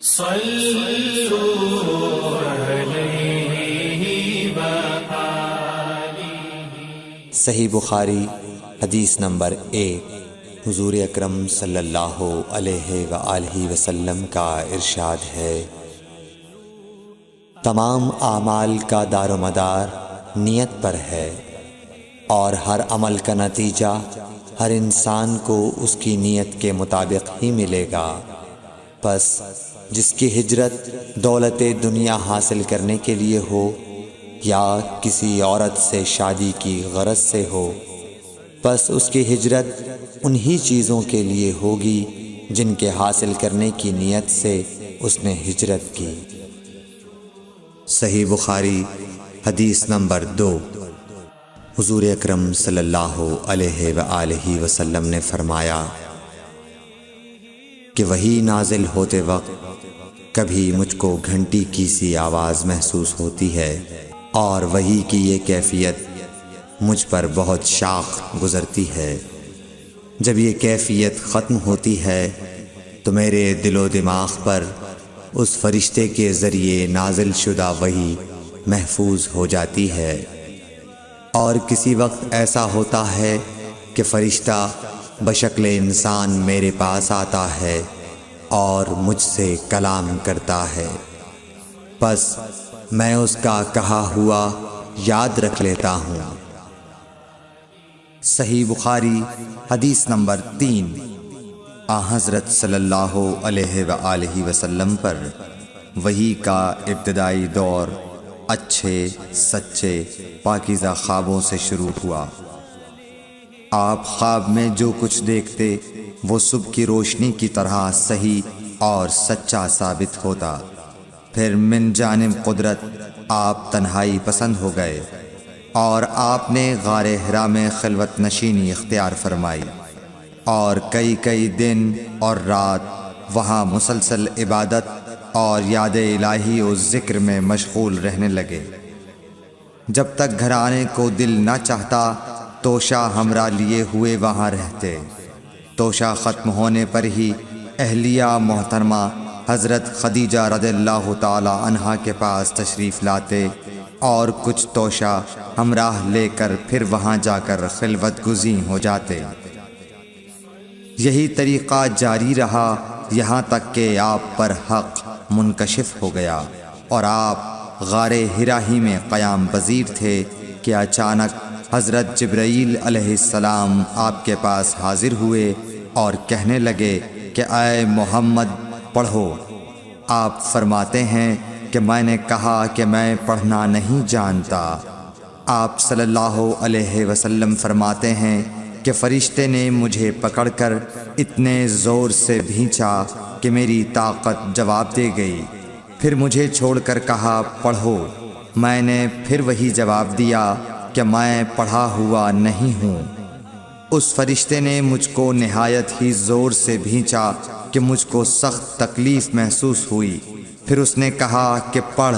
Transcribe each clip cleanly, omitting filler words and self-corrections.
صلوا علیہ وآلہ۔ صحیح بخاری حدیث نمبر 1۔ حضور اکرم صلی اللہ علیہ وآلہ وسلم کا ارشاد ہے، تمام اعمال کا دار و مدار نیت پر ہے، اور ہر عمل کا نتیجہ ہر انسان کو اس کی نیت کے مطابق ہی ملے گا۔ پس جس کی ہجرت دولت دنیا حاصل کرنے کے لیے ہو یا کسی عورت سے شادی کی غرض سے ہو، پس اس کی ہجرت انہی چیزوں کے لیے ہوگی جن کے حاصل کرنے کی نیت سے اس نے ہجرت کی۔ صحیح بخاری حدیث نمبر 2۔ حضور اکرم صلی اللہ علیہ وآلہ وسلم نے فرمایا کہ وحی نازل ہوتے وقت کبھی مجھ کو گھنٹی کی سی آواز محسوس ہوتی ہے، اور وحی کی یہ کیفیت مجھ پر بہت شاخ گزرتی ہے۔ جب یہ کیفیت ختم ہوتی ہے تو میرے دل و دماغ پر اس فرشتے کے ذریعے نازل شدہ وحی محفوظ ہو جاتی ہے، اور کسی وقت ایسا ہوتا ہے کہ فرشتہ بشکل انسان میرے پاس آتا ہے اور مجھ سے کلام کرتا ہے، پس میں اس کا کہا ہوا یاد رکھ لیتا ہوں۔ صحیح بخاری حدیث نمبر 3۔ حضرت صلی اللہ علیہ وآلہ وسلم پر وحی کا ابتدائی دور اچھے سچے پاکیزہ خوابوں سے شروع ہوا۔ آپ خواب میں جو کچھ دیکھتے وہ صبح کی روشنی کی طرح صحیح اور سچا ثابت ہوتا۔ پھر من جانب قدرت آپ تنہائی پسند ہو گئے، اور آپ نے غار حرا میں خلوت نشینی اختیار فرمائی، اور کئی دن اور رات وہاں مسلسل عبادت اور یاد الہی و ذکر میں مشغول رہنے لگے۔ جب تک گھر آنے کو دل نہ چاہتا توشہ ہمراہ لیے ہوئے وہاں رہتے۔ توشہ ختم ہونے پر ہی اہلیہ محترمہ حضرت خدیجہ رضی اللہ تعالی عنہا کے پاس تشریف لاتے، اور کچھ توشہ ہمراہ لے کر پھر وہاں جا کر خلوت گزین ہو جاتے۔ یہی طریقہ جاری رہا یہاں تک کہ آپ پر حق منکشف ہو گیا، اور آپ غار حرا ہی میں قیام پذیر تھے کہ اچانک حضرت جبرائیل علیہ السلام آپ کے پاس حاضر ہوئے اور کہنے لگے کہ اے محمد پڑھو۔ آپ فرماتے ہیں کہ میں نے کہا کہ میں پڑھنا نہیں جانتا۔ آپ صلی اللہ علیہ وسلم فرماتے ہیں کہ فرشتے نے مجھے پکڑ کر اتنے زور سے بھینچا کہ میری طاقت جواب دے گئی، پھر مجھے چھوڑ کر کہا پڑھو۔ میں نے پھر وہی جواب دیا کہ میں پڑھا ہوا نہیں ہوں۔ اس فرشتے نے مجھ کو نہایت ہی زور سے بھینچا کہ مجھ کو سخت تکلیف محسوس ہوئی، پھر اس نے کہا کہ پڑھ۔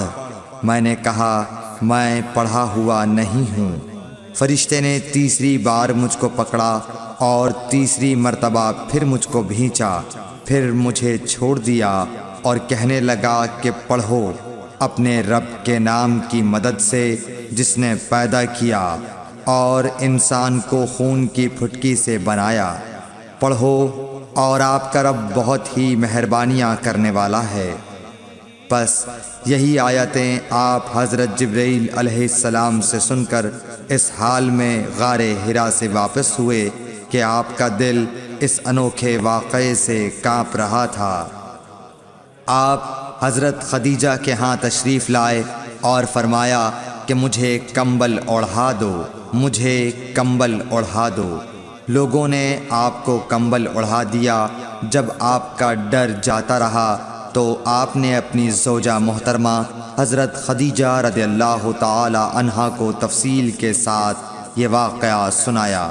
میں نے کہا میں پڑھا ہوا نہیں ہوں۔ فرشتے نے تیسری بار مجھ کو پکڑا اور تیسری مرتبہ پھر مجھ کو بھینچا، پھر مجھے چھوڑ دیا اور کہنے لگا کہ پڑھو اپنے رب کے نام کی مدد سے جس نے پیدا کیا اور انسان کو خون کی پھٹکی سے بنایا۔ پڑھو اور آپ کا رب بہت ہی مہربانیاں کرنے والا ہے۔ پس یہی آیتیں آپ حضرت جبرائیل علیہ السلام سے سن کر اس حال میں غار حرا سے واپس ہوئے کہ آپ کا دل اس انوکھے واقعے سے کانپ رہا تھا۔ آپ حضرت خدیجہ کے ہاں تشریف لائے اور فرمایا کہ مجھے کمبل اوڑھا دو، مجھے کمبل اوڑھا دو۔ لوگوں نے آپ کو کمبل اوڑھا دیا۔ جب آپ کا ڈر جاتا رہا تو آپ نے اپنی زوجہ محترمہ حضرت خدیجہ رضی اللہ تعالی عنہا کو تفصیل کے ساتھ یہ واقعہ سنایا،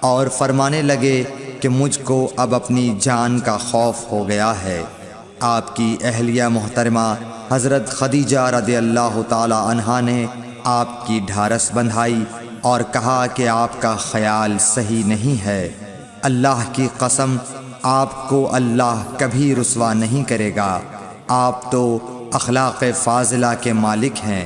اور فرمانے لگے کہ مجھ کو اب اپنی جان کا خوف ہو گیا ہے۔ آپ کی اہلیہ محترمہ حضرت خدیجہ رضی اللہ تعالی عنہا نے آپ کی ڈھارس بندھائی اور کہا کہ آپ کا خیال صحیح نہیں ہے، اللہ کی قسم آپ کو اللہ کبھی رسوا نہیں کرے گا۔ آپ تو اخلاق فاضلہ کے مالک ہیں،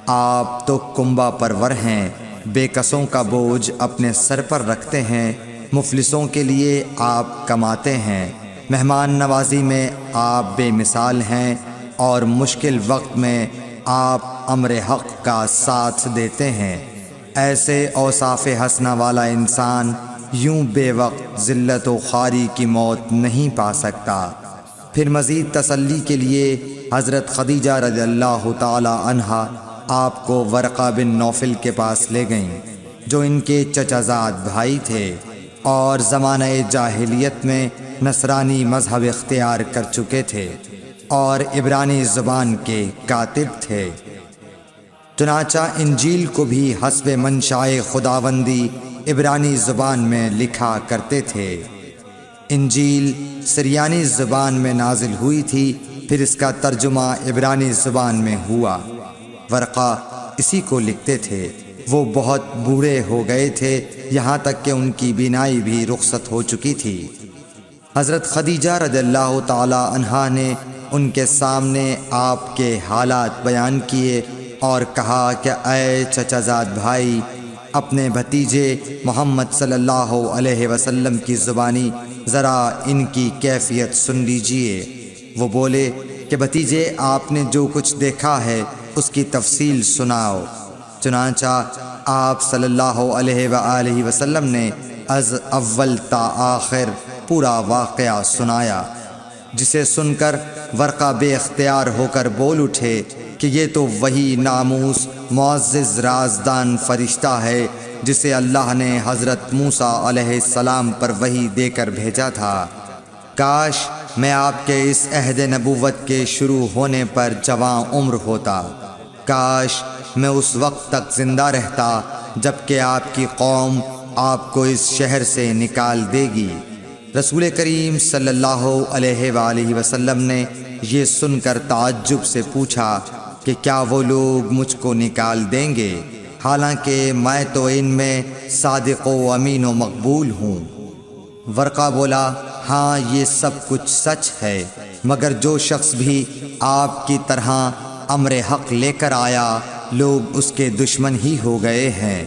آپ تو کنبہ پرور ہیں، بے کسوں کا بوجھ اپنے سر پر رکھتے ہیں، مفلسوں کے لیے آپ کماتے ہیں، مہمان نوازی میں آپ بے مثال ہیں، اور مشکل وقت میں آپ امر حق کا ساتھ دیتے ہیں۔ ایسے اوصاف حسنہ والا انسان یوں بے وقت ذلت و خواری کی موت نہیں پا سکتا۔ پھر مزید تسلی کے لیے حضرت خدیجہ رضی اللہ تعالی عنہا آپ کو ورقہ بن نوفل کے پاس لے گئیں، جو ان کے چچا زاد بھائی تھے اور زمانہ جاہلیت میں نصرانی مذہب اختیار کر چکے تھے اور عبرانی زبان کے کاتب تھے۔ چنانچہ انجیل کو بھی حسب منشائے خداوندی عبرانی زبان میں لکھا کرتے تھے۔ انجیل سریانی زبان میں نازل ہوئی تھی، پھر اس کا ترجمہ عبرانی زبان میں ہوا۔ ورقہ اسی کو لکھتے تھے۔ وہ بہت بوڑھے ہو گئے تھے، یہاں تک کہ ان کی بینائی بھی رخصت ہو چکی تھی۔ حضرت خدیجہ رضی اللہ تعالی عنہا نے ان کے سامنے آپ کے حالات بیان کیے اور کہا کہ اے چچا زاد بھائی، اپنے بھتیجے محمد صلی اللہ علیہ وسلم کی زبانی ذرا ان کی کیفیت سن لیجئے۔ وہ بولے کہ بھتیجے، آپ نے جو کچھ دیکھا ہے اس کی تفصیل سناؤ۔ چنانچہ آپ صلی اللہ علیہ وآلہ وسلم نے از اول تا آخر پورا واقعہ سنایا، جسے سن کر ورقہ بے اختیار ہو کر بول اٹھے کہ یہ تو وہی ناموس معزز رازدان فرشتہ ہے جسے اللہ نے حضرت موسیٰ علیہ السلام پر وحی دے کر بھیجا تھا۔ کاش میں آپ کے اس عہد نبوت کے شروع ہونے پر جواں عمر ہوتا، کاش میں اس وقت تک زندہ رہتا جب کہ آپ کی قوم آپ کو اس شہر سے نکال دے گی۔ رسول کریم صلی اللہ علیہ وآلہ وسلم نے یہ سن کر تعجب سے پوچھا کہ کیا وہ لوگ مجھ کو نکال دیں گے، حالانکہ میں تو ان میں صادق و امین و مقبول ہوں۔ ورقہ بولا، ہاں یہ سب کچھ سچ ہے، مگر جو شخص بھی آپ کی طرح امر حق لے کر آیا لوگ اس کے دشمن ہی ہو گئے ہیں۔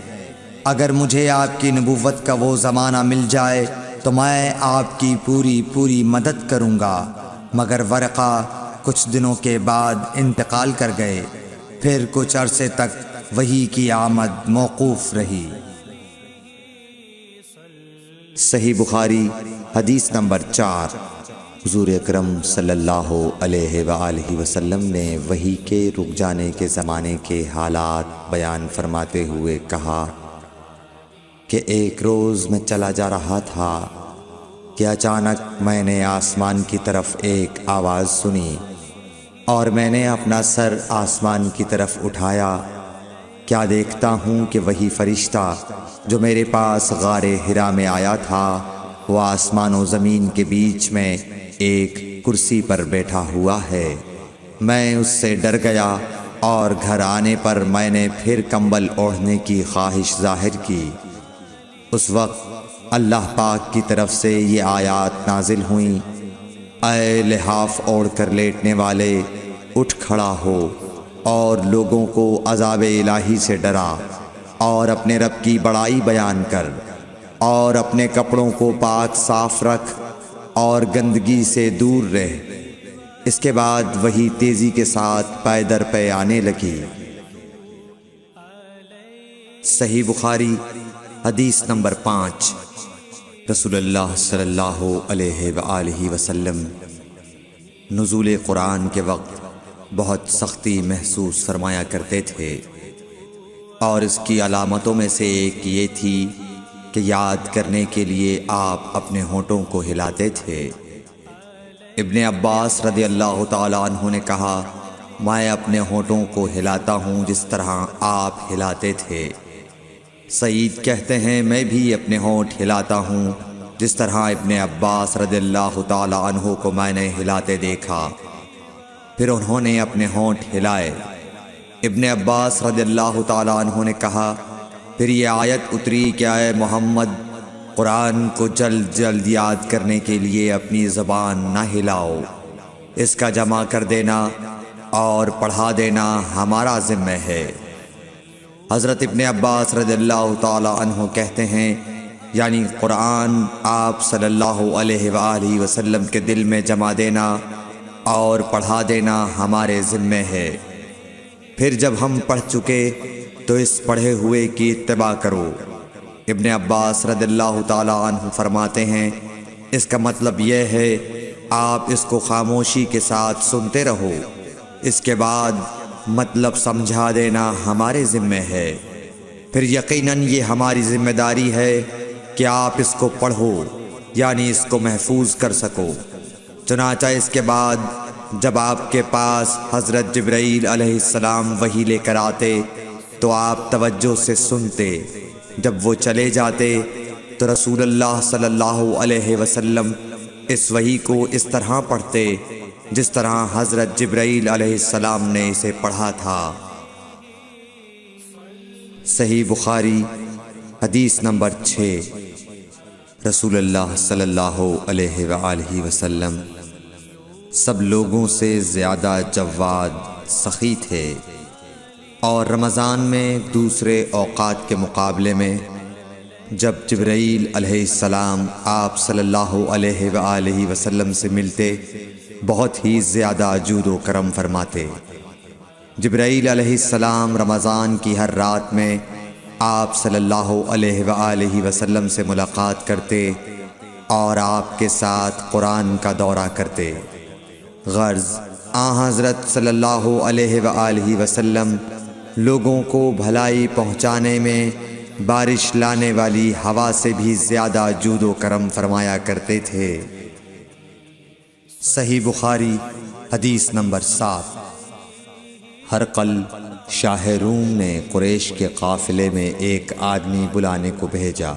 اگر مجھے آپ کی نبوت کا وہ زمانہ مل جائے تو میں آپ کی پوری مدد کروں گا، مگر ورقہ کچھ دنوں کے بعد انتقال کر گئے، پھر کچھ عرصے تک وحی کی آمد موقوف رہی۔ صحیح بخاری حدیث نمبر 4۔ حضور اکرم صلی اللہ علیہ وآلہ وسلم نے وحی کے رک جانے کے زمانے کے حالات بیان فرماتے ہوئے کہا کہ ایک روز میں چلا جا رہا تھا کہ اچانک میں نے آسمان کی طرف ایک آواز سنی اور میں نے اپنا سر آسمان کی طرف اٹھایا۔ کیا دیکھتا ہوں کہ وہی فرشتہ جو میرے پاس غار حرا میں آیا تھا وہ آسمان و زمین کے بیچ میں ایک کرسی پر بیٹھا ہوا ہے۔ میں اس سے ڈر گیا اور گھر آنے پر میں نے پھر کمبل اوڑھنے کی خواہش ظاہر کی۔ اس وقت اللہ پاک کی طرف سے یہ آیات نازل ہوئیں، اے لحاف اوڑھ کر لیٹنے والے، اٹھ کھڑا ہو اور لوگوں کو عذاب الہی سے ڈرا اور اپنے رب کی بڑائی بیان کر اور اپنے کپڑوں کو پاک صاف رکھ اور گندگی سے دور رہ۔ اس کے بعد وہی تیزی کے ساتھ پے در پے آنے لگی۔ صحیح بخاری حدیث نمبر 5۔ رسول اللہ صلی اللہ علیہ وآلہ وسلم نزول قرآن کے وقت بہت سختی محسوس فرمایا کرتے تھے، اور اس کی علامتوں میں سے ایک یہ تھی کہ یاد کرنے کے لیے آپ اپنے ہونٹوں کو ہلاتے تھے۔ ابن عباس رضی اللہ تعالیٰ عنہ نے کہا، میں اپنے ہونٹوں کو ہلاتا ہوں جس طرح آپ ہلاتے تھے۔ سعید کہتے ہیں، میں بھی اپنے ہونٹ ہلاتا ہوں جس طرح ابن عباس رضی اللہ تعالیٰ عنہ کو میں نے ہلاتے دیکھا۔ پھر انہوں نے اپنے ہونٹ ہلائے۔ ابن عباس رضی اللہ تعالیٰ عنہ نے کہا، پھر یہ آیت اتری کہ اے محمد، قرآن کو جلد جلد یاد کرنے کے لیے اپنی زبان نہ ہلاؤ۔ اس کا جمع کر دینا اور پڑھا دینا ہمارا ذمہ ہے۔ حضرت ابن عباس رضی اللہ تعالی عنہ کہتے ہیں، یعنی قرآن آپ صلی اللہ علیہ وآلہ وسلم کے دل میں جمع دینا اور پڑھا دینا ہمارے ذمہ ہے۔ پھر جب ہم پڑھ چکے تو اس پڑھے ہوئے کی اتباع کرو۔ ابن عباس رضی اللہ تعالی عنہ فرماتے ہیں، اس کا مطلب یہ ہے آپ اس کو خاموشی کے ساتھ سنتے رہو، اس کے بعد مطلب سمجھا دینا ہمارے ذمہ ہے۔ پھر یقیناً یہ ہماری ذمہ داری ہے کہ آپ اس کو پڑھو، یعنی اس کو محفوظ کر سکو۔ چنانچہ اس کے بعد جب آپ کے پاس حضرت جبرائیل علیہ السلام وحی لے کر آتے تو آپ توجہ سے سنتے، جب وہ چلے جاتے تو رسول اللہ صلی اللہ علیہ وسلم اس وحی کو اس طرح پڑھتے جس طرح حضرت جبرائیل علیہ السلام نے اسے پڑھا تھا۔ صحیح بخاری حدیث نمبر 6۔ رسول اللہ صلی اللہ علیہ وآلہ وسلم سب لوگوں سے زیادہ جواد سخی تھے، اور رمضان میں دوسرے اوقات کے مقابلے میں جب جبرائیل علیہ السلام آپ صلی اللہ علیہ وآلہ وسلم سے ملتے بہت ہی زیادہ جود و کرم فرماتے۔ جبرائیل علیہ السلام رمضان کی ہر رات میں آپ صلی اللہ علیہ وآلہ وسلم سے ملاقات کرتے اور آپ کے ساتھ قرآن کا دورہ کرتے۔ غرض حضرت صلی اللہ علیہ وآلہ وسلم لوگوں کو بھلائی پہنچانے میں بارش لانے والی ہوا سے بھی زیادہ جود و کرم فرمایا کرتے تھے۔ صحیح بخاری حدیث نمبر 7۔ ہرقل شاہ روم نے قریش کے قافلے میں ایک آدمی بلانے کو بھیجا،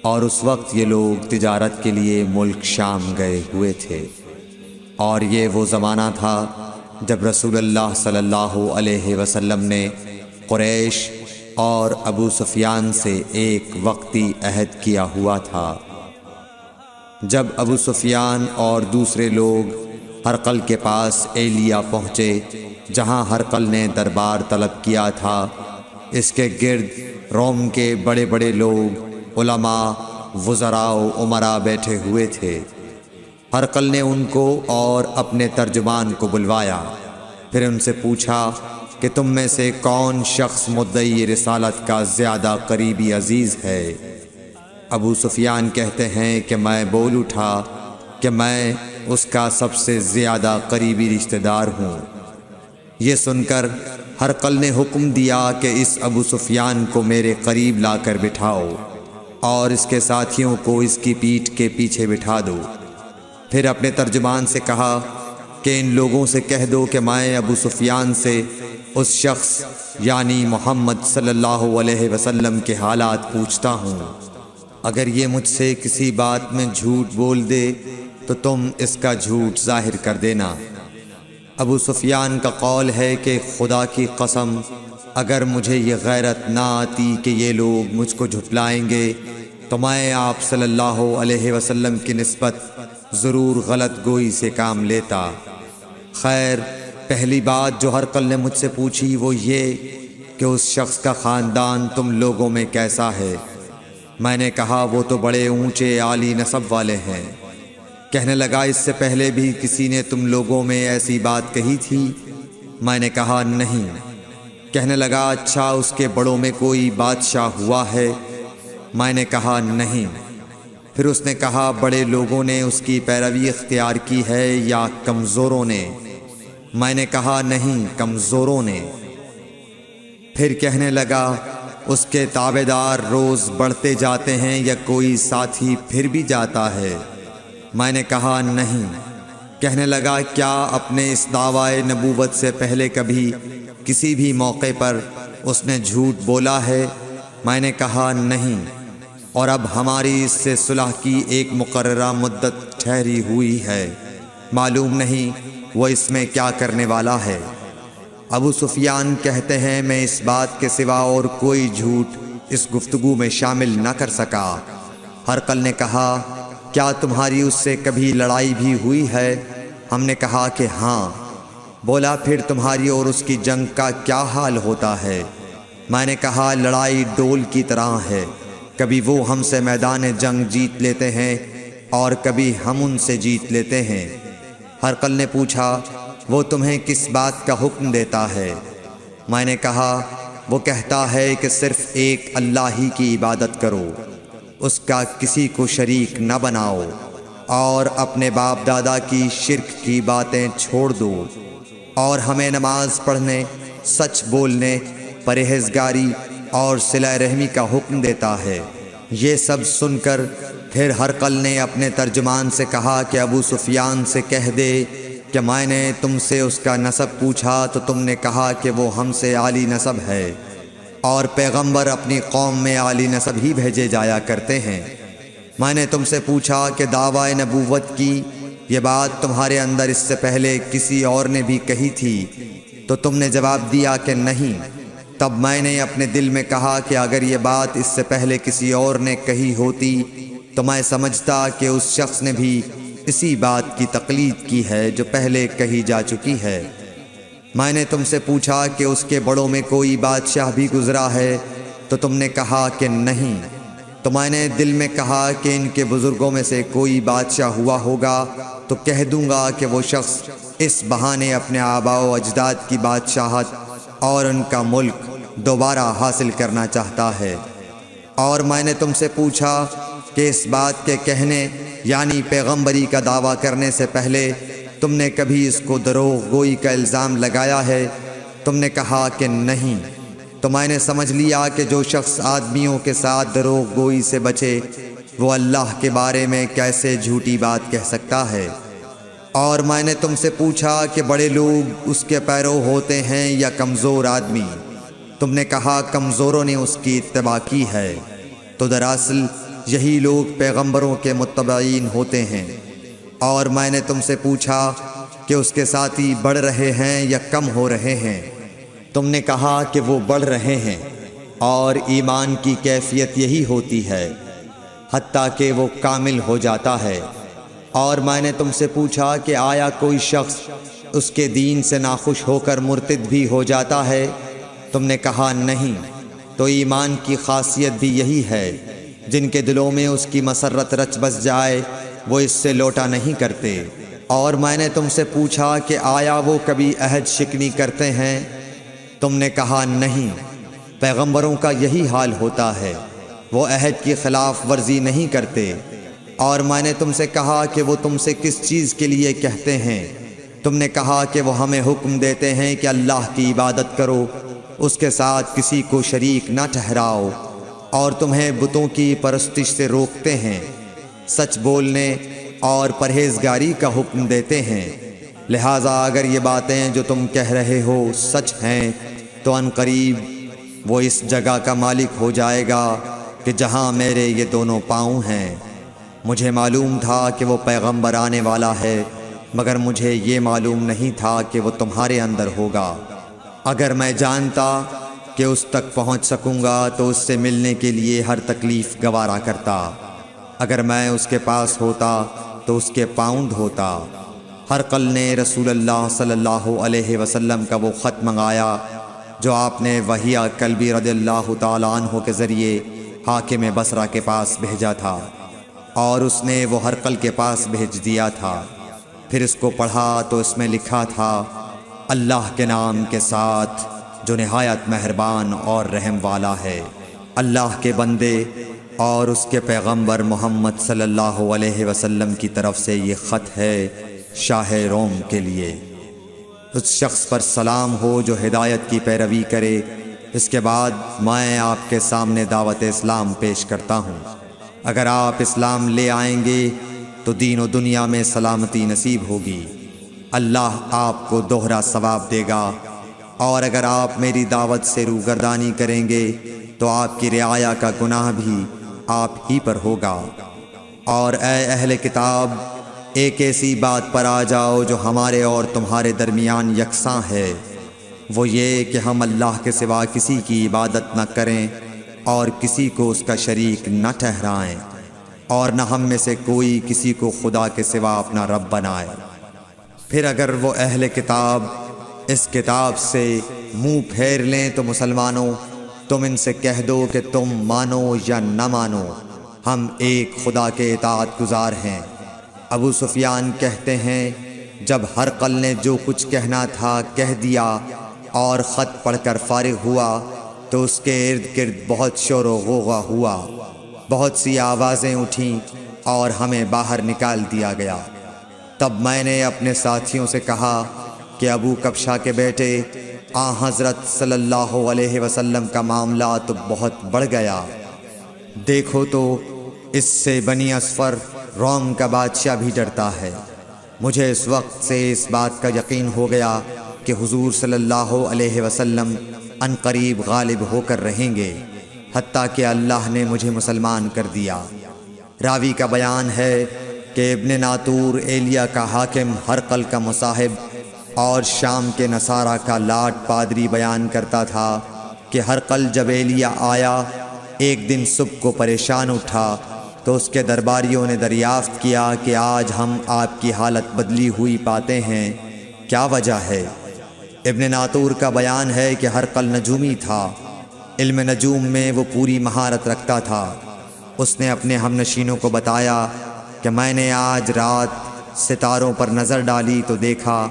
اور اس وقت یہ لوگ تجارت کے لیے ملک شام گئے ہوئے تھے، اور یہ وہ زمانہ تھا جب رسول اللہ صلی اللہ علیہ وسلم نے قریش اور ابو سفیان سے ایک وقتی عہد کیا ہوا تھا۔ جب ابو سفیان اور دوسرے لوگ ہرقل کے پاس ایلیا پہنچے جہاں ہرقل نے دربار طلب کیا تھا، اس کے گرد روم کے بڑے بڑے لوگ، علماء، وزراء و امراء بیٹھے ہوئے تھے۔ ہرقل نے ان کو اور اپنے ترجمان کو بلوایا، پھر ان سے پوچھا کہ تم میں سے کون شخص مدعی رسالت کا زیادہ قریبی عزیز ہے؟ ابو سفیان کہتے ہیں کہ میں بول اٹھا کہ میں اس کا سب سے زیادہ قریبی رشتہ دار ہوں۔ یہ سن کر ہرقل نے حکم دیا کہ اس ابو سفیان کو میرے قریب لا کر بٹھاؤ اور اس کے ساتھیوں کو اس کی پیٹھ کے پیچھے بٹھا دو۔ پھر اپنے ترجمان سے کہا کہ ان لوگوں سے کہہ دو کہ میں ابو سفیان سے اس شخص یعنی محمد صلی اللہ علیہ وسلم کے حالات پوچھتا ہوں، اگر یہ مجھ سے کسی بات میں جھوٹ بول دے تو تم اس کا جھوٹ ظاہر کر دینا۔ ابو سفیان کا قول ہے کہ خدا کی قسم اگر مجھے یہ غیرت نہ آتی کہ یہ لوگ مجھ کو جھٹلائیں گے تو میں آپ صلی اللہ علیہ وسلم کی نسبت ضرور غلط گوئی سے کام لیتا۔ خیر، پہلی بات جو ہرقل نے مجھ سے پوچھی وہ یہ کہ اس شخص کا خاندان تم لوگوں میں کیسا ہے؟ میں نے کہا وہ تو بڑے اونچے عالی نسب والے ہیں۔ کہنے لگا اس سے پہلے بھی کسی نے تم لوگوں میں ایسی بات کہی تھی؟ میں نے کہا نہیں۔ کہنے لگا اچھا اس کے بڑوں میں کوئی بادشاہ ہوا ہے؟ میں نے کہا نہیں۔ پھر اس نے کہا بڑے لوگوں نے اس کی پیروی اختیار کی ہے یا کمزوروں نے؟ میں نے کہا نہیں، کمزوروں نے۔ پھر کہنے لگا اس کے تابعدار روز بڑھتے جاتے ہیں یا کوئی ساتھی پھر بھی جاتا ہے؟ میں نے کہا نہیں۔ کہنے لگا کیا اپنے اس دعوی نبوت سے پہلے کبھی کسی بھی موقع پر اس نے جھوٹ بولا ہے؟ میں نے کہا نہیں، اور اب ہماری اس سے صلح کی ایک مقررہ مدت ٹھہری ہوئی ہے، معلوم نہیں وہ اس میں کیا کرنے والا ہے۔ ابو سفیان کہتے ہیں میں اس بات کے سوا اور کوئی جھوٹ اس گفتگو میں شامل نہ کر سکا۔ ہرقل نے کہا کیا تمہاری اس سے کبھی لڑائی بھی ہوئی ہے؟ ہم نے کہا کہ ہاں۔ بولا پھر تمہاری اور اس کی جنگ کا کیا حال ہوتا ہے؟ میں نے کہا لڑائی ڈول کی طرح ہے، کبھی وہ ہم سے میدان جنگ جیت لیتے ہیں اور کبھی ہم ان سے جیت لیتے ہیں۔ ہرقل نے پوچھا وہ تمہیں کس بات کا حکم دیتا ہے؟ میں نے کہا وہ کہتا ہے کہ صرف ایک اللہ ہی کی عبادت کرو، اس کا کسی کو شریک نہ بناؤ، اور اپنے باپ دادا کی شرک کی باتیں چھوڑ دو، اور ہمیں نماز پڑھنے، سچ بولنے، پرہیزگاری اور صلہ رحمی کا حکم دیتا ہے۔ یہ سب سن کر پھر ہرقل نے اپنے ترجمان سے کہا کہ ابو سفیان سے کہہ دے کہ میں نے تم سے اس کا نسب پوچھا تو تم نے کہا کہ وہ ہم سے عالی نسب ہے، اور پیغمبر اپنی قوم میں عالی نسب ہی بھیجے جایا کرتے ہیں۔ میں نے تم سے پوچھا کہ دعوی نبوت کی یہ بات تمہارے اندر اس سے پہلے کسی اور نے بھی کہی تھی؟ تو تم نے جواب دیا کہ نہیں۔ تب میں نے اپنے دل میں کہا کہ اگر یہ بات اس سے پہلے کسی اور نے کہی ہوتی تو میں سمجھتا کہ اس شخص نے بھی اسی بات کی تقلید کی ہے جو پہلے کہی جا چکی ہے۔ میں نے تم سے پوچھا کہ اس کے بڑوں میں کوئی بادشاہ بھی گزرا ہے تو تم نے کہا کہ نہیں۔ تو میں نے دل میں کہا کہ ان کے بزرگوں میں سے کوئی بادشاہ ہوا ہوگا تو کہہ دوں گا کہ وہ شخص اس بہانے اپنے آباء و اجداد کی بادشاہت اور ان کا ملک دوبارہ حاصل کرنا چاہتا ہے۔ اور میں نے تم سے پوچھا کہ اس بات کے کہنے یعنی پیغمبری کا دعویٰ کرنے سے پہلے تم نے کبھی اس کو دروغ گوئی کا الزام لگایا ہے؟ تم نے کہا کہ نہیں۔ تو میں نے سمجھ لیا کہ جو شخص آدمیوں کے ساتھ دروغ گوئی سے بچے وہ اللہ کے بارے میں کیسے جھوٹی بات کہہ سکتا ہے۔ اور میں نے تم سے پوچھا کہ بڑے لوگ اس کے پیرو ہوتے ہیں یا کمزور آدمی؟ تم نے کہا کمزوروں نے اس کی اتباع کی ہے۔ تو دراصل یہی لوگ پیغمبروں کے متبعین ہوتے ہیں۔ اور میں نے تم سے پوچھا کہ اس کے ساتھی بڑھ رہے ہیں یا کم ہو رہے ہیں؟ تم نے کہا کہ وہ بڑھ رہے ہیں، اور ایمان کی کیفیت یہی ہوتی ہے حتیٰ کہ وہ کامل ہو جاتا ہے۔ اور میں نے تم سے پوچھا کہ آیا کوئی شخص اس کے دین سے ناخوش ہو کر مرتد بھی ہو جاتا ہے؟ تم نے کہا نہیں۔ تو ایمان کی خاصیت بھی یہی ہے، جن کے دلوں میں اس کی مسرت رچ بس جائے وہ اس سے لوٹا نہیں کرتے۔ اور میں نے تم سے پوچھا کہ آیا وہ کبھی عہد شکنی کرتے ہیں؟ تم نے کہا نہیں۔ پیغمبروں کا یہی حال ہوتا ہے، وہ عہد کی خلاف ورزی نہیں کرتے۔ اور میں نے تم سے کہا کہ وہ تم سے کس چیز کے لیے کہتے ہیں؟ تم نے کہا کہ وہ ہمیں حکم دیتے ہیں کہ اللہ کی عبادت کرو، اس کے ساتھ کسی کو شریک نہ ٹھہراؤ، اور تمہیں بتوں کی پرستش سے روکتے ہیں، سچ بولنے اور پرہیزگاری کا حکم دیتے ہیں۔ لہٰذا اگر یہ باتیں جو تم کہہ رہے ہو سچ ہیں تو ان قریب وہ اس جگہ کا مالک ہو جائے گا کہ جہاں میرے یہ دونوں پاؤں ہیں۔ مجھے معلوم تھا کہ وہ پیغمبر آنے والا ہے، مگر مجھے یہ معلوم نہیں تھا کہ وہ تمہارے اندر ہوگا۔ اگر میں جانتا کہ اس تک پہنچ سکوں گا تو اس سے ملنے کے لیے ہر تکلیف گوارا کرتا۔ اگر میں اس کے پاس ہوتا تو اس کے پاؤں دھوتا۔ ہرقل نے رسول اللہ صلی اللہ علیہ وسلم کا وہ خط منگایا جو آپ نے وحیہ کلبی رضی اللہ تعالیٰ عنہ کے ذریعے حاکم بصرہ کے پاس بھیجا تھا، اور اس نے وہ ہرقل کے پاس بھیج دیا تھا۔ پھر اس کو پڑھا تو اس میں لکھا تھا، اللہ کے نام کے ساتھ جو نہایت مہربان اور رحم والا ہے۔ اللہ کے بندے اور اس کے پیغمبر محمد صلی اللہ علیہ وسلم کی طرف سے یہ خط ہے شاہ روم کے لیے۔ اس شخص پر سلام ہو جو ہدایت کی پیروی کرے۔ اس کے بعد میں آپ کے سامنے دعوت اسلام پیش کرتا ہوں۔ اگر آپ اسلام لے آئیں گے تو دین و دنیا میں سلامتی نصیب ہوگی، اللہ آپ کو دوہرا ثواب دے گا، اور اگر آپ میری دعوت سے روگردانی کریں گے تو آپ کی رعایا کا گناہ بھی آپ ہی پر ہوگا۔ اور اے اہل کتاب، ایک ایسی بات پر آ جاؤ جو ہمارے اور تمہارے درمیان یکساں ہے، وہ یہ کہ ہم اللہ کے سوا کسی کی عبادت نہ کریں اور کسی کو اس کا شریک نہ ٹھہرائیں، اور نہ ہم میں سے کوئی کسی کو خدا کے سوا اپنا رب بنائے۔ پھر اگر وہ اہل کتاب اس کتاب سے منہ پھیر لیں تو مسلمانوں تم ان سے کہہ دو کہ تم مانو یا نہ مانو، ہم ایک خدا کے اطاعت گزار ہیں۔ ابو سفیان کہتے ہیں جب ہرقل نے جو کچھ کہنا تھا کہہ دیا اور خط پڑھ کر فارغ ہوا تو اس کے ارد گرد بہت شور و غوغا ہوا، بہت سی آوازیں اٹھیں اور ہمیں باہر نکال دیا گیا۔ تب میں نے اپنے ساتھیوں سے کہا کہ ابو کبشہ کے بیٹے حضرت صلی اللہ علیہ وسلم کا معاملہ تو بہت بڑھ گیا، دیکھو تو اس سے بنی اصفر روم کا بادشاہ بھی ڈرتا ہے۔ مجھے اس وقت سے اس بات کا یقین ہو گیا کہ حضور صلی اللہ علیہ وسلم عنقریب غالب ہو کر رہیں گے، حتیٰ کہ اللہ نے مجھے مسلمان کر دیا۔ راوی کا بیان ہے کہ ابن ناطور ایلیا کا حاکم ہرقل کا مصاحب اور شام کے نصارہ کا لاٹ پادری بیان کرتا تھا کہ ہرقل جب ایلیا آیا ایک دن صبح کو پریشان اٹھا تو اس کے درباریوں نے دریافت کیا کہ آج ہم آپ کی حالت بدلی ہوئی پاتے ہیں، کیا وجہ ہے؟ ابن ناطور کا بیان ہے کہ ہرقل نجومی تھا، علم نجوم میں وہ پوری مہارت رکھتا تھا۔ اس نے اپنے ہم نشینوں کو بتایا کہ میں نے آج رات ستاروں پر نظر ڈالی تو دیکھا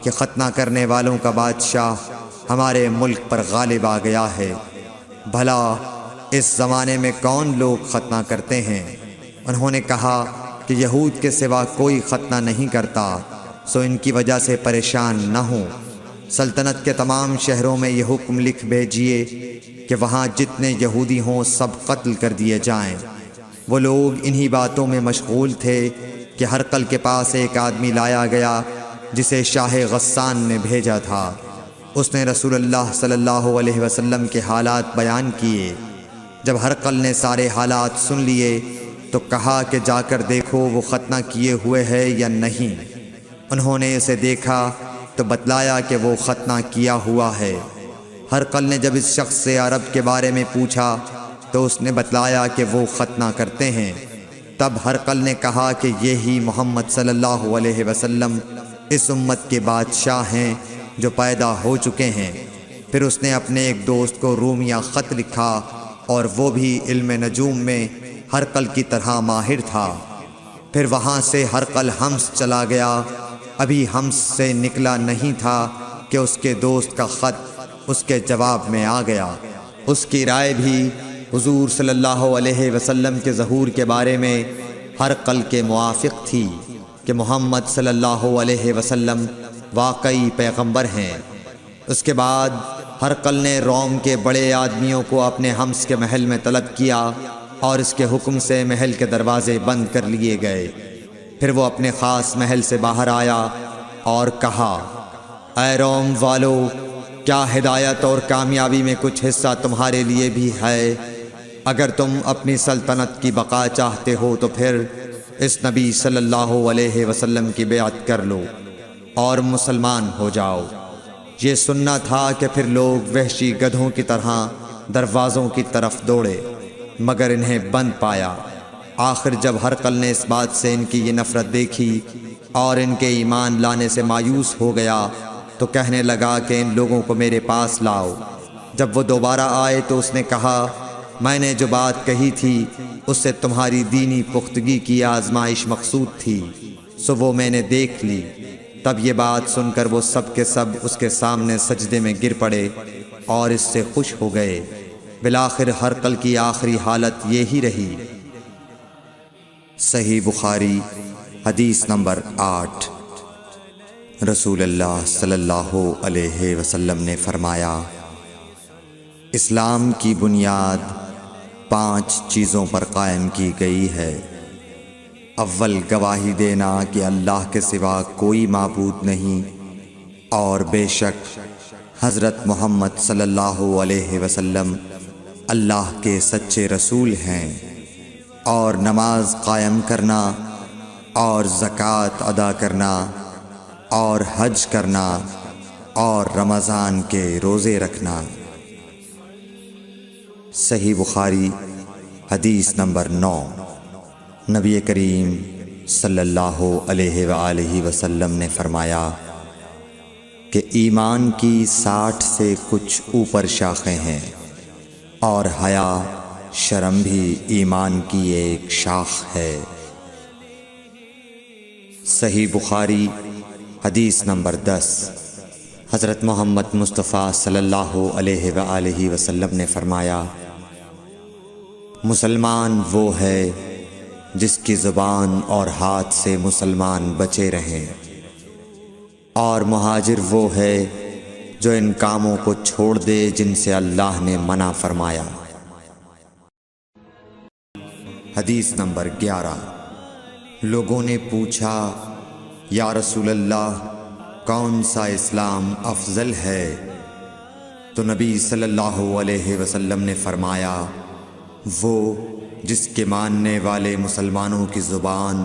کہ ختنہ کرنے والوں کا بادشاہ ہمارے ملک پر غالب آ گیا ہے۔ بھلا اس زمانے میں کون لوگ ختنہ کرتے ہیں؟ انہوں نے کہا کہ یہود کے سوا کوئی ختنہ نہیں کرتا، سو ان کی وجہ سے پریشان نہ ہوں۔ سلطنت کے تمام شہروں میں یہ حکم لکھ بھیجیے کہ وہاں جتنے یہودی ہوں سب قتل کر دیے جائیں۔ وہ لوگ انہی باتوں میں مشغول تھے کہ ہرقل کے پاس ایک آدمی لایا گیا جسے شاہ غسان نے بھیجا تھا۔ اس نے رسول اللہ صلی اللہ علیہ وسلم کے حالات بیان کیے۔ جب ہرقل نے سارے حالات سن لیے تو کہا کہ جا کر دیکھو وہ ختنہ کیے ہوئے ہے یا نہیں۔ انہوں نے اسے دیکھا تو بتلایا کہ وہ ختنہ کیا ہوا ہے۔ ہرقل نے جب اس شخص سے عرب کے بارے میں پوچھا تو اس نے بتلایا کہ وہ ختنہ کرتے ہیں۔ تب ہرقل نے کہا کہ یہی محمد صلی اللہ علیہ وسلم اس امت کے بادشاہ ہیں جو پیدا ہو چکے ہیں۔ پھر اس نے اپنے ایک دوست کو رومیہ خط لکھا اور وہ بھی علم نجوم میں ہرقل کی طرح ماہر تھا۔ پھر وہاں سے ہرقل حمص چلا گیا، ابھی حمص سے نکلا نہیں تھا کہ اس کے دوست کا خط اس کے جواب میں آ گیا۔ اس کی رائے بھی حضور صلی اللہ علیہ وسلم کے ظہور کے بارے میں ہرقل کے موافق تھی کہ محمد صلی اللہ علیہ وسلم واقعی پیغمبر ہیں۔ اس کے بعد ہرقل نے روم کے بڑے آدمیوں کو اپنے حمص کے محل میں طلب کیا اور اس کے حکم سے محل کے دروازے بند کر لیے گئے۔ پھر وہ اپنے خاص محل سے باہر آیا اور کہا، اے روم والو، کیا ہدایت اور کامیابی میں کچھ حصہ تمہارے لیے بھی ہے؟ اگر تم اپنی سلطنت کی بقا چاہتے ہو تو پھر اس نبی صلی اللہ علیہ وسلم کی بیعت کر لو اور مسلمان ہو جاؤ۔ یہ سننا تھا کہ پھر لوگ وحشی گدھوں کی طرح دروازوں کی طرف دوڑے، مگر انہیں بند پایا۔ آخر جب ہرقل نے اس بات سے ان کی یہ نفرت دیکھی اور ان کے ایمان لانے سے مایوس ہو گیا تو کہنے لگا کہ ان لوگوں کو میرے پاس لاؤ۔ جب وہ دوبارہ آئے تو اس نے کہا، میں نے جو بات کہی تھی اس سے تمہاری دینی پختگی کی آزمائش مقصود تھی، سو وہ میں نے دیکھ لی۔ تب یہ بات سن کر وہ سب کے سب اس کے سامنے سجدے میں گر پڑے اور اس سے خوش ہو گئے۔ بالآخر ہرقل کی آخری حالت یہی رہی۔ صحیح بخاری حدیث نمبر 8۔ رسول اللہ صلی اللہ علیہ وسلم نے فرمایا، اسلام کی بنیاد 5 چیزوں پر قائم کی گئی ہے۔ اول گواہی دینا کہ اللہ کے سوا کوئی معبود نہیں اور بے شک حضرت محمد صلی اللہ علیہ وسلم اللہ کے سچے رسول ہیں، اور نماز قائم کرنا اور زکوٰۃ ادا کرنا اور حج کرنا اور رمضان کے روزے رکھنا۔ صحیح بخاری حدیث نمبر 9۔ نبی کریم صلی اللہ علیہ وآلہ وسلم نے فرمایا کہ ایمان کی 60 سے کچھ اوپر شاخیں ہیں، اور حیا شرم بھی ایمان کی ایک شاخ ہے۔ صحیح بخاری حدیث نمبر 10۔ حضرت محمد مصطفیٰ صلی اللہ علیہ وآلہ وسلم نے فرمایا، مسلمان وہ ہے جس کی زبان اور ہاتھ سے مسلمان بچے رہیں، اور مہاجر وہ ہے جو ان کاموں کو چھوڑ دے جن سے اللہ نے منع فرمایا۔ حدیث نمبر 11۔ لوگوں نے پوچھا، یا رسول اللہ، کون سا اسلام افضل ہے؟ تو نبی صلی اللہ علیہ وسلم نے فرمایا، وہ جس کے ماننے والے مسلمانوں کی زبان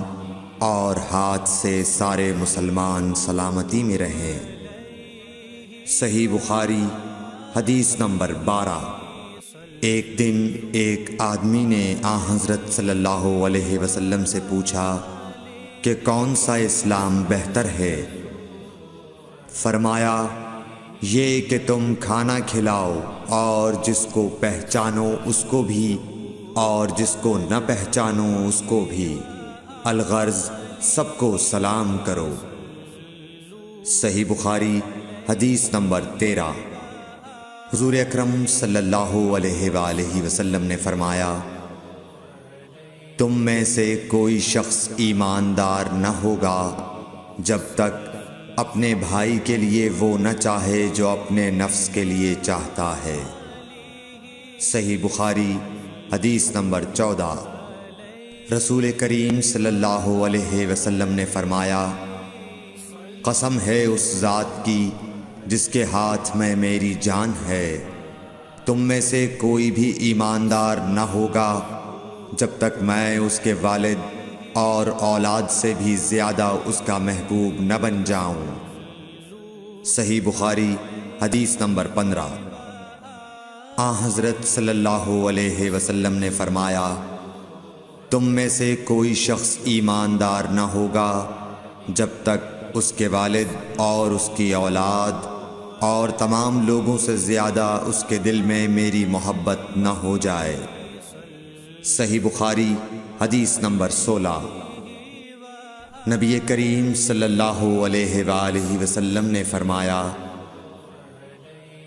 اور ہاتھ سے سارے مسلمان سلامتی میں رہیں۔ صحیح بخاری حدیث نمبر 12۔ ایک دن ایک آدمی نے حضرت صلی اللہ علیہ وسلم سے پوچھا کہ کون سا اسلام بہتر ہے؟ فرمایا، یہ کہ تم کھانا کھلاؤ اور جس کو پہچانو اس کو بھی اور جس کو نہ پہچانو اس کو بھی، الغرض سب کو سلام کرو۔ صحیح بخاری حدیث نمبر 13۔ حضور اکرم صلی اللہ علیہ وآلہ وسلم نے فرمایا، تم میں سے کوئی شخص ایماندار نہ ہوگا جب تک اپنے بھائی کے لیے وہ نہ چاہے جو اپنے نفس کے لیے چاہتا ہے۔ صحیح بخاری حدیث نمبر 14۔ رسول کریم صلی اللہ علیہ وسلم نے فرمایا، قسم ہے اس ذات کی جس کے ہاتھ میں میری جان ہے، تم میں سے کوئی بھی ایماندار نہ ہوگا جب تک میں اس کے والد اور اولاد سے بھی زیادہ اس کا محبوب نہ بن جاؤں۔ صحیح بخاری حدیث نمبر 15۔ حضرت صلی اللہ علیہ وسلم نے فرمایا، تم میں سے کوئی شخص ایماندار نہ ہوگا جب تک اس کے والد اور اس کی اولاد اور تمام لوگوں سے زیادہ اس کے دل میں میری محبت نہ ہو جائے۔ صحیح بخاری حدیث نمبر 16۔ نبی کریم صلی اللہ علیہ وآلہ وسلم نے فرمایا،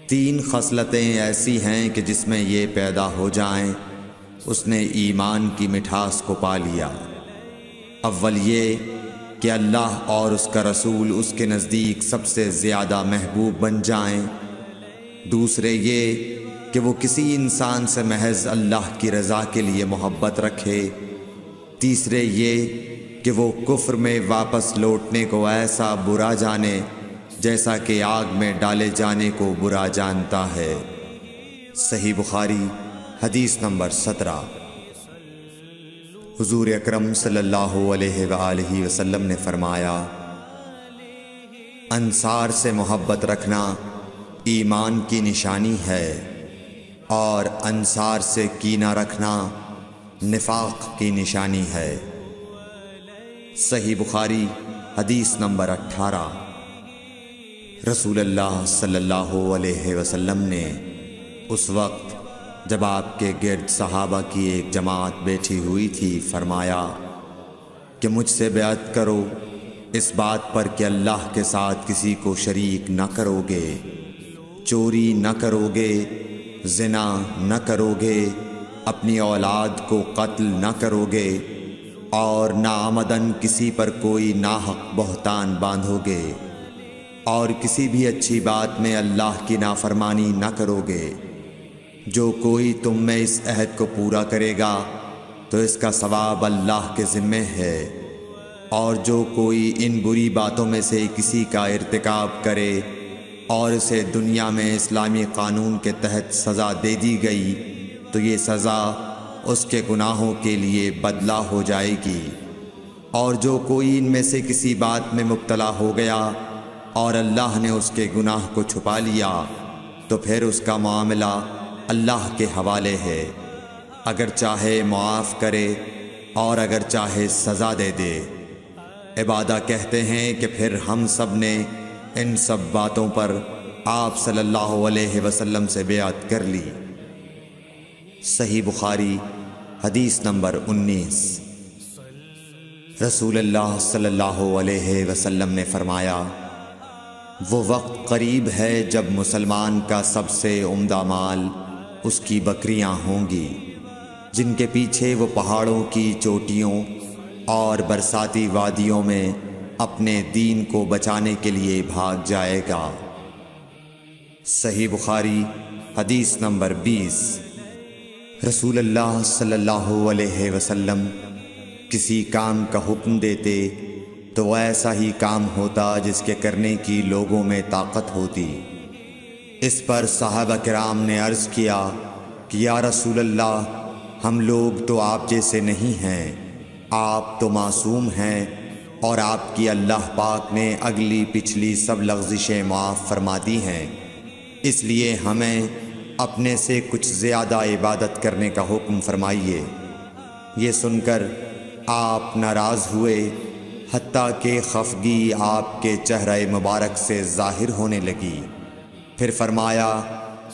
3 خصلتیں ایسی ہیں کہ جس میں یہ پیدا ہو جائیں اس نے ایمان کی مٹھاس کو پا لیا۔ اول یہ کہ اللہ اور اس کا رسول اس کے نزدیک سب سے زیادہ محبوب بن جائیں۔ دوسرے یہ کہ وہ کسی انسان سے محض اللہ کی رضا کے لیے محبت رکھے۔ تیسرے یہ کہ وہ کفر میں واپس لوٹنے کو ایسا برا جانے جیسا کہ آگ میں ڈالے جانے کو برا جانتا ہے۔ صحیح بخاری حدیث نمبر 17۔ حضور اکرم صلی اللہ علیہ وآلہ وسلم نے فرمایا، انصار سے محبت رکھنا ایمان کی نشانی ہے، اور انصار سے کینہ رکھنا نفاق کی نشانی ہے۔ صحیح بخاری حدیث نمبر 18۔ رسول اللہ صلی اللہ علیہ وسلم نے اس وقت جب آپ کے گرد صحابہ کی ایک جماعت بیٹھی ہوئی تھی فرمایا کہ مجھ سے بیعت کرو اس بات پر کہ اللہ کے ساتھ کسی کو شریک نہ کرو گے، چوری نہ کرو گے، زنا نہ کرو گے، اپنی اولاد کو قتل نہ کرو گے، اور ناعمدن کسی پر کوئی ناحق بہتان باندھو گے، اور کسی بھی اچھی بات میں اللہ کی نافرمانی نہ کرو گے۔ جو کوئی تم میں اس عہد کو پورا کرے گا تو اس کا ثواب اللہ کے ذمے ہے، اور جو کوئی ان بری باتوں میں سے کسی کا ارتکاب کرے اور اسے دنیا میں اسلامی قانون کے تحت سزا دے دی گئی تو یہ سزا اس کے گناہوں کے لیے بدلہ ہو جائے گی، اور جو کوئی ان میں سے کسی بات میں مبتلا ہو گیا اور اللہ نے اس کے گناہ کو چھپا لیا تو پھر اس کا معاملہ اللہ کے حوالے ہے، اگر چاہے معاف کرے اور اگر چاہے سزا دے دے۔ عبادہ کہتے ہیں کہ پھر ہم سب نے ان سب باتوں پر آپ صلی اللہ علیہ وسلم سے بیعت کر لی۔ صحیح بخاری حدیث نمبر 19۔ رسول اللہ صلی اللہ علیہ وسلم نے فرمایا، وہ وقت قریب ہے جب مسلمان کا سب سے عمدہ مال اس کی بکریاں ہوں گی، جن کے پیچھے وہ پہاڑوں کی چوٹیوں اور برساتی وادیوں میں اپنے دین کو بچانے کے لیے بھاگ جائے گا۔ صحیح بخاری حدیث نمبر 20۔ رسول اللہ صلی اللہ علیہ وسلم کسی کام کا حکم دیتے تو ایسا ہی کام ہوتا جس کے کرنے کی لوگوں میں طاقت ہوتی۔ اس پر صحابہ کرام نے عرض کیا کہ یا رسول اللہ، ہم لوگ تو آپ جیسے نہیں ہیں، آپ تو معصوم ہیں اور آپ کی اللہ پاک نے اگلی پچھلی سب لغزشیں معاف فرما دی ہیں، اس لیے ہمیں اپنے سے کچھ زیادہ عبادت کرنے کا حکم فرمائیے۔ یہ سن کر آپ ناراض ہوئے، حتیٰ کہ خفگی آپ کے چہرہ مبارک سے ظاہر ہونے لگی۔ پھر فرمایا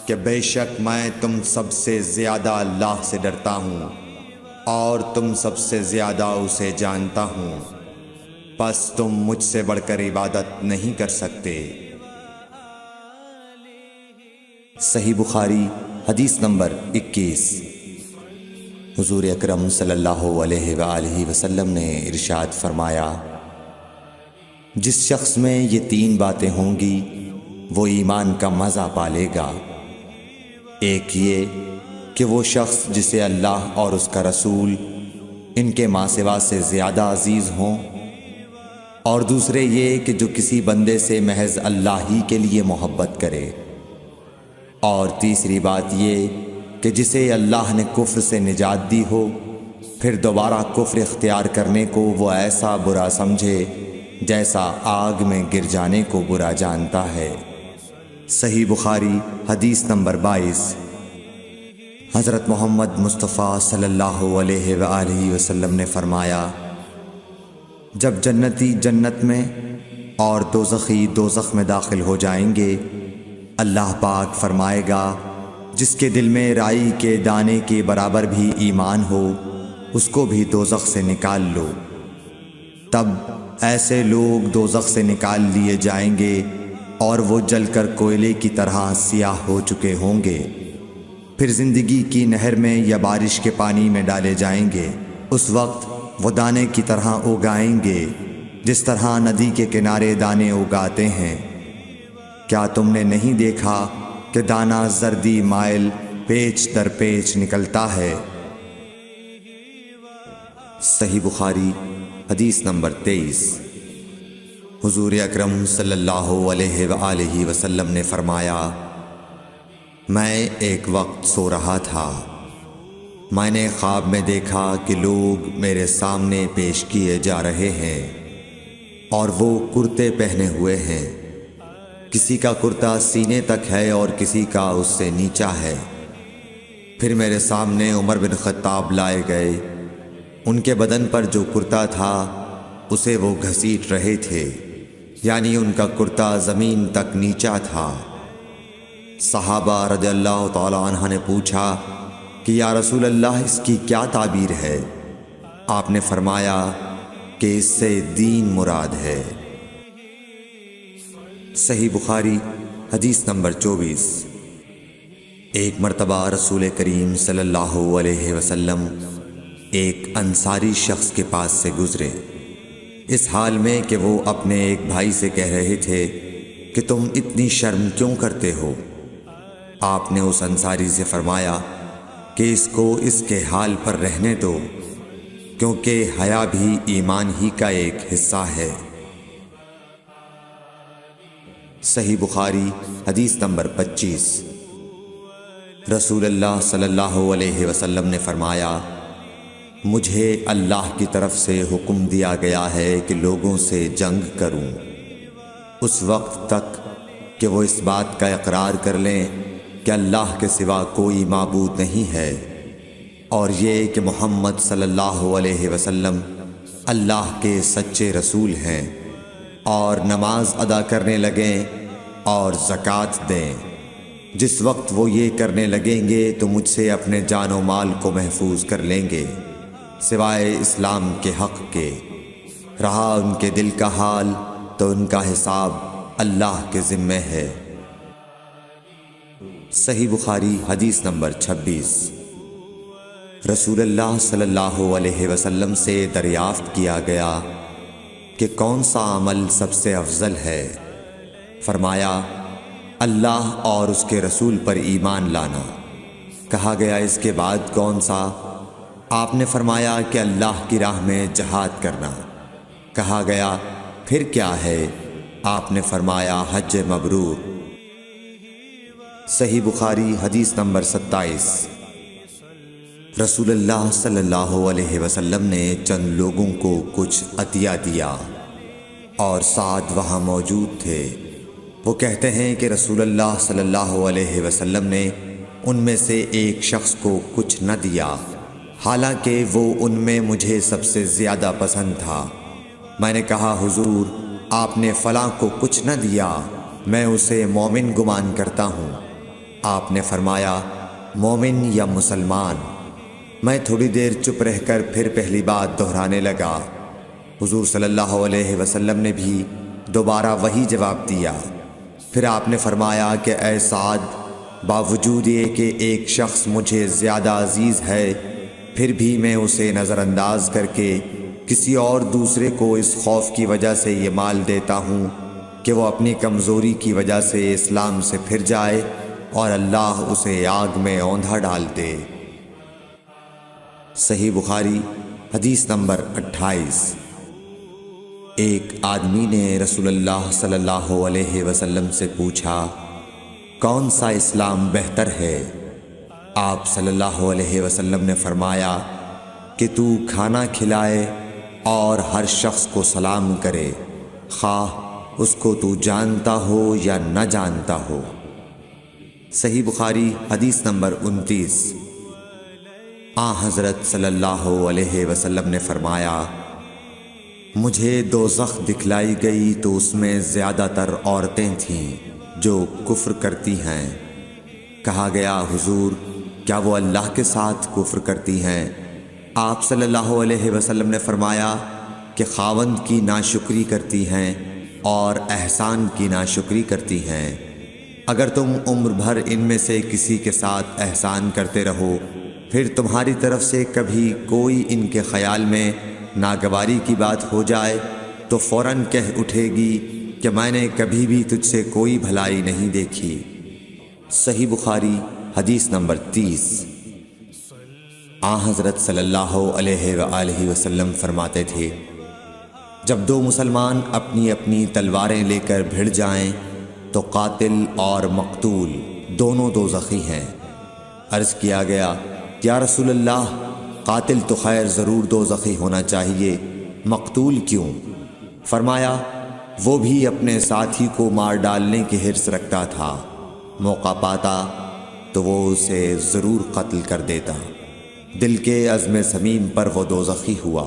کہ بے شک میں تم سب سے زیادہ اللہ سے ڈرتا ہوں اور تم سب سے زیادہ اسے جانتا ہوں، پس تم مجھ سے بڑھ کر عبادت نہیں کر سکتے۔ صحیح بخاری حدیث نمبر 21۔ حضور اکرم صلی اللہ علیہ وآلہ وسلم نے ارشاد فرمایا، جس شخص میں یہ 3 باتیں ہوں گی وہ ایمان کا مزہ پالے گا۔ ایک یہ کہ وہ شخص جسے اللہ اور اس کا رسول ان کے ماں سوا سے زیادہ عزیز ہوں، اور دوسرے یہ کہ جو کسی بندے سے محض اللہ ہی کے لیے محبت کرے، اور تیسری بات یہ کہ جسے اللہ نے کفر سے نجات دی ہو، پھر دوبارہ کفر اختیار کرنے کو وہ ایسا برا سمجھے جیسا آگ میں گر جانے کو برا جانتا ہے۔ صحیح بخاری حدیث نمبر 22۔ حضرت محمد مصطفیٰ صلی اللہ علیہ وآلہ وسلم نے فرمایا، جب جنتی جنت میں اور دوزخی دوزخ میں داخل ہو جائیں گے، اللہ پاک فرمائے گا، جس کے دل میں رائی کے دانے کے برابر بھی ایمان ہو، اس کو بھی دوزخ سے نکال لو۔ تب ایسے لوگ دوزخ سے نکال لیے جائیں گے اور وہ جل کر کوئلے کی طرح سیاہ ہو چکے ہوں گے، پھر زندگی کی نہر میں یا بارش کے پانی میں ڈالے جائیں گے۔ اس وقت وہ دانے کی طرح اگائیں گے جس طرح ندی کے کنارے دانے اگاتے ہیں۔ کیا تم نے نہیں دیکھا کہ دانہ زردی مائل پیچ در پیچ نکلتا ہے؟ صحیح بخاری حدیث نمبر 23۔ حضور اکرم صلی اللہ علیہ وآلہ وسلم نے فرمایا، میں ایک وقت سو رہا تھا، میں نے خواب میں دیکھا کہ لوگ میرے سامنے پیش کیے جا رہے ہیں اور وہ کرتے پہنے ہوئے ہیں، کسی کا کرتا سینے تک ہے اور کسی کا اس سے نیچا ہے۔ پھر میرے سامنے عمر بن خطاب لائے گئے، ان کے بدن پر جو کرتا تھا اسے وہ گھسیٹ رہے تھے، یعنی ان کا کرتا زمین تک نیچا تھا۔ صحابہ رضی اللہ تعالی عنہ نے پوچھا کہ یا رسول اللہ، اس کی کیا تعبیر ہے؟ آپ نے فرمایا کہ اس سے دین مراد ہے۔ صحیح بخاری حدیث نمبر 24۔ ایک مرتبہ رسول کریم صلی اللہ علیہ وسلم ایک انصاری شخص کے پاس سے گزرے، اس حال میں کہ وہ اپنے ایک بھائی سے کہہ رہے تھے کہ تم اتنی شرم کیوں کرتے ہو؟ آپ نے اس انصاری سے فرمایا کہ اس کو اس کے حال پر رہنے دو، کیونکہ حیا بھی ایمان ہی کا ایک حصہ ہے۔ صحیح بخاری حدیث نمبر 25۔ رسول اللہ صلی اللہ علیہ وسلم نے فرمایا، مجھے اللہ کی طرف سے حکم دیا گیا ہے کہ لوگوں سے جنگ کروں اس وقت تک کہ وہ اس بات کا اقرار کر لیں کہ اللہ کے سوا کوئی معبود نہیں ہے، اور یہ کہ محمد صلی اللہ علیہ وسلم اللہ کے سچے رسول ہیں، اور نماز ادا کرنے لگیں اور زکوٰۃ دیں۔ جس وقت وہ یہ کرنے لگیں گے تو مجھ سے اپنے جان و مال کو محفوظ کر لیں گے سوائے اسلام کے حق کے۔ رہا ان کے دل کا حال تو ان کا حساب اللہ کے ذمہ ہے۔ صحیح بخاری حدیث نمبر 26۔ رسول اللہ صلی اللہ علیہ وسلم سے دریافت کیا گیا کہ کون سا عمل سب سے افضل ہے؟ فرمایا اللہ اور اس کے رسول پر ایمان لانا۔ کہا گیا اس کے بعد کون سا؟ آپ نے فرمایا کہ اللہ کی راہ میں جہاد کرنا۔ کہا گیا پھر کیا ہے؟ آپ نے فرمایا حج مبرور۔ صحیح بخاری حدیث نمبر 27۔ رسول اللہ صلی اللہ علیہ وسلم نے چند لوگوں کو کچھ عطیہ دیا اور سعد وہاں موجود تھے۔ وہ کہتے ہیں کہ رسول اللہ صلی اللہ علیہ وسلم نے ان میں سے ایک شخص کو کچھ نہ دیا، حالانکہ وہ ان میں مجھے سب سے زیادہ پسند تھا۔ میں نے کہا حضور آپ نے فلاں کو کچھ نہ دیا، میں اسے مومن گمان کرتا ہوں۔ آپ نے فرمایا مومن یا مسلمان؟ میں تھوڑی دیر چپ رہ کر پھر پہلی بات دہرانے لگا۔ حضور صلی اللہ علیہ وسلم نے بھی دوبارہ وہی جواب دیا۔ پھر آپ نے فرمایا کہ اے سعد، باوجود یہ کہ ایک شخص مجھے زیادہ عزیز ہے، پھر بھی میں اسے نظر انداز کر کے کسی اور دوسرے کو اس خوف کی وجہ سے یہ مال دیتا ہوں کہ وہ اپنی کمزوری کی وجہ سے اسلام سے پھر جائے اور اللہ اسے آگ میں اوندھا ڈال دے۔ صحیح بخاری حدیث نمبر 28۔ ایک آدمی نے رسول اللہ صلی اللہ علیہ وسلم سے پوچھا کون سا اسلام بہتر ہے؟ آپ صلی اللہ علیہ وسلم نے فرمایا کہ تو کھانا کھلائے اور ہر شخص کو سلام کرے، خواہ اس کو تو جانتا ہو یا نہ جانتا ہو۔ صحیح بخاری حدیث نمبر 29۔ حضرت صلی اللہ علیہ وسلم نے فرمایا مجھے دوزخ دکھلائی گئی تو اس میں زیادہ تر عورتیں تھیں جو کفر کرتی ہیں۔ کہا گیا حضور کیا وہ اللہ کے ساتھ کفر کرتی ہیں؟ آپ صلی اللہ علیہ وسلم نے فرمایا کہ خاوند کی ناشکری کرتی ہیں اور احسان کی ناشکری کرتی ہیں۔ اگر تم عمر بھر ان میں سے کسی کے ساتھ احسان کرتے رہو، پھر تمہاری طرف سے کبھی کوئی ان کے خیال میں ناگواری کی بات ہو جائے تو فوراً کہہ اٹھے گی کہ میں نے کبھی بھی تجھ سے کوئی بھلائی نہیں دیکھی۔ صحیح بخاری حدیث نمبر 30۔ حضرت صلی اللہ علیہ وآلہ وسلم فرماتے تھے جب دو مسلمان اپنی اپنی تلواریں لے کر بھڑ جائیں تو قاتل اور مقتول دونوں دوزخی ہیں۔ عرض کیا گیا یا رسول اللہ قاتل تو خیر ضرور دوزخی ہونا چاہیے، مقتول کیوں؟ فرمایا وہ بھی اپنے ساتھی کو مار ڈالنے کی حرص رکھتا تھا، موقع پاتا تو وہ اسے ضرور قتل کر دیتا، دل کے عزم سمیم پر وہ دوزخی ہوا۔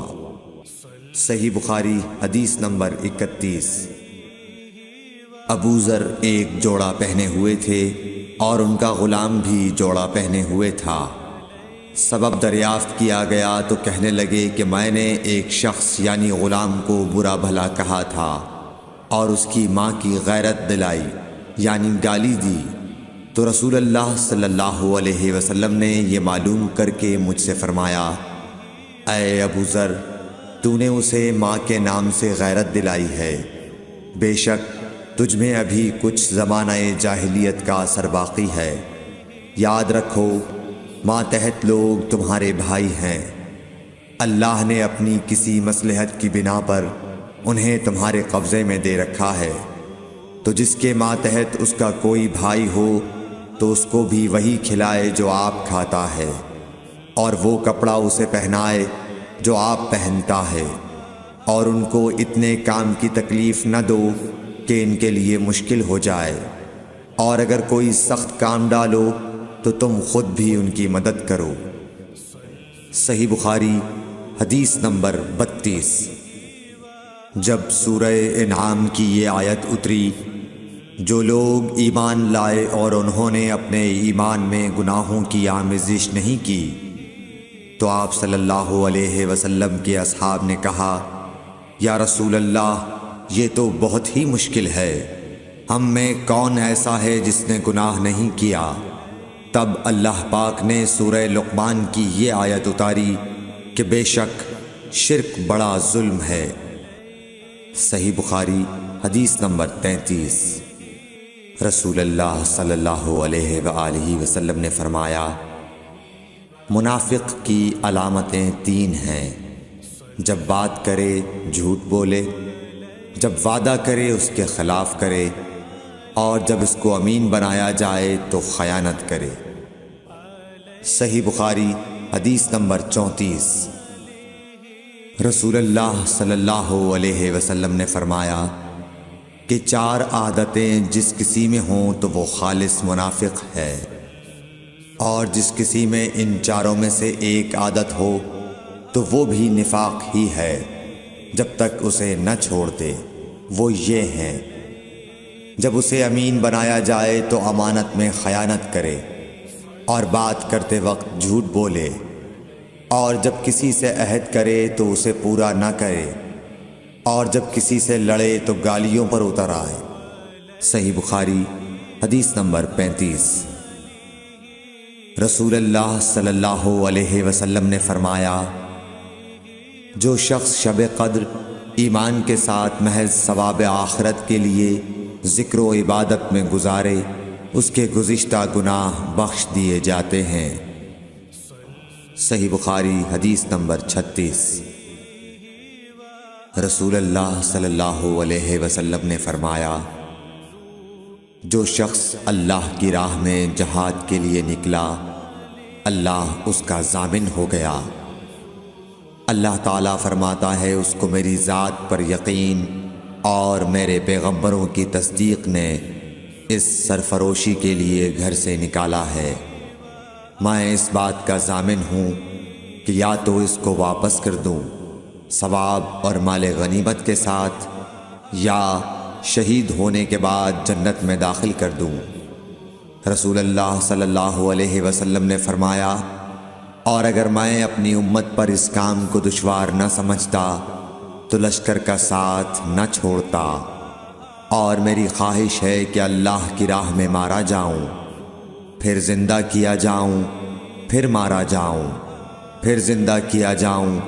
صحیح بخاری حدیث نمبر 31۔ ابو ذر ایک جوڑا پہنے ہوئے تھے اور ان کا غلام بھی جوڑا پہنے ہوئے تھا۔ سبب دریافت کیا گیا تو کہنے لگے کہ میں نے ایک شخص یعنی غلام کو برا بھلا کہا تھا اور اس کی ماں کی غیرت دلائی یعنی گالی دی، تو رسول اللہ صلی اللہ علیہ وسلم نے یہ معلوم کر کے مجھ سے فرمایا اے ابو ذر تو نے اسے ماں کے نام سے غیرت دلائی ہے، بے شک تجھ میں ابھی کچھ زمانہ جاہلیت کا اثر باقی ہے۔ یاد رکھو ماتحت لوگ تمہارے بھائی ہیں، اللہ نے اپنی کسی مصلحت کی بنا پر انہیں تمہارے قبضے میں دے رکھا ہے، تو جس کے ماتحت اس کا کوئی بھائی ہو تو اس کو بھی وہی کھلائے جو آپ کھاتا ہے، اور وہ کپڑا اسے پہنائے جو آپ پہنتا ہے، اور ان کو اتنے کام کی تکلیف نہ دو کہ ان کے لیے مشکل ہو جائے، اور اگر کوئی سخت کام ڈالو تو تم خود بھی ان کی مدد کرو۔ صحیح بخاری حدیث نمبر 32۔ جب سورہ انعام کی یہ آیت اتری، جو لوگ ایمان لائے اور انہوں نے اپنے ایمان میں گناہوں کی آمیزش نہیں کی، تو آپ صلی اللہ علیہ وسلم کے اصحاب نے کہا، یا رسول اللہ، یہ تو بہت ہی مشکل ہے، ہم میں کون ایسا ہے جس نے گناہ نہیں کیا؟ تب اللہ پاک نے سورہ لقمان کی یہ آیت اتاری کہ بے شک شرک بڑا ظلم ہے۔ صحیح بخاری حدیث نمبر 33۔ رسول اللہ صلی اللہ علیہ وآلہ وسلم نے فرمایا، منافق کی علامتیں 3 ہیں: جب بات کرے جھوٹ بولے، جب وعدہ کرے اس کے خلاف کرے، اور جب اس کو امین بنایا جائے تو خیانت کرے۔ صحیح بخاری حدیث نمبر 34۔ رسول اللہ صلی اللہ علیہ وسلم نے فرمایا کہ 4 عادتیں جس کسی میں ہوں تو وہ خالص منافق ہے، اور جس کسی میں ان 4 میں سے ایک عادت ہو تو وہ بھی نفاق ہی ہے جب تک اسے نہ چھوڑ دے۔ وہ یہ ہیں: جب اسے امین بنایا جائے تو امانت میں خیانت کرے، اور بات کرتے وقت جھوٹ بولے، اور جب کسی سے عہد کرے تو اسے پورا نہ کرے، اور جب کسی سے لڑے تو گالیوں پر اتر آئے۔ صحیح بخاری حدیث نمبر 35۔ رسول اللہ صلی اللہ علیہ وسلم نے فرمایا، جو شخص شب قدر ایمان کے ساتھ محض ثواب آخرت کے لیے ذکر و عبادت میں گزارے، اس کے گزشتہ گناہ بخش دیے جاتے ہیں۔ صحیح بخاری حدیث نمبر 36۔ رسول اللہ صلی اللہ علیہ وسلم نے فرمایا، جو شخص اللہ کی راہ میں جہاد کے لیے نکلا، اللہ اس کا ضامن ہو گیا۔ اللہ تعالیٰ فرماتا ہے، اس کو میری ذات پر یقین اور میرے پیغمبروں کی تصدیق نے اس سرفروشی کے لیے گھر سے نکالا ہے۔ میں اس بات کا ضامن ہوں کہ یا تو اس کو واپس کر دوں ثواب اور مال غنیمت کے ساتھ، یا شہید ہونے کے بعد جنت میں داخل کر دوں۔ رسول اللہ صلی اللہ علیہ وسلم نے فرمایا، اور اگر میں اپنی امت پر اس کام کو دشوار نہ سمجھتا تو لشکر کا ساتھ نہ چھوڑتا، اور میری خواہش ہے کہ اللہ کی راہ میں مارا جاؤں، پھر زندہ کیا جاؤں، پھر مارا جاؤں، پھر زندہ کیا جاؤں،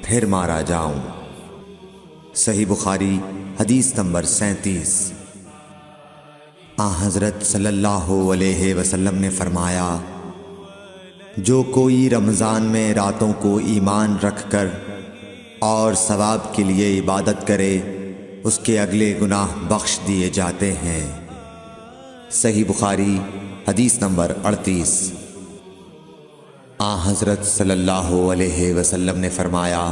پھر مارا جاؤں۔ صحیح بخاری حدیث نمبر 37۔ حضرت صلی اللہ علیہ وسلم نے فرمایا، جو کوئی رمضان میں راتوں کو ایمان رکھ کر اور ثواب کے لیے عبادت کرے، اس کے اگلے گناہ بخش دیے جاتے ہیں۔ صحیح بخاری حدیث نمبر 38۔ حضرت صلی اللہ علیہ وسلم نے فرمایا،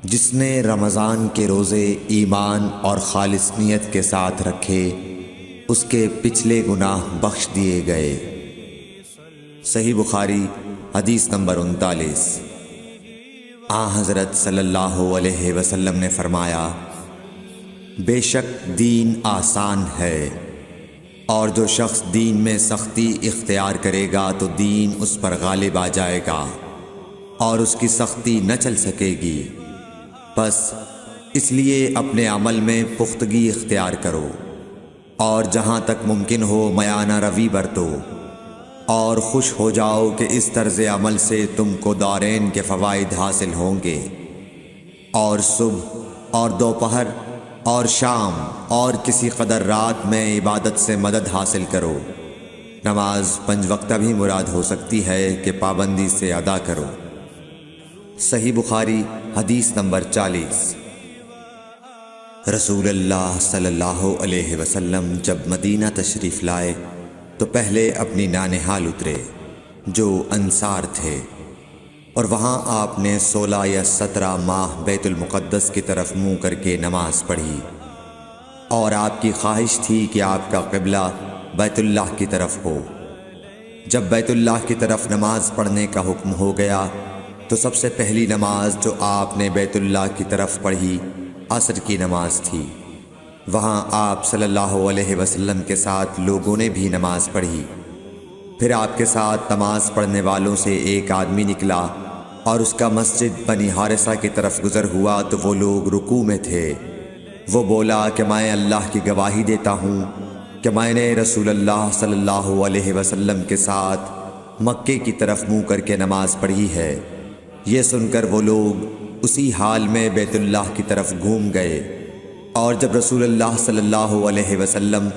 جس نے رمضان کے روزے ایمان اور خالص نیت کے ساتھ رکھے، اس کے پچھلے گناہ بخش دیے گئے۔ صحیح بخاری حدیث نمبر 39۔ حضرت صلی اللہ علیہ وسلم نے فرمایا، بے شک دین آسان ہے، اور جو شخص دین میں سختی اختیار کرے گا تو دین اس پر غالب آ جائے گا اور اس کی سختی نہ چل سکے گی۔ بس اس لیے اپنے عمل میں پختگی اختیار کرو، اور جہاں تک ممکن ہو میانہ روی برتو، اور خوش ہو جاؤ کہ اس طرز عمل سے تم کو دارین کے فوائد حاصل ہوں گے، اور صبح اور دوپہر اور شام اور کسی قدر رات میں عبادت سے مدد حاصل کرو۔ نماز 5 وقتہ بھی مراد ہو سکتی ہے کہ پابندی سے ادا کرو۔ صحیح بخاری حدیث نمبر 40۔ رسول اللہ صلی اللہ علیہ وسلم جب مدینہ تشریف لائے تو پہلے اپنی نانہال اترے جو انصار تھے، اور وہاں آپ نے 16 یا 17 ماہ بیت المقدس کی طرف منہ کر کے نماز پڑھی، اور آپ کی خواہش تھی کہ آپ کا قبلہ بیت اللہ کی طرف ہو۔ جب بیت اللہ کی طرف نماز پڑھنے کا حکم ہو گیا تو سب سے پہلی نماز جو آپ نے بیت اللہ کی طرف پڑھی عصر کی نماز تھی۔ وہاں آپ صلی اللہ علیہ وسلم کے ساتھ لوگوں نے بھی نماز پڑھی۔ پھر آپ کے ساتھ نماز پڑھنے والوں سے ایک آدمی نکلا اور اس کا مسجد بنی حارثہ کی طرف گزر ہوا تو وہ لوگ رکوع میں تھے۔ وہ بولا کہ میں اللہ کی گواہی دیتا ہوں کہ میں نے رسول اللہ صلی اللہ علیہ وسلم کے ساتھ مکے کی طرف منہ کر کے نماز پڑھی ہے۔ یہ سن کر وہ لوگ اسی حال میں بیت اللہ کی طرف گھوم گئے، اور جب رسول اللہ صلی اللہ علیہ وسلم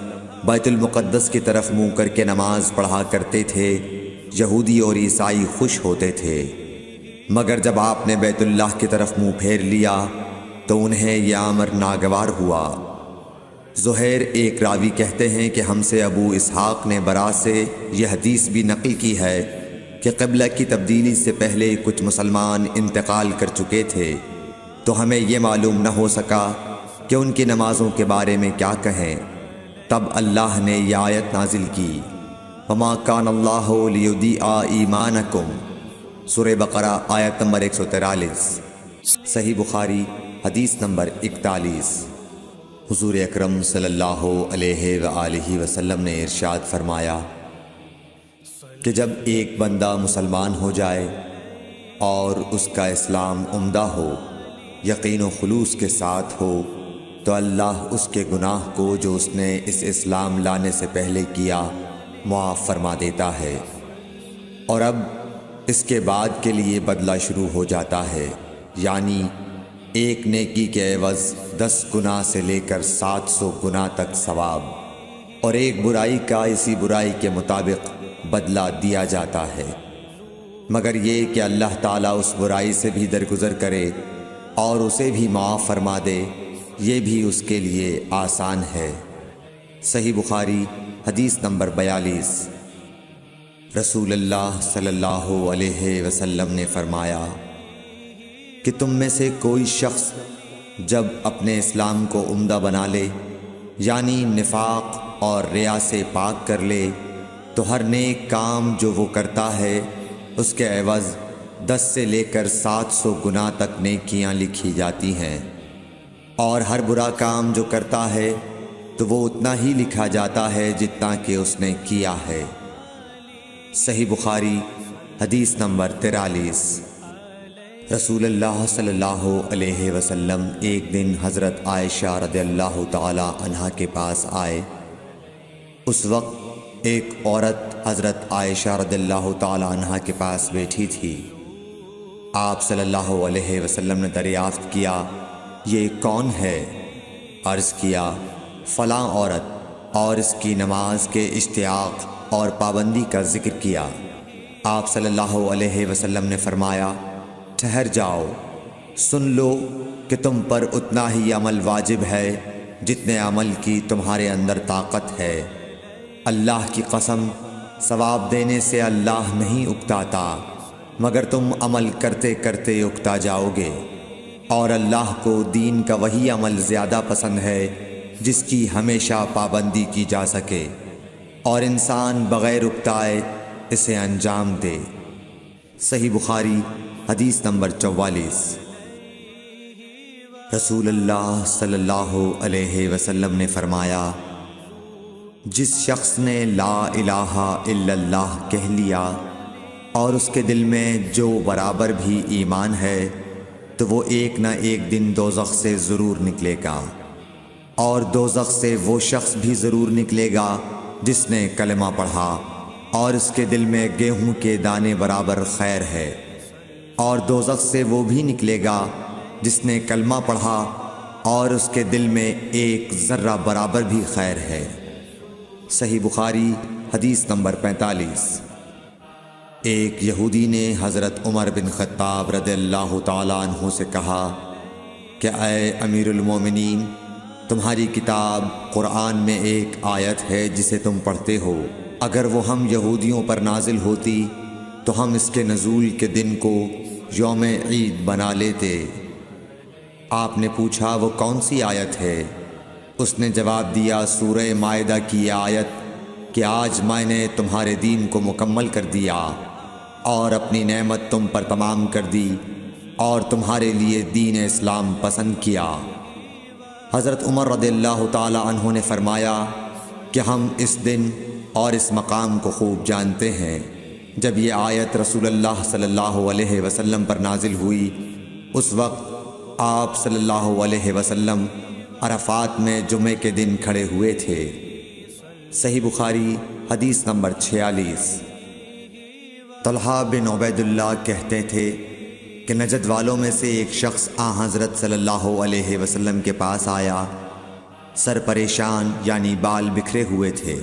بیت المقدس کی طرف منہ کر کے نماز پڑھا کرتے تھے، یہودی اور عیسائی خوش ہوتے تھے، مگر جب آپ نے بیت اللہ کی طرف منہ پھیر لیا تو انہیں یہ امر ناگوار ہوا۔ زہیر ایک راوی کہتے ہیں کہ ہم سے ابو اسحاق نے برا سے یہ حدیث بھی نقل کی ہے کہ قبلہ کی تبدیلی سے پہلے کچھ مسلمان انتقال کر چکے تھے، تو ہمیں یہ معلوم نہ ہو سکا کہ ان کی نمازوں کے بارے میں کیا کہیں۔ تب اللہ نے یہ آیت نازل کی، وَمَا كَانَ اللَّهُ لِيُضِيعَ إِيمَانَكُمْ، سورہ بقرہ آیت نمبر 143۔ صحیح بخاری حدیث نمبر 41۔ حضور اکرم صلی اللہ علیہ وآلہ وسلم نے ارشاد فرمایا کہ جب ایک بندہ مسلمان ہو جائے اور اس کا اسلام عمدہ ہو، یقین و خلوص کے ساتھ ہو، تو اللہ اس کے گناہ کو جو اس نے اس اسلام لانے سے پہلے کیا معاف فرما دیتا ہے، اور اب اس کے بعد کے لیے بدلہ شروع ہو جاتا ہے، یعنی ایک نیکی کے عوض 10 گناہ سے لے کر 700 گناہ تک ثواب، اور ایک برائی کا اسی برائی کے مطابق بدلہ دیا جاتا ہے، مگر یہ کہ اللہ تعالیٰ اس برائی سے بھی درگزر کرے اور اسے بھی معاف فرما دے، یہ بھی اس کے لیے آسان ہے۔ صحیح بخاری حدیث نمبر 42۔ رسول اللہ صلی اللہ علیہ وسلم نے فرمایا کہ تم میں سے کوئی شخص جب اپنے اسلام کو عمدہ بنا لے، یعنی نفاق اور ریا سے پاک کر لے، تو ہر نیک کام جو وہ کرتا ہے اس کے عوض 10 سے لے کر 700 گناہ تک نیکیاں لکھی جاتی ہیں، اور ہر برا کام جو کرتا ہے تو وہ اتنا ہی لکھا جاتا ہے جتنا کہ اس نے کیا ہے۔ صحیح بخاری حدیث نمبر 43۔ رسول اللہ صلی اللہ علیہ وسلم ایک دن حضرت عائشہ رضی اللہ تعالی عنہا کے پاس آئے۔ اس وقت ایک عورت حضرت عائشہ رضی اللہ تعالی عنہا کے پاس بیٹھی تھی۔ آپ صلی اللہ علیہ وسلم نے دریافت کیا، یہ کون ہے؟ عرض کیا، فلاں عورت، اور اس کی نماز کے اشتیاق اور پابندی کا ذکر کیا۔ آپ صلی اللہ علیہ وسلم نے فرمایا، ٹھہر جاؤ، سن لو کہ تم پر اتنا ہی عمل واجب ہے جتنے عمل کی تمہارے اندر طاقت ہے۔ اللہ کی قسم، ثواب دینے سے اللہ نہیں اکتاتا، مگر تم عمل کرتے کرتے اکتا جاؤ گے، اور اللہ کو دین کا وہی عمل زیادہ پسند ہے جس کی ہمیشہ پابندی کی جا سکے، اور انسان بغیر اکتائے اسے انجام دے۔ صحیح بخاری حدیث نمبر 44۔ رسول اللہ صلی اللہ علیہ وسلم نے فرمایا، جس شخص نے لا الہ الا اللہ کہہ لیا اور اس کے دل میں جو برابر بھی ایمان ہے، تو وہ ایک نہ ایک دن دوزخ سے ضرور نکلے گا، اور دوزخ سے وہ شخص بھی ضرور نکلے گا جس نے کلمہ پڑھا اور اس کے دل میں گیہوں کے دانے برابر خیر ہے، اور دوزخ سے وہ بھی نکلے گا جس نے کلمہ پڑھا اور اس کے دل میں ایک ذرہ برابر بھی خیر ہے۔ صحیح بخاری حدیث نمبر 45۔ ایک یہودی نے حضرت عمر بن خطاب رضی اللہ تعالیٰ عنہ سے کہا کہ اے امیر المومنین، تمہاری کتاب قرآن میں ایک آیت ہے جسے تم پڑھتے ہو، اگر وہ ہم یہودیوں پر نازل ہوتی تو ہم اس کے نزول کے دن کو یوم عید بنا لیتے۔ آپ نے پوچھا، وہ کون سی آیت ہے؟ اس نے جواب دیا، سورہ مائدہ کی یہ آیت کہ آج میں نے تمہارے دین کو مکمل کر دیا اور اپنی نعمت تم پر تمام کر دی اور تمہارے لیے دین اسلام پسند کیا، حضرت عمر رضی اللہ تعالی عنہ نے فرمایا کہ ہم اس دن اور اس مقام کو خوب جانتے ہیں۔ جب یہ آیت رسول اللہ صلی اللہ علیہ وسلم پر نازل ہوئی، اس وقت آپ صلی اللہ علیہ وسلم عرفات میں جمعے کے دن کھڑے ہوئے تھے۔ صحیح بخاری حدیث نمبر 46۔ طلحہ بن عبید اللہ کہتے تھے کہ نجد والوں میں سے ایک شخص حضرت صلی اللہ علیہ وسلم کے پاس آیا، سر پریشان یعنی بال بکھرے ہوئے تھے۔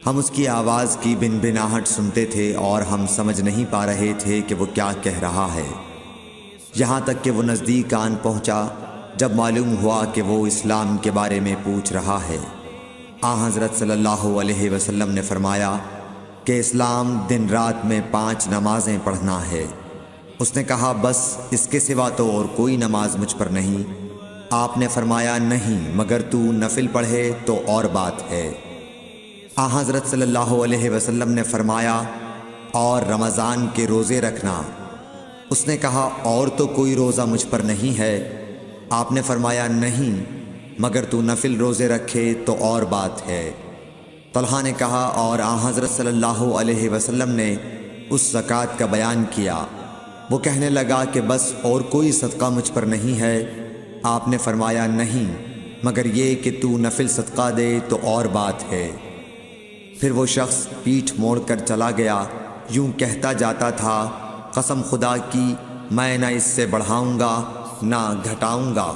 ہم اس کی آواز کی بنبناہٹ سنتے تھے اور ہم سمجھ نہیں پا رہے تھے کہ وہ کیا کہہ رہا ہے، یہاں تک کہ وہ نزدیک آن پہنچا جب معلوم ہوا کہ وہ اسلام کے بارے میں پوچھ رہا ہے۔ حضرت صلی اللہ علیہ وسلم نے فرمایا کہ اسلام دن رات میں 5 نمازیں پڑھنا ہے۔ اس نے کہا بس اس کے سوا تو اور کوئی نماز مجھ پر نہیں۔ آپ نے فرمایا نہیں، مگر تو نفل پڑھے تو اور بات ہے۔ حضرت صلی اللہ علیہ وسلم نے فرمایا اور رمضان کے روزے رکھنا۔ اس نے کہا اور تو کوئی روزہ مجھ پر نہیں ہے۔ آپ نے فرمایا نہیں، مگر تو نفل روزے رکھے تو اور بات ہے۔ طلحہ نے کہا اور حضرت صلی اللہ علیہ وسلم نے اس زکوٰۃ کا بیان کیا۔ وہ کہنے لگا کہ بس اور کوئی صدقہ مجھ پر نہیں ہے۔ آپ نے فرمایا نہیں، مگر یہ کہ تو نفل صدقہ دے تو اور بات ہے۔ پھر وہ شخص پیٹھ موڑ کر چلا گیا، یوں کہتا جاتا تھا قسم خدا کی میں نہ اس سے بڑھاؤں گا نہ گھٹاؤں گا۔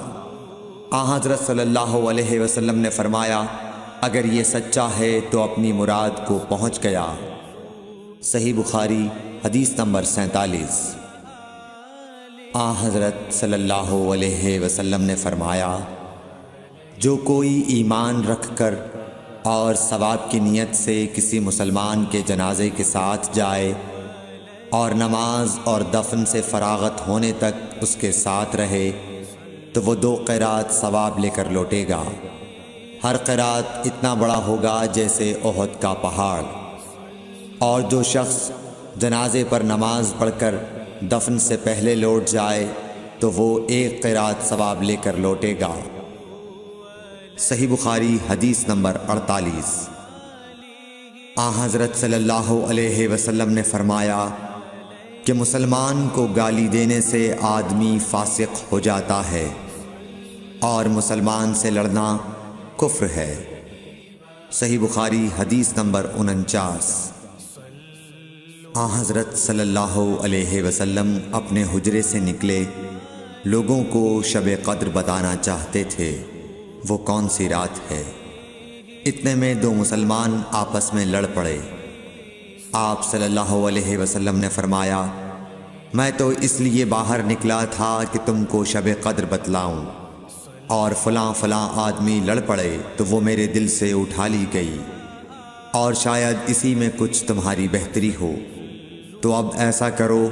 حضرت صلی اللہ علیہ وسلم نے فرمایا اگر یہ سچا ہے تو اپنی مراد کو پہنچ گیا۔ صحیح بخاری حدیث نمبر 47۔ حضرت صلی اللہ علیہ وسلم نے فرمایا جو کوئی ایمان رکھ کر اور ثواب کی نیت سے کسی مسلمان کے جنازے کے ساتھ جائے اور نماز اور دفن سے فراغت ہونے تک اس کے ساتھ رہے تو وہ 2 قیرات ثواب لے کر لوٹے گا۔ ہر قیرات اتنا بڑا ہوگا جیسے احد کا پہاڑ۔ اور جو شخص جنازے پر نماز پڑھ کر دفن سے پہلے لوٹ جائے تو وہ 1 قیرات ثواب لے کر لوٹے گا۔ صحیح بخاری حدیث نمبر 48۔ حضرت صلی اللہ علیہ وسلم نے فرمایا کہ مسلمان کو گالی دینے سے آدمی فاسق ہو جاتا ہے اور مسلمان سے لڑنا کفر ہے۔ صحیح بخاری حدیث نمبر 49۔ حضرت صلی اللہ علیہ وسلم اپنے حجرے سے نکلے، لوگوں کو شب قدر بتانا چاہتے تھے وہ کون سی رات ہے۔ اتنے میں 2 مسلمان آپس میں لڑ پڑے۔ آپ صلی اللہ علیہ وسلم نے فرمایا میں تو اس لیے باہر نکلا تھا کہ تم کو شب قدر بتلاؤں، اور فلاں فلاں آدمی لڑ پڑے تو وہ میرے دل سے اٹھا لی گئی، اور شاید اسی میں کچھ تمہاری بہتری ہو۔ تو اب ایسا کرو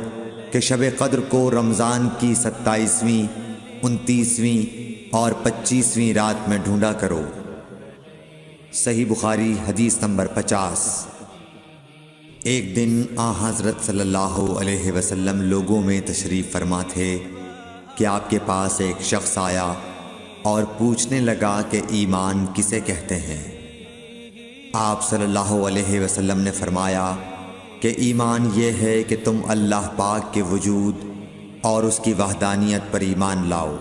کہ شب قدر کو رمضان کی 27ویں، 29ویں اور 25ویں رات میں ڈھونڈا کرو۔ صحیح بخاری حدیث نمبر 50۔ ایک دن حضرت صلی اللہ علیہ وسلم لوگوں میں تشریف فرما تھے کہ آپ کے پاس ایک شخص آیا اور پوچھنے لگا کہ ایمان کسے کہتے ہیں۔ آپ صلی اللہ علیہ وسلم نے فرمایا کہ ایمان یہ ہے کہ تم اللہ پاک کے وجود اور اس کی وحدانیت پر ایمان لاؤ،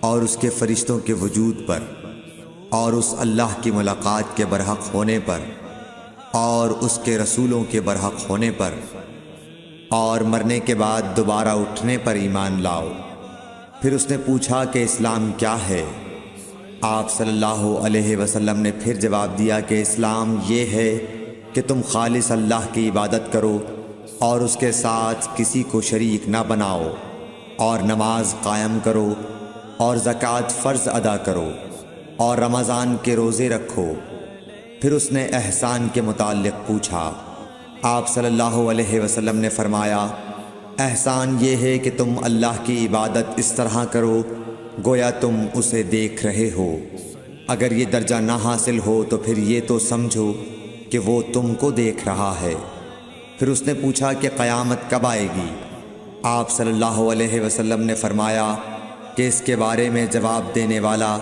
اور اس کے فرشتوں کے وجود پر، اور اس اللہ کی ملاقات کے برحق ہونے پر، اور اس کے رسولوں کے برحق ہونے پر، اور مرنے کے بعد دوبارہ اٹھنے پر ایمان لاؤ۔ پھر اس نے پوچھا کہ اسلام کیا ہے؟ آپ صلی اللہ علیہ وسلم نے پھر جواب دیا کہ اسلام یہ ہے کہ تم خالص اللہ کی عبادت کرو اور اس کے ساتھ کسی کو شریک نہ بناؤ، اور نماز قائم کرو، اور زکوٰۃ فرض ادا کرو، اور رمضان کے روزے رکھو۔ پھر اس نے احسان کے متعلق پوچھا۔ آپ صلی اللہ علیہ وسلم نے فرمایا احسان یہ ہے کہ تم اللہ کی عبادت اس طرح کرو گویا تم اسے دیکھ رہے ہو۔ اگر یہ درجہ نہ حاصل ہو تو پھر یہ تو سمجھو کہ وہ تم کو دیکھ رہا ہے۔ پھر اس نے پوچھا کہ قیامت کب آئے گی؟ آپ صلی اللہ علیہ وسلم نے فرمایا کہ اس کے بارے میں جواب دینے والا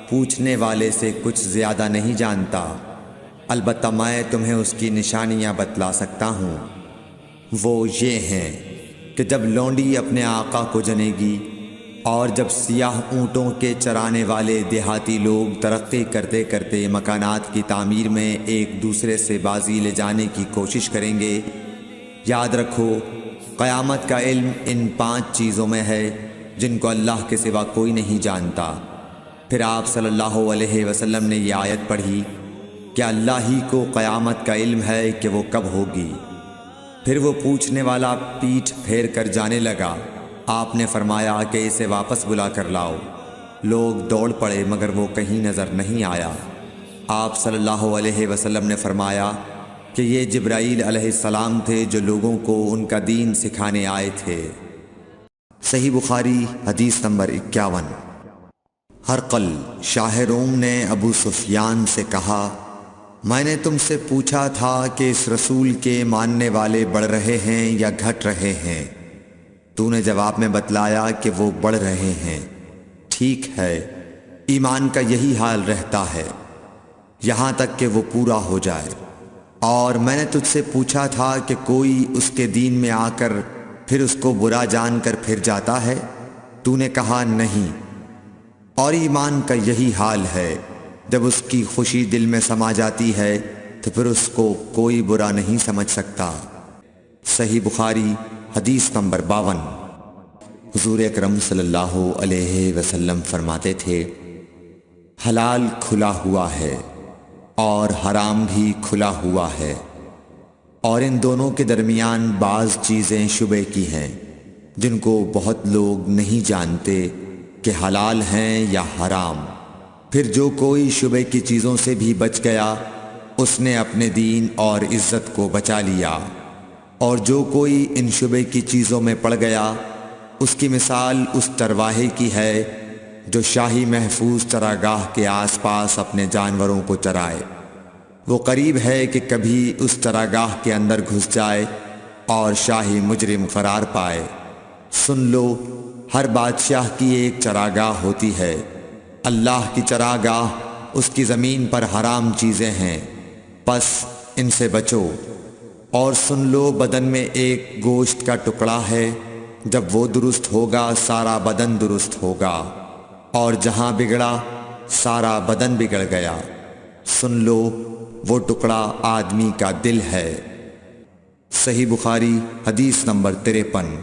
پوچھنے والے سے کچھ زیادہ نہیں جانتا، البتہ میں تمہیں اس کی نشانیاں بتلا سکتا ہوں۔ وہ یہ ہیں کہ جب لونڈی اپنے آقا کو جنے گی اور جب سیاہ اونٹوں کے چرانے والے دیہاتی لوگ ترقی کرتے کرتے مکانات کی تعمیر میں ایک دوسرے سے بازی لے جانے کی کوشش کریں گے، یاد رکھو قیامت کا علم ان 5 چیزوں میں ہے جن کو اللہ کے سوا کوئی نہیں جانتا۔ پھر آپ صلی اللہ علیہ وسلم نے یہ آیت پڑھی کہ اللہ ہی کو قیامت کا علم ہے کہ وہ کب ہوگی۔ پھر وہ پوچھنے والا پیٹھ پھیر کر جانے لگا۔ آپ نے فرمایا کہ اسے واپس بلا کر لاؤ۔ لوگ دوڑ پڑے مگر وہ کہیں نظر نہیں آیا۔ آپ صلی اللہ علیہ وسلم نے فرمایا کہ یہ جبرائیل علیہ السلام تھے جو لوگوں کو ان کا دین سکھانے آئے تھے۔ صحیح بخاری حدیث نمبر 51۔ ہرقل شاہ روم نے ابو سفیان سے کہا، میں نے تم سے پوچھا تھا کہ اس رسول کے ماننے والے بڑھ رہے ہیں یا گھٹ رہے ہیں؟ تو نے جواب میں بتلایا کہ وہ بڑھ رہے ہیں۔ ٹھیک ہے، ایمان کا یہی حال رہتا ہے یہاں تک کہ وہ پورا ہو جائے۔ اور میں نے تجھ سے پوچھا تھا کہ کوئی اس کے دین میں آ کر پھر اس کو برا جان کر پھر جاتا ہے؟ تو نے کہا نہیں۔ اور ایمان کا یہی حال ہے، جب اس کی خوشی دل میں سما جاتی ہے تو پھر اس کو کوئی برا نہیں سمجھ سکتا۔ صحیح بخاری حدیث نمبر 52۔ حضور اکرم صلی اللہ علیہ وسلم فرماتے تھے، حلال کھلا ہوا ہے اور حرام بھی کھلا ہوا ہے، اور ان دونوں کے درمیان بعض چیزیں شبے کی ہیں جن کو بہت لوگ نہیں جانتے کہ حلال ہیں یا حرام۔ پھر جو کوئی شبے کی چیزوں سے بھی بچ گیا اس نے اپنے دین اور عزت کو بچا لیا، اور جو کوئی ان شبے کی چیزوں میں پڑ گیا اس کی مثال اس چرواہے کی ہے جو شاہی محفوظ چراگاہ کے آس پاس اپنے جانوروں کو چرائے۔ وہ قریب ہے کہ کبھی اس چراگاہ کے اندر گھس جائے اور شاہی مجرم قرار پائے۔ سن لو، ہر بادشاہ کی ایک چراگاہ ہوتی ہے، اللہ کی چراگاہ اس کی زمین پر حرام چیزیں ہیں، پس ان سے بچو۔ اور سن لو، بدن میں ایک گوشت کا ٹکڑا ہے، جب وہ درست ہوگا سارا بدن درست ہوگا، اور جہاں بگڑا سارا بدن بگڑ گیا۔ سن لو، وہ ٹکڑا آدمی کا دل ہے۔ صحیح بخاری حدیث نمبر 53۔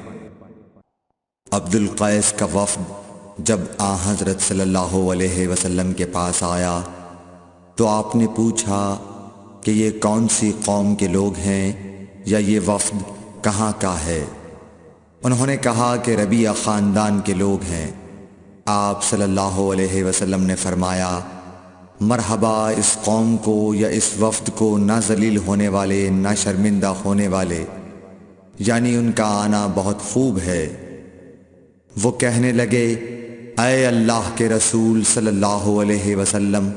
عبد القیس کا وفد جب حضرت صلی اللہ علیہ وسلم کے پاس آیا تو آپ نے پوچھا کہ یہ کون سی قوم کے لوگ ہیں یا یہ وفد کہاں کا ہے؟ انہوں نے کہا کہ ربیہ خاندان کے لوگ ہیں۔ آپ صلی اللہ علیہ وسلم نے فرمایا، مرحبا اس قوم کو یا اس وفد کو، نہ ذلیل ہونے والے نہ شرمندہ ہونے والے، یعنی ان کا آنا بہت خوب ہے۔ وہ کہنے لگے، اے اللہ کے رسول صلی اللہ علیہ وسلم،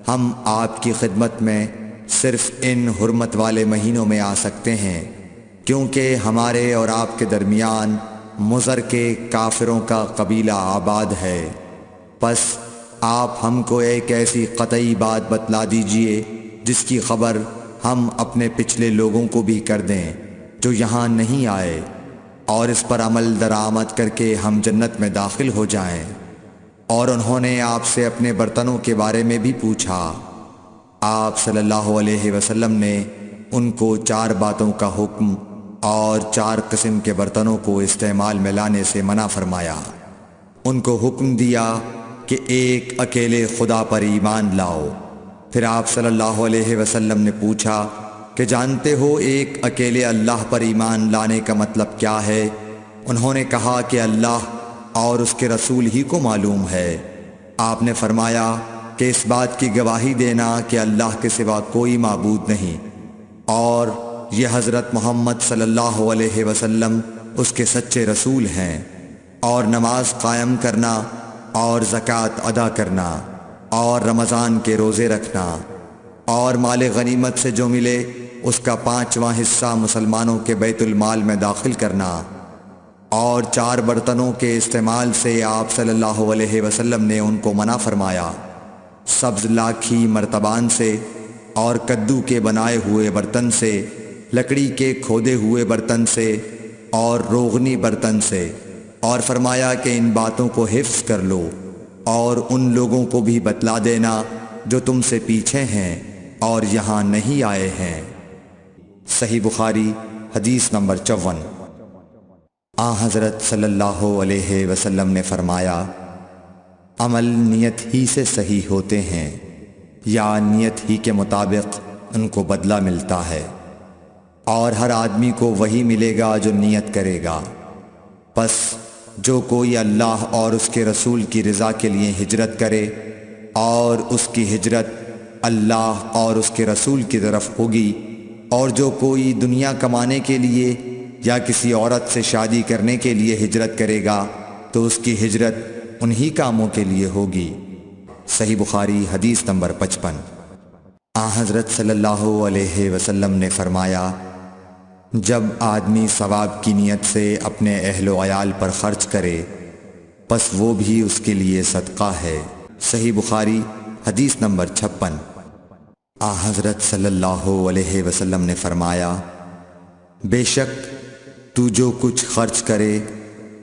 ہم آپ کی خدمت میں صرف ان حرمت والے مہینوں میں آ سکتے ہیں، کیونکہ ہمارے اور آپ کے درمیان مضر کے کافروں کا قبیلہ آباد ہے۔ پس آپ ہم کو ایک ایسی قطعی بات بتلا دیجئے جس کی خبر ہم اپنے پچھلے لوگوں کو بھی کر دیں جو یہاں نہیں آئے، اور اس پر عمل درآمد کر کے ہم جنت میں داخل ہو جائیں۔ اور انہوں نے آپ سے اپنے برتنوں کے بارے میں بھی پوچھا۔ آپ صلی اللہ علیہ وسلم نے ان کو 4 باتوں کا حکم اور 4 قسم کے برتنوں کو استعمال میں لانے سے منع فرمایا۔ ان کو حکم دیا کہ ایک اکیلے خدا پر ایمان لاؤ۔ پھر آپ صلی اللہ علیہ وسلم نے پوچھا کہ جانتے ہو ایک اکیلے اللہ پر ایمان لانے کا مطلب کیا ہے؟ انہوں نے کہا کہ اللہ اور اس کے رسول ہی کو معلوم ہے۔ آپ نے فرمایا کہ اس بات کی گواہی دینا کہ اللہ کے سوا کوئی معبود نہیں، اور یہ حضرت محمد صلی اللہ علیہ وسلم اس کے سچے رسول ہیں، اور نماز قائم کرنا اور زکوٰۃ ادا کرنا اور رمضان کے روزے رکھنا، اور مال غنیمت سے جو ملے اس کا 5واں حصہ مسلمانوں کے بیت المال میں داخل کرنا، اور 4 برتنوں کے استعمال سے آپ صلی اللہ علیہ وسلم نے ان کو منع فرمایا۔ سبز لاکھی مرتبان سے اور کدو کے بنائے ہوئے برتن سے، لکڑی کے کھودے ہوئے برتن سے اور روغنی برتن سے، اور فرمایا کہ ان باتوں کو حفظ کر لو اور ان لوگوں کو بھی بتلا دینا جو تم سے پیچھے ہیں اور یہاں نہیں آئے ہیں۔ صحیح بخاری حدیث نمبر 54۔ حضرت صلی اللہ علیہ وسلم نے فرمایا، عمل نیت ہی سے صحیح ہوتے ہیں یا نیت ہی کے مطابق ان کو بدلہ ملتا ہے، اور ہر آدمی کو وہی ملے گا جو نیت کرے گا۔ پس جو کوئی اللہ اور اس کے رسول کی رضا کے لیے ہجرت کرے اور اس کی ہجرت اللہ اور اس کے رسول کی طرف ہوگی، اور جو کوئی دنیا کمانے کے لیے یا کسی عورت سے شادی کرنے کے لیے ہجرت کرے گا تو اس کی ہجرت انہی کاموں کے لیے ہوگی۔ صحیح بخاری حدیث نمبر 55۔ حضرت صلی اللہ علیہ وسلم نے فرمایا، جب آدمی ثواب کی نیت سے اپنے اہل و عیال پر خرچ کرے پس وہ بھی اس کے لیے صدقہ ہے۔ صحیح بخاری حدیث نمبر 56۔ حضرت صلی اللہ علیہ وسلم نے فرمایا، بے شک تو جو کچھ خرچ کرے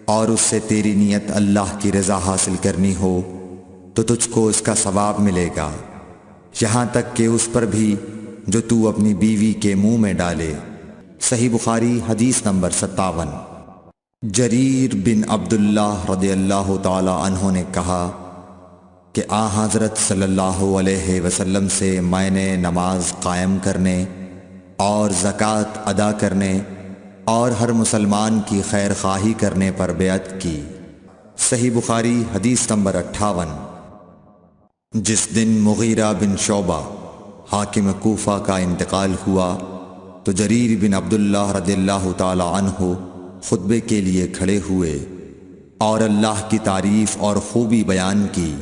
اور اس سے تیری نیت اللہ کی رضا حاصل کرنی ہو تو تجھ کو اس کا ثواب ملے گا، یہاں تک کہ اس پر بھی جو تو اپنی بیوی کے منہ میں ڈالے۔ صحیح بخاری حدیث نمبر 57۔ جریر بن عبداللہ رضی اللہ تعالی عنہ نے کہا کہ حضرت صلی اللہ علیہ وسلم سے میں نے نماز قائم کرنے اور زکوٰۃ ادا کرنے اور ہر مسلمان کی خیر خواہی کرنے پر بیعت کی۔ صحیح بخاری حدیث نمبر 58۔ جس دن مغیرہ بن شعبہ حاکم کوفہ کا انتقال ہوا تو جریر بن عبداللہ رضی اللہ تعالی عنہ خطبے کے لیے کھڑے ہوئے اور اللہ کی تعریف اور خوبی بیان کی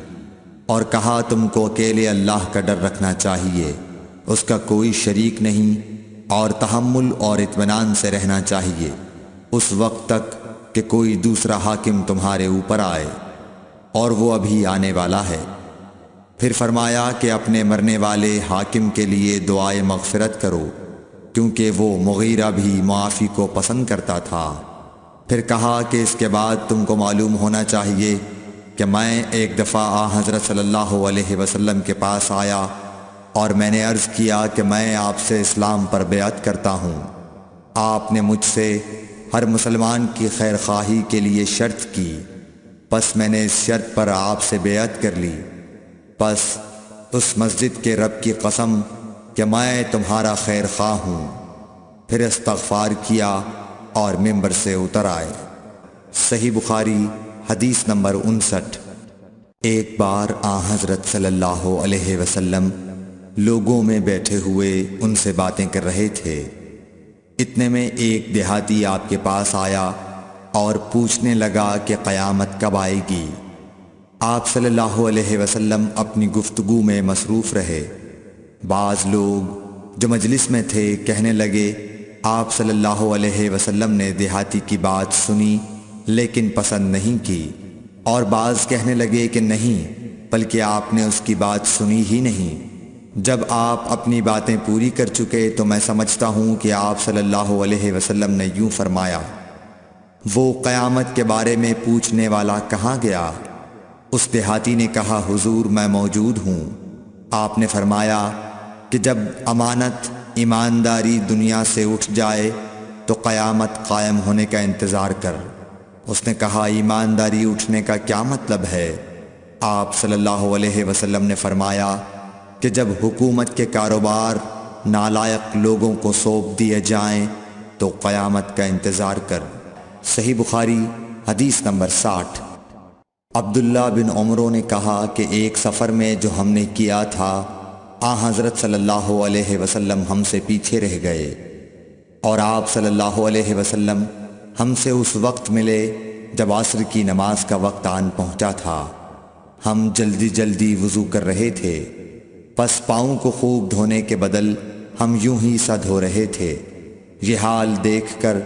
اور کہا، تم کو اکیلے اللہ کا ڈر رکھنا چاہیے، اس کا کوئی شریک نہیں، اور تحمل اور اطمینان سے رہنا چاہیے اس وقت تک کہ کوئی دوسرا حاکم تمہارے اوپر آئے، اور وہ ابھی آنے والا ہے۔ پھر فرمایا کہ اپنے مرنے والے حاکم کے لیے دعائے مغفرت کرو، کیونکہ وہ مغیرہ بھی معافی کو پسند کرتا تھا۔ پھر کہا کہ اس کے بعد تم کو معلوم ہونا چاہیے کہ میں ایک دفعہ حضرت صلی اللہ علیہ وسلم کے پاس آیا اور میں نے عرض کیا کہ میں آپ سے اسلام پر بیعت کرتا ہوں۔ آپ نے مجھ سے ہر مسلمان کی خیر خواہی کے لیے شرط کی، پس میں نے اس شرط پر آپ سے بیعت کر لی۔ پس اس مسجد کے رب کی قسم کہ میں تمہارا خیر خواہ ہوں۔ پھر استغفار کیا اور ممبر سے اتر آئے۔ صحیح بخاری حدیث نمبر 59۔ ایک بار حضرت صلی اللہ علیہ وسلم لوگوں میں بیٹھے ہوئے ان سے باتیں کر رہے تھے، اتنے میں ایک دیہاتی آپ کے پاس آیا اور پوچھنے لگا کہ قیامت کب آئے گی۔ آپ صلی اللہ علیہ وسلم اپنی گفتگو میں مصروف رہے۔ بعض لوگ جو مجلس میں تھے کہنے لگے، آپ صلی اللہ علیہ وسلم نے دیہاتی کی بات سنی لیکن پسند نہیں کی، اور بعض کہنے لگے کہ نہیں بلکہ آپ نے اس کی بات سنی ہی نہیں۔ جب آپ اپنی باتیں پوری کر چکے تو میں سمجھتا ہوں کہ آپ صلی اللہ علیہ وسلم نے یوں فرمایا، وہ قیامت کے بارے میں پوچھنے والا کہاں گیا؟ اس دیہاتی نے کہا، حضور میں موجود ہوں۔ آپ نے فرمایا کہ جب امانت ایمانداری دنیا سے اٹھ جائے تو قیامت قائم ہونے کا انتظار کر۔ اس نے کہا، ایمانداری اٹھنے کا کیا مطلب ہے؟ آپ صلی اللہ علیہ وسلم نے فرمایا کہ جب حکومت کے کاروبار نالائق لوگوں کو سونپ دیے جائیں تو قیامت کا انتظار کر۔ صحیح بخاری حدیث نمبر 60۔ عبداللہ بن عمرو نے کہا کہ ایک سفر میں جو ہم نے کیا تھا حضرت صلی اللہ علیہ وسلم ہم سے پیچھے رہ گئے، اور آپ صلی اللہ علیہ وسلم ہم سے اس وقت ملے جب عصر کی نماز کا وقت آن پہنچا تھا۔ ہم جلدی جلدی وضو کر رہے تھے، پس پاؤں کو خوب دھونے کے بدل ہم یوں ہی سا دھو رہے تھے۔ یہ حال دیکھ کر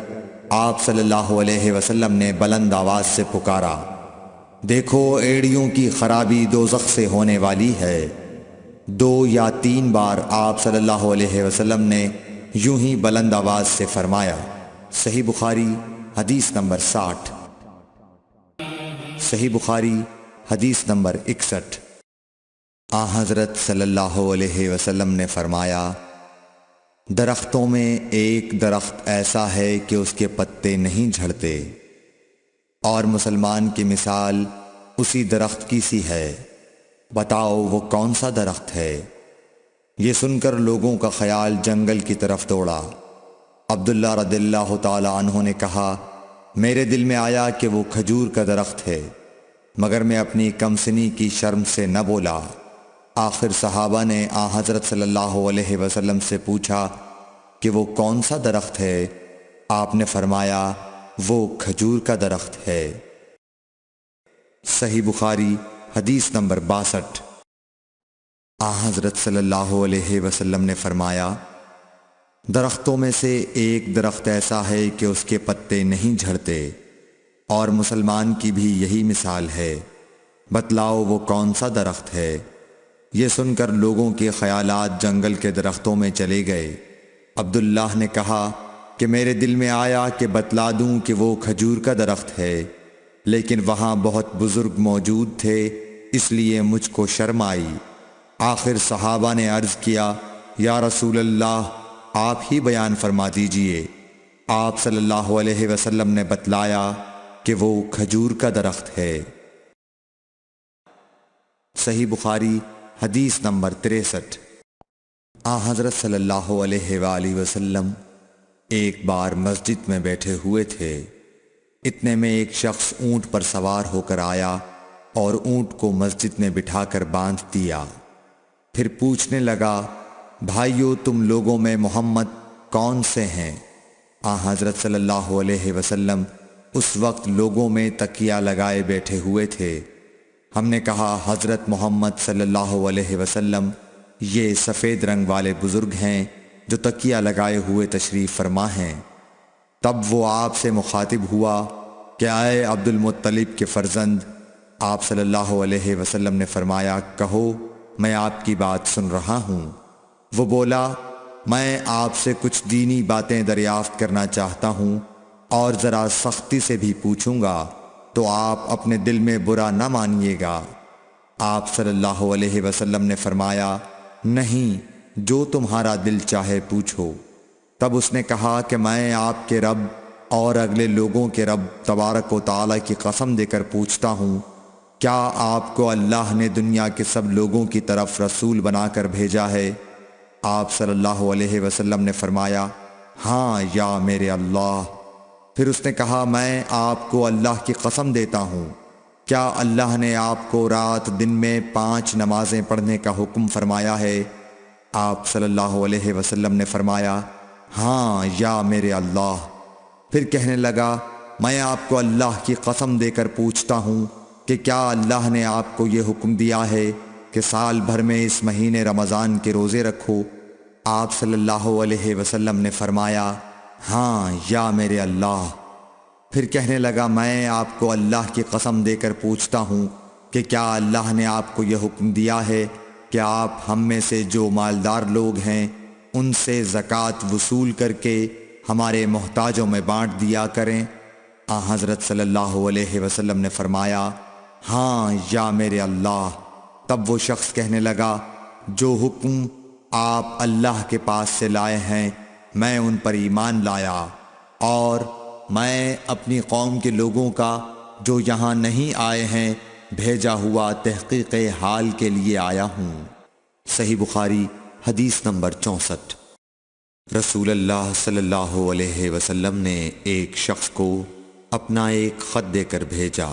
آپ صلی اللہ علیہ وسلم نے بلند آواز سے پکارا، دیکھو ایڑیوں کی خرابی دوزخ سے ہونے والی ہے۔ 2 یا 3 بار آپ صلی اللہ علیہ وسلم نے یوں ہی بلند آواز سے فرمایا۔ صحیح بخاری حدیث نمبر 60۔ صحیح بخاری حدیث نمبر 61۔ حضرت صلی اللہ علیہ وسلم نے فرمایا، درختوں میں ایک درخت ایسا ہے کہ اس کے پتے نہیں جھڑتے، اور مسلمان کی مثال اسی درخت کی سی ہے، بتاؤ وہ کون سا درخت ہے؟ یہ سن کر لوگوں کا خیال جنگل کی طرف دوڑا۔ عبداللہ رضی اللہ تعالی عنہ نے کہا، میرے دل میں آیا کہ وہ کھجور کا درخت ہے، مگر میں اپنی کمسنی کی شرم سے نہ بولا۔ آخر صحابہ نے حضرت صلی اللہ علیہ وسلم سے پوچھا کہ وہ کون سا درخت ہے؟ آپ نے فرمایا، وہ کھجور کا درخت ہے۔ صحیح بخاری حدیث نمبر 62۔ حضرت صلی اللہ علیہ وسلم نے فرمایا، درختوں میں سے ایک درخت ایسا ہے کہ اس کے پتے نہیں جھڑتے، اور مسلمان کی بھی یہی مثال ہے، بتلاؤ وہ کون سا درخت ہے؟ یہ سن کر لوگوں کے خیالات جنگل کے درختوں میں چلے گئے۔ عبداللہ نے کہا کہ میرے دل میں آیا کہ بتلا دوں کہ وہ کھجور کا درخت ہے، لیکن وہاں بہت بزرگ موجود تھے، اس لیے مجھ کو شرم آئی۔ آخر صحابہ نے عرض کیا، یا رسول اللہ، آپ ہی بیان فرما دیجئے۔ آپ صلی اللہ علیہ وسلم نے بتلایا کہ وہ کھجور کا درخت ہے۔ صحیح بخاری حدیث نمبر 63۔ حضرت صلی اللہ علیہ وآلہ وسلم ایک بار مسجد میں بیٹھے ہوئے تھے، اتنے میں ایک شخص اونٹ پر سوار ہو کر آیا اور اونٹ کو مسجد میں بٹھا کر باندھ دیا۔ پھر پوچھنے لگا، بھائیو تم لوگوں میں محمد کون سے ہیں؟ حضرت صلی اللہ علیہ وسلم اس وقت لوگوں میں تکیہ لگائے بیٹھے ہوئے تھے۔ ہم نے کہا، حضرت محمد صلی اللہ علیہ وسلم یہ سفید رنگ والے بزرگ ہیں جو تکیہ لگائے ہوئے تشریف فرما ہیں۔ تب وہ آپ سے مخاطب ہوا کہ اے عبد المطلب کے فرزند۔ آپ صلی اللہ علیہ وسلم نے فرمایا، کہو میں آپ کی بات سن رہا ہوں۔ وہ بولا، میں آپ سے کچھ دینی باتیں دریافت کرنا چاہتا ہوں، اور ذرا سختی سے بھی پوچھوں گا تو آپ اپنے دل میں برا نہ مانیے گا۔ آپ صلی اللہ علیہ وسلم نے فرمایا، نہیں، جو تمہارا دل چاہے پوچھو۔ تب اس نے کہا کہ میں آپ کے رب اور اگلے لوگوں کے رب تبارک و تعالی کی قسم دے کر پوچھتا ہوں، کیا آپ کو اللہ نے دنیا کے سب لوگوں کی طرف رسول بنا کر بھیجا ہے؟ آپ صلی اللہ علیہ وسلم نے فرمایا، ہاں یا میرے اللہ۔ پھر اس نے کہا، میں آپ کو اللہ کی قسم دیتا ہوں، کیا اللہ نے آپ کو رات دن میں 5 نمازیں پڑھنے کا حکم فرمایا ہے؟ آپ صلی اللہ علیہ وسلم نے فرمایا، ہاں یا میرے اللہ۔ پھر کہنے لگا، میں آپ کو اللہ کی قسم دے کر پوچھتا ہوں کہ کیا اللہ نے آپ کو یہ حکم دیا ہے کہ سال بھر میں اس مہینے رمضان کے روزے رکھو؟ آپ صلی اللہ علیہ وسلم نے فرمایا، ہاں یا میرے اللہ۔ پھر کہنے لگا، میں آپ کو اللہ کی قسم دے کر پوچھتا ہوں کہ کیا اللہ نے آپ کو یہ حکم دیا ہے کہ آپ ہم میں سے جو مالدار لوگ ہیں ان سے زکوٰۃ وصول کر کے ہمارے محتاجوں میں بانٹ دیا کریں؟ حضرت صلی اللہ علیہ وسلم نے فرمایا، ہاں یا میرے اللہ۔ تب وہ شخص کہنے لگا، جو حکم آپ اللہ کے پاس سے لائے ہیں میں ان پر ایمان لایا، اور میں اپنی قوم کے لوگوں کا جو یہاں نہیں آئے ہیں بھیجا ہوا تحقیق حال کے لیے آیا ہوں۔ صحیح بخاری حدیث نمبر 64۔ رسول اللہ صلی اللہ علیہ وسلم نے ایک شخص کو اپنا ایک خط دے کر بھیجا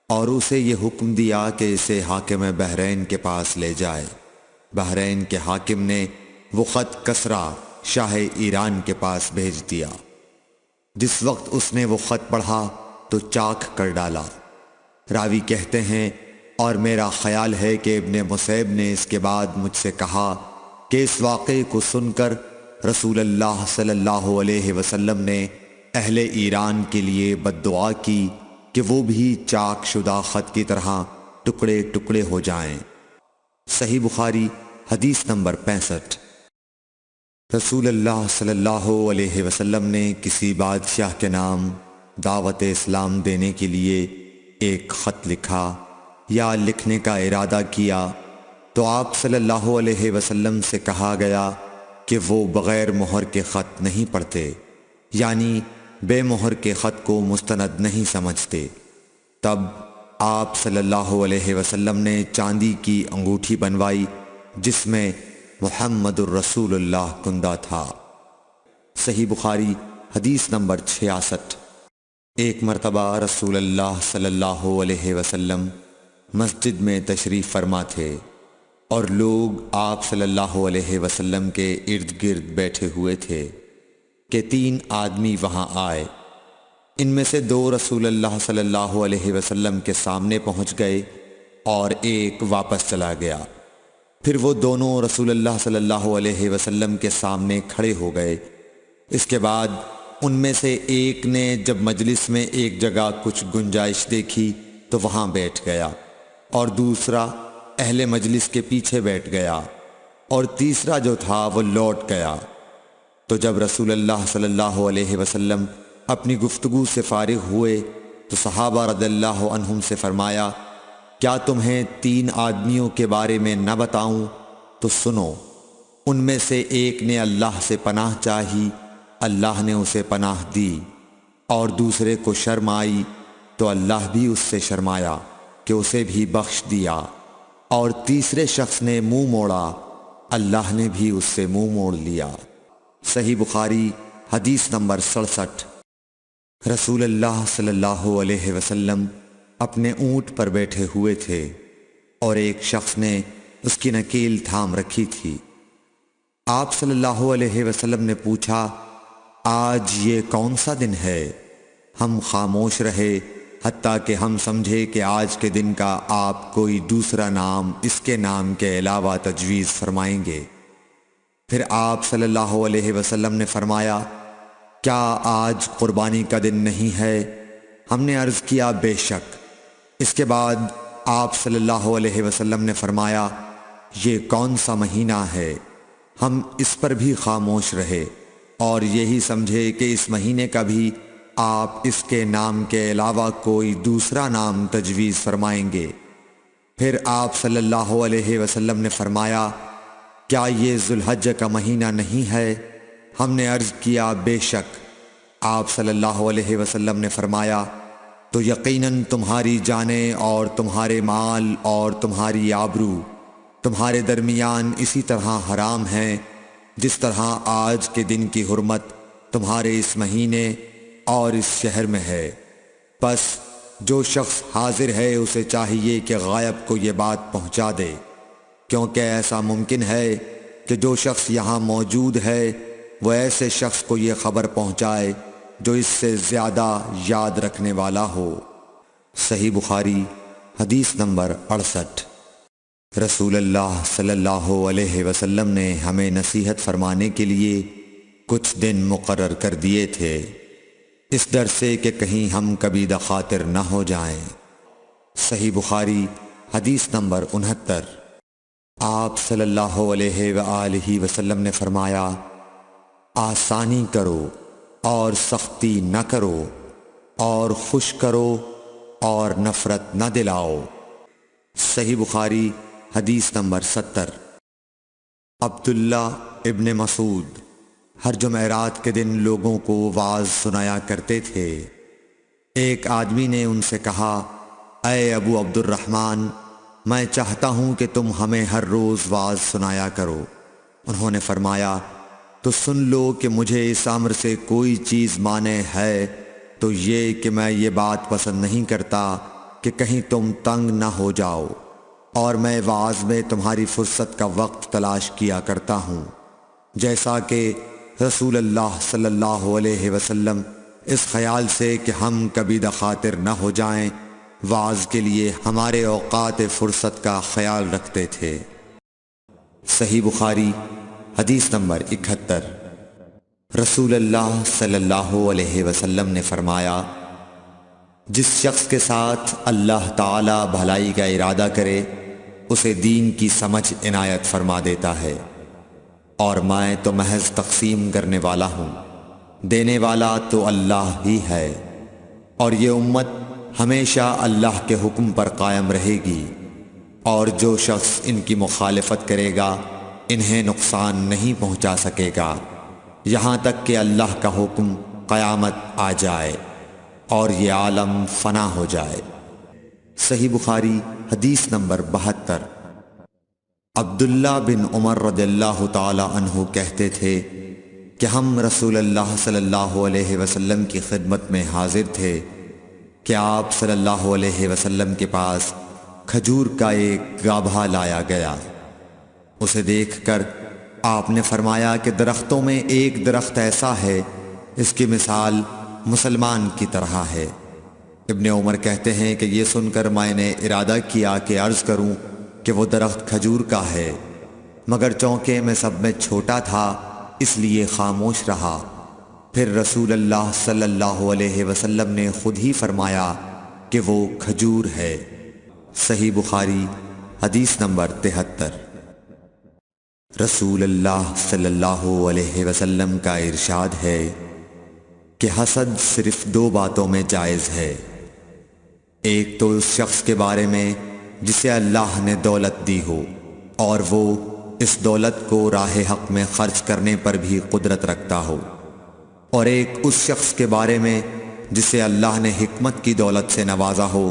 اور اسے یہ حکم دیا کہ اسے حاکم بحرین کے پاس لے جائے۔ بحرین کے حاکم نے وہ خط کسریٰ شاہ ایران کے پاس بھیج دیا۔ جس وقت اس نے وہ خط پڑھا تو چاک کر ڈالا۔ راوی کہتے ہیں، اور میرا خیال ہے کہ ابن مسیب نے اس کے بعد مجھ سے کہا کہ اس واقعے کو سن کر رسول اللہ صلی اللہ علیہ وسلم نے اہل ایران کے لیے بد دعا کی کہ وہ بھی چاک شدہ خط کی طرح ٹکڑے ٹکڑے ہو جائیں۔ صحیح بخاری حدیث نمبر 65۔ رسول اللہ صلی اللہ علیہ وسلم نے کسی بادشاہ کے نام دعوت اسلام دینے کے لیے ایک خط لکھا یا لکھنے کا ارادہ کیا تو آپ صلی اللہ علیہ وسلم سے کہا گیا کہ وہ بغیر مہر کے خط نہیں پڑھتے، یعنی بے مہر کے خط کو مستند نہیں سمجھتے۔ تب آپ صلی اللہ علیہ وسلم نے چاندی کی انگوٹھی بنوائی جس میں محمد الرسول اللہ کندہ تھا۔ صحیح بخاری حدیث نمبر 66۔ ایک مرتبہ رسول اللہ صلی اللہ علیہ وسلم مسجد میں تشریف فرما تھے اور لوگ آپ صلی اللہ علیہ وسلم کے ارد گرد بیٹھے ہوئے تھے کہ 3 آدمی وہاں آئے۔ ان میں سے 2 رسول اللہ صلی اللہ علیہ وسلم کے سامنے پہنچ گئے اور ایک واپس چلا گیا۔ پھر وہ دونوں رسول اللہ صلی اللہ علیہ وسلم کے سامنے کھڑے ہو گئے۔ اس کے بعد ان میں سے ایک نے جب مجلس میں ایک جگہ کچھ گنجائش دیکھی تو وہاں بیٹھ گیا، اور دوسرا اہل مجلس کے پیچھے بیٹھ گیا، اور تیسرا جو تھا وہ لوٹ گیا۔ تو جب رسول اللہ صلی اللہ علیہ وسلم اپنی گفتگو سے فارغ ہوئے تو صحابہ رضی اللہ عنہم سے فرمایا، کیا تمہیں 3 آدمیوں کے بارے میں نہ بتاؤں؟ تو سنو۔ ان میں سے ایک نے اللہ سے پناہ چاہی، اللہ نے اسے پناہ دی، اور دوسرے کو شرم آئی تو اللہ بھی اس سے شرمایا کہ اسے بھی بخش دیا، اور تیسرے شخص نے منہ موڑا، اللہ نے بھی اس سے منہ موڑ لیا۔ صحیح بخاری حدیث نمبر 67۔ رسول اللہ صلی اللہ علیہ وسلم اپنے اونٹ پر بیٹھے ہوئے تھے اور ایک شخص نے اس کی نکیل تھام رکھی تھی۔ آپ صلی اللہ علیہ وسلم نے پوچھا، آج یہ کون سا دن ہے؟ ہم خاموش رہے حتیٰ کہ ہم سمجھے کہ آج کے دن کا آپ کوئی دوسرا نام اس کے نام کے علاوہ تجویز فرمائیں گے۔ پھر آپ صلی اللہ علیہ وسلم نے فرمایا، کیا آج قربانی کا دن نہیں ہے؟ ہم نے عرض کیا، بے شک۔ اس کے بعد آپ صلی اللہ علیہ وسلم نے فرمایا، یہ کون سا مہینہ ہے؟ ہم اس پر بھی خاموش رہے اور یہی سمجھے کہ اس مہینے کا بھی آپ اس کے نام کے علاوہ کوئی دوسرا نام تجویز فرمائیں گے۔ پھر آپ صلی اللہ علیہ وسلم نے فرمایا، کیا یہ ذو الحجہ کا مہینہ نہیں ہے؟ ہم نے عرض کیا، بے شک۔ آپ صلی اللہ علیہ وسلم نے فرمایا، تو یقیناً تمہاری جانیں اور تمہارے مال اور تمہاری آبرو تمہارے درمیان اسی طرح حرام ہیں جس طرح آج کے دن کی حرمت تمہارے اس مہینے اور اس شہر میں ہے۔ پس جو شخص حاضر ہے اسے چاہیے کہ غائب کو یہ بات پہنچا دے، کیونکہ ایسا ممکن ہے کہ جو شخص یہاں موجود ہے وہ ایسے شخص کو یہ خبر پہنچائے جو اس سے زیادہ یاد رکھنے والا ہو۔ صحیح بخاری حدیث نمبر 68۔ رسول اللہ صلی اللہ علیہ وسلم نے ہمیں نصیحت فرمانے کے لیے کچھ دن مقرر کر دیے تھے، اس ڈر سے کہ کہیں ہم کبھی دخاطر نہ ہو جائیں۔ صحیح بخاری حدیث نمبر 69۔ آپ صلی اللہ علیہ وآلہ وسلم نے فرمایا، آسانی کرو اور سختی نہ کرو، اور خوش کرو اور نفرت نہ دلاؤ۔ صحیح بخاری حدیث نمبر 70۔ عبداللہ ابن مسعود ہر جمعرات کے دن لوگوں کو وعظ سنایا کرتے تھے۔ ایک آدمی نے ان سے کہا، اے ابو عبد الرحمن، میں چاہتا ہوں کہ تم ہمیں ہر روز وعظ سنایا کرو۔ انہوں نے فرمایا، تو سن لو کہ مجھے اس امر سے کوئی چیز مانع ہے تو یہ کہ میں یہ بات پسند نہیں کرتا کہ کہیں تم تنگ نہ ہو جاؤ، اور میں وعظ میں تمہاری فرصت کا وقت تلاش کیا کرتا ہوں، جیسا کہ رسول اللہ صلی اللہ علیہ وسلم اس خیال سے کہ ہم کبھی دخاطر نہ ہو جائیں وعظ کے لیے ہمارے اوقات فرصت کا خیال رکھتے تھے۔ صحیح بخاری حدیث نمبر 71۔ رسول اللہ صلی اللہ علیہ وسلم نے فرمایا، جس شخص کے ساتھ اللہ تعالی بھلائی کا ارادہ کرے اسے دین کی سمجھ عنایت فرما دیتا ہے، اور میں تو محض تقسیم کرنے والا ہوں، دینے والا تو اللہ ہی ہے، اور یہ امت ہمیشہ اللہ کے حکم پر قائم رہے گی، اور جو شخص ان کی مخالفت کرے گا انہیں نقصان نہیں پہنچا سکے گا یہاں تک کہ اللہ کا حکم قیامت آ جائے اور یہ عالم فنا ہو جائے۔ صحیح بخاری حدیث نمبر 72۔ عبداللہ بن عمر رضی اللہ تعالی عنہ کہتے تھے کہ ہم رسول اللہ صلی اللہ علیہ وسلم کی خدمت میں حاضر تھے کہ آپ صلی اللہ علیہ وسلم کے پاس کھجور کا ایک گابھا لایا گیا۔ اسے دیکھ کر آپ نے فرمایا کہ درختوں میں ایک درخت ایسا ہے اس کی مثال مسلمان کی طرح ہے۔ ابن عمر کہتے ہیں کہ یہ سن کر میں نے ارادہ کیا کہ عرض کروں کہ وہ درخت کھجور کا ہے، مگر چونکہ میں سب میں چھوٹا تھا اس لیے خاموش رہا۔ پھر رسول اللہ صلی اللہ علیہ وسلم نے خود ہی فرمایا کہ وہ کھجور ہے۔ صحیح بخاری حدیث نمبر 73۔ رسول اللہ صلی اللہ علیہ وسلم کا ارشاد ہے کہ حسد صرف دو باتوں میں جائز ہے، ایک تو اس شخص کے بارے میں جسے اللہ نے دولت دی ہو اور وہ اس دولت کو راہ حق میں خرچ کرنے پر بھی قدرت رکھتا ہو، اور ایک اس شخص کے بارے میں جسے اللہ نے حکمت کی دولت سے نوازا ہو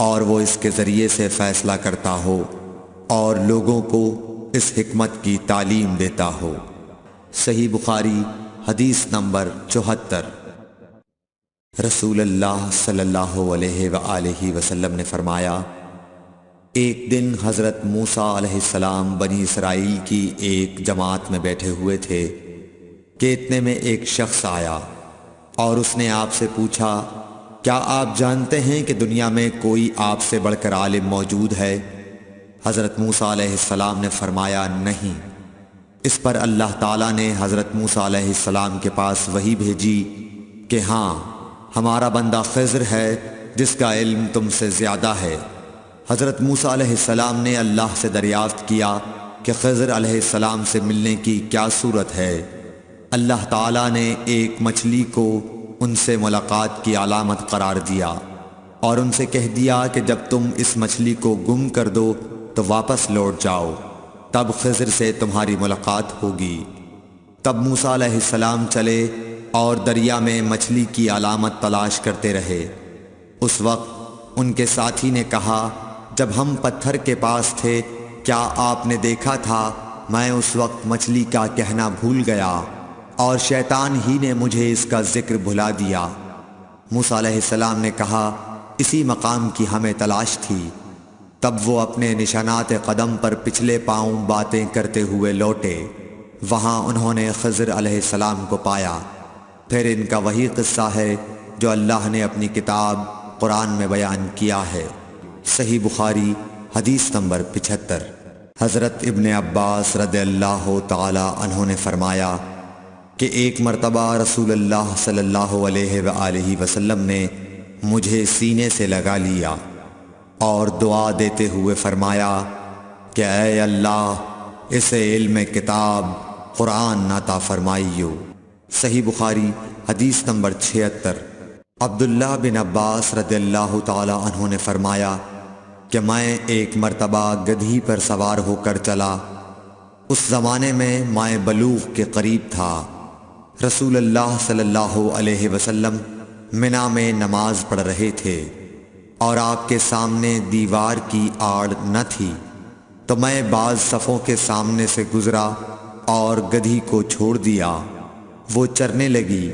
اور وہ اس کے ذریعے سے فیصلہ کرتا ہو اور لوگوں کو اس حکمت کی تعلیم دیتا ہو۔ صحیح بخاری حدیث نمبر 74۔ رسول اللہ صلی اللہ علیہ وآلہ وسلم نے فرمایا، ایک دن حضرت موسیٰ علیہ السلام بنی اسرائیل کی ایک جماعت میں بیٹھے ہوئے تھے کہ اتنے میں ایک شخص آیا اور اس نے آپ سے پوچھا، کیا آپ جانتے ہیں کہ دنیا میں کوئی آپ سے بڑھ کر عالم موجود ہے؟ حضرت موسیٰ علیہ السلام نے فرمایا، نہیں۔ اس پر اللہ تعالیٰ نے حضرت موسیٰ علیہ السلام کے پاس وحی بھیجی کہ ہاں، ہمارا بندہ خضر ہے جس کا علم تم سے زیادہ ہے۔ حضرت موسیٰ علیہ السلام نے اللہ سے دریافت کیا کہ خضر علیہ السلام سے ملنے کی کیا صورت ہے؟ اللہ تعالیٰ نے ایک مچھلی کو ان سے ملاقات کی علامت قرار دیا اور ان سے کہہ دیا کہ جب تم اس مچھلی کو گم کر دو تو واپس لوٹ جاؤ، تب خضر سے تمہاری ملاقات ہوگی۔ تب موسیٰ علیہ السلام چلے اور دریا میں مچھلی کی علامت تلاش کرتے رہے۔ اس وقت ان کے ساتھی نے کہا، جب ہم پتھر کے پاس تھے کیا آپ نے دیکھا تھا؟ میں اس وقت مچھلی کا کہنا بھول گیا اور شیطان ہی نے مجھے اس کا ذکر بھلا دیا۔ موسیٰ علیہ السلام نے کہا، اسی مقام کی ہمیں تلاش تھی۔ تب وہ اپنے نشانات قدم پر پچھلے پاؤں باتیں کرتے ہوئے لوٹے۔ وہاں انہوں نے خضر علیہ السلام کو پایا۔ پھر ان کا وہی قصہ ہے جو اللہ نے اپنی کتاب قرآن میں بیان کیا ہے۔ صحیح بخاری حدیث نمبر 75۔ حضرت ابن عباس رضی اللہ تعالی عنہ نے فرمایا کہ ایک مرتبہ رسول اللہ صلی اللہ علیہ وآلہ وسلم نے مجھے سینے سے لگا لیا اور دعا دیتے ہوئے فرمایا کہ اے اللہ، اسے علم کتاب قرآن عطا فرمائیو۔ صحیح بخاری حدیث نمبر 76۔ عبداللہ بن عباس رضی اللہ تعالی عنہ نے فرمایا کہ میں ایک مرتبہ گدھی پر سوار ہو کر چلا۔ اس زمانے میں میں بلوغ کے قریب تھا۔ رسول اللہ صلی اللہ علیہ وسلم منی میں نماز پڑھ رہے تھے اور آپ کے سامنے دیوار کی آڑ نہ تھی، تو میں بعض صفوں کے سامنے سے گزرا اور گدھی کو چھوڑ دیا۔ وہ چرنے لگی،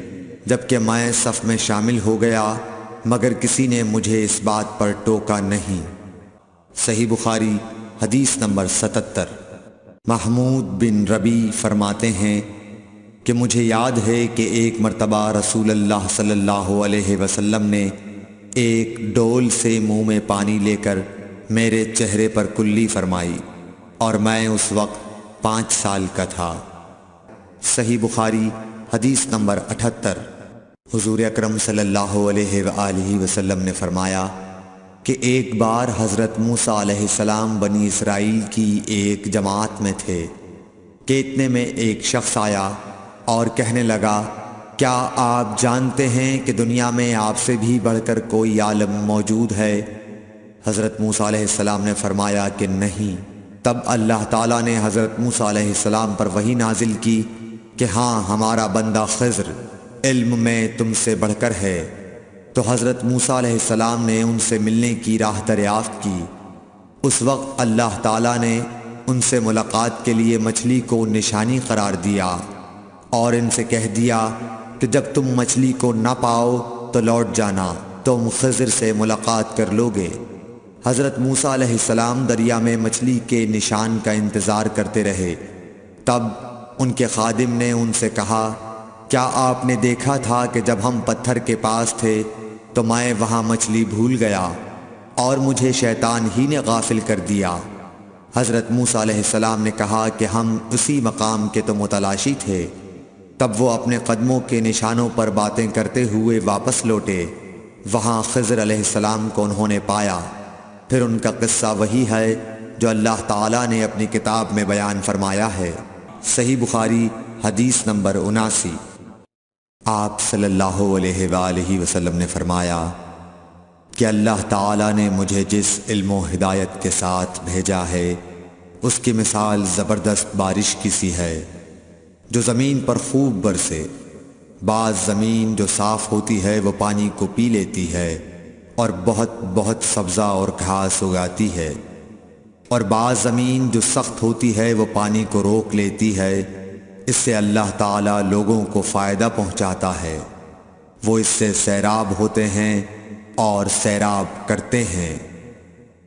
جبکہ میں صف میں شامل ہو گیا، مگر کسی نے مجھے اس بات پر ٹوکا نہیں۔ صحیح بخاری حدیث نمبر 77۔ محمود بن ربی فرماتے ہیں کہ مجھے یاد ہے کہ ایک مرتبہ رسول اللہ صلی اللہ علیہ وسلم نے ایک ڈول سے منہ میں پانی لے کر میرے چہرے پر کلی فرمائی اور میں اس وقت 5 سال کا تھا۔ صحیح بخاری حدیث نمبر 78۔ حضور اکرم صلی اللہ علیہ وآلہ وسلم نے فرمایا کہ ایک بار حضرت موسیٰ علیہ السلام بنی اسرائیل کی ایک جماعت میں تھے کہ اتنے میں ایک شخص آیا اور کہنے لگا، کیا آپ جانتے ہیں کہ دنیا میں آپ سے بھی بڑھ کر کوئی عالم موجود ہے؟ حضرت موسیٰ علیہ السلام نے فرمایا کہ نہیں۔ تب اللہ تعالیٰ نے حضرت موسیٰ علیہ السلام پر وحی نازل کی کہ ہاں، ہمارا بندہ خضر علم میں تم سے بڑھ کر ہے۔ تو حضرت موسیٰ علیہ السلام نے ان سے ملنے کی راہ دریافت کی۔ اس وقت اللہ تعالیٰ نے ان سے ملاقات کے لیے مچھلی کو نشانی قرار دیا اور ان سے کہہ دیا کہ جب تم مچھلی کو نہ پاؤ تو لوٹ جانا، تم خضر سے ملاقات کر لوگے۔ حضرت موسیٰ علیہ السلام دریا میں مچھلی کے نشان کا انتظار کرتے رہے۔ تب ان کے خادم نے ان سے کہا، کیا آپ نے دیکھا تھا کہ جب ہم پتھر کے پاس تھے تو میں وہاں مچھلی بھول گیا اور مجھے شیطان ہی نے غافل کر دیا؟ حضرت موسیٰ علیہ السلام نے کہا کہ ہم اسی مقام کے تو متلاشی تھے۔ تب وہ اپنے قدموں کے نشانوں پر باتیں کرتے ہوئے واپس لوٹے۔ وہاں خضر علیہ السلام کو انہوں نے پایا۔ پھر ان کا قصہ وہی ہے جو اللہ تعالیٰ نے اپنی کتاب میں بیان فرمایا ہے۔ صحیح بخاری حدیث نمبر 79۔ آپ صلی اللہ علیہ وآلہ وسلم نے فرمایا کہ اللہ تعالیٰ نے مجھے جس علم و ہدایت کے ساتھ بھیجا ہے اس کی مثال زبردست بارش کی سی ہے جو زمین پر خوب برسے۔ بعض زمین جو صاف ہوتی ہے وہ پانی کو پی لیتی ہے اور بہت سبزہ اور گھاس اگاتی ہے، اور بعض زمین جو سخت ہوتی ہے وہ پانی کو روک لیتی ہے۔ اس سے اللہ تعالیٰ لوگوں کو فائدہ پہنچاتا ہے، وہ اس سے سیراب ہوتے ہیں اور سیراب کرتے ہیں۔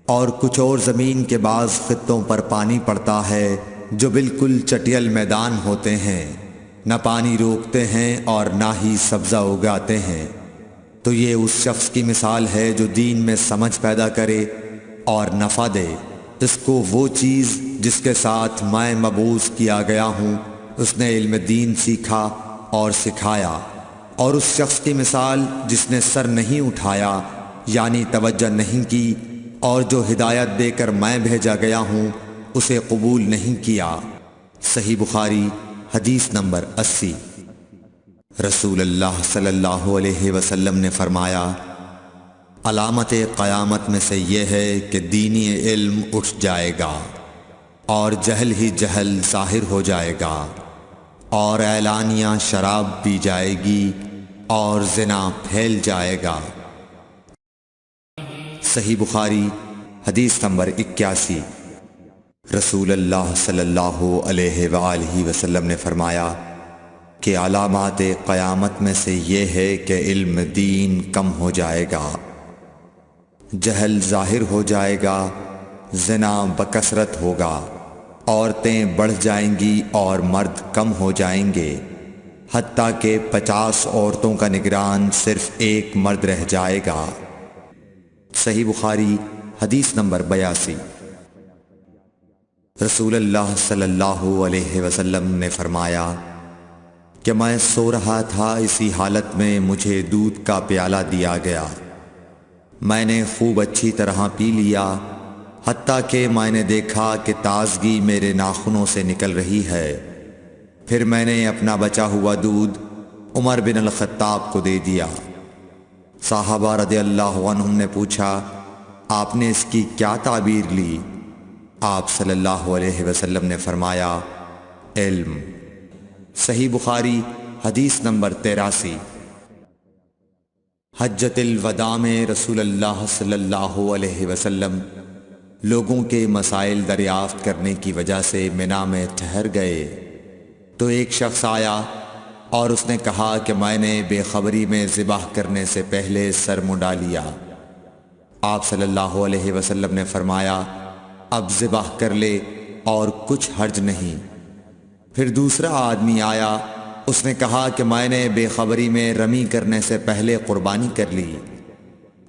اور کچھ اور زمین کے بعض خطوں پر پانی پڑتا ہے جو بالکل چٹیل میدان ہوتے ہیں، نہ پانی روکتے ہیں اور نہ ہی سبزہ اگاتے ہیں۔ تو یہ اس شخص کی مثال ہے جو دین میں سمجھ پیدا کرے اور نفع دے۔ اس کو وہ چیز جس کے ساتھ میں مبعوث کیا گیا ہوں اس نے علم دین سیکھا اور سکھایا، اور اس شخص کی مثال جس نے سر نہیں اٹھایا یعنی توجہ نہیں کی اور جو ہدایت دے کر میں بھیجا گیا ہوں اسے قبول نہیں کیا۔ صحیح بخاری حدیث نمبر 80۔ رسول اللہ صلی اللہ علیہ وسلم نے فرمایا، علامت قیامت میں سے یہ ہے کہ دینی علم اٹھ جائے گا اور جہل ہی جہل ظاہر ہو جائے گا، اور اعلانیہ شراب پی جائے گی اور زنا پھیل جائے گا۔ صحیح بخاری حدیث نمبر 81۔ رسول اللہ صلی اللہ علیہ وآلہ وسلم نے فرمایا کہ علامات قیامت میں سے یہ ہے کہ علم دین کم ہو جائے گا، جہل ظاہر ہو جائے گا، زنا بکثرت ہوگا، عورتیں بڑھ جائیں گی اور مرد کم ہو جائیں گے، حتیٰ کہ 50 عورتوں کا نگران صرف ایک مرد رہ جائے گا۔ صحیح بخاری حدیث نمبر 82۔ رسول اللہ صلی اللہ علیہ وسلم نے فرمایا کہ میں سو رہا تھا، اسی حالت میں مجھے دودھ کا پیالہ دیا گیا، میں نے خوب اچھی طرح پی لیا، حتیٰ کہ میں نے دیکھا کہ تازگی میرے ناخنوں سے نکل رہی ہے۔ پھر میں نے اپنا بچا ہوا دودھ عمر بن الخطاب کو دے دیا۔ صحابہ رضی اللہ عنہم نے پوچھا، آپ نے اس کی کیا تعبیر لی؟ آپ صلی اللہ علیہ وسلم نے فرمایا، علم۔ صحیح بخاری حدیث نمبر 83۔ حجۃ الوداع میں رسول اللہ صلی اللہ علیہ وسلم لوگوں کے مسائل دریافت کرنے کی وجہ سے منا میں ٹھہر گئے تو ایک شخص آیا اور اس نے کہا کہ میں نے بے خبری میں ذبح کرنے سے پہلے سر منڈا لیا۔ آپ صلی اللہ علیہ وسلم نے فرمایا، اب ذبح کر لے اور کچھ حرج نہیں۔ پھر دوسرا آدمی آیا، اس نے کہا کہ میں نے بے خبری میں رمی کرنے سے پہلے قربانی کر لی۔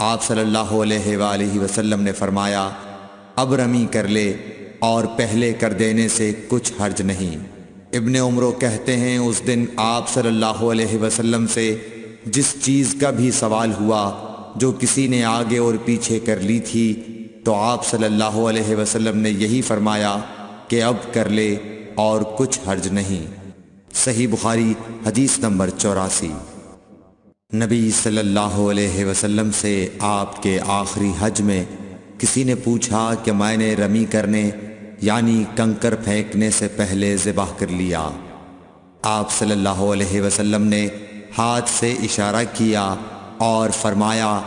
آپ صلی اللہ علیہ وآلہ وسلم نے فرمایا، اب رمی کر لے اور پہلے کر دینے سے کچھ حرج نہیں۔ ابن عمرو کہتے ہیں اس دن آپ صلی اللہ علیہ وسلم سے جس چیز کا بھی سوال ہوا جو کسی نے آگے اور پیچھے کر لی تھی تو آپ صلی اللہ علیہ وسلم نے یہی فرمایا کہ اب کر لے اور کچھ حرج نہیں۔ صحیح بخاری حدیث نمبر 84۔ نبی صلی اللہ علیہ وسلم سے آپ کے آخری حج میں کسی نے پوچھا کہ میں نے رمی کرنے یعنی کنکر پھینکنے سے پہلے ذبح کر لیا۔ آپ صلی اللہ علیہ وسلم نے ہاتھ سے اشارہ کیا اور فرمایا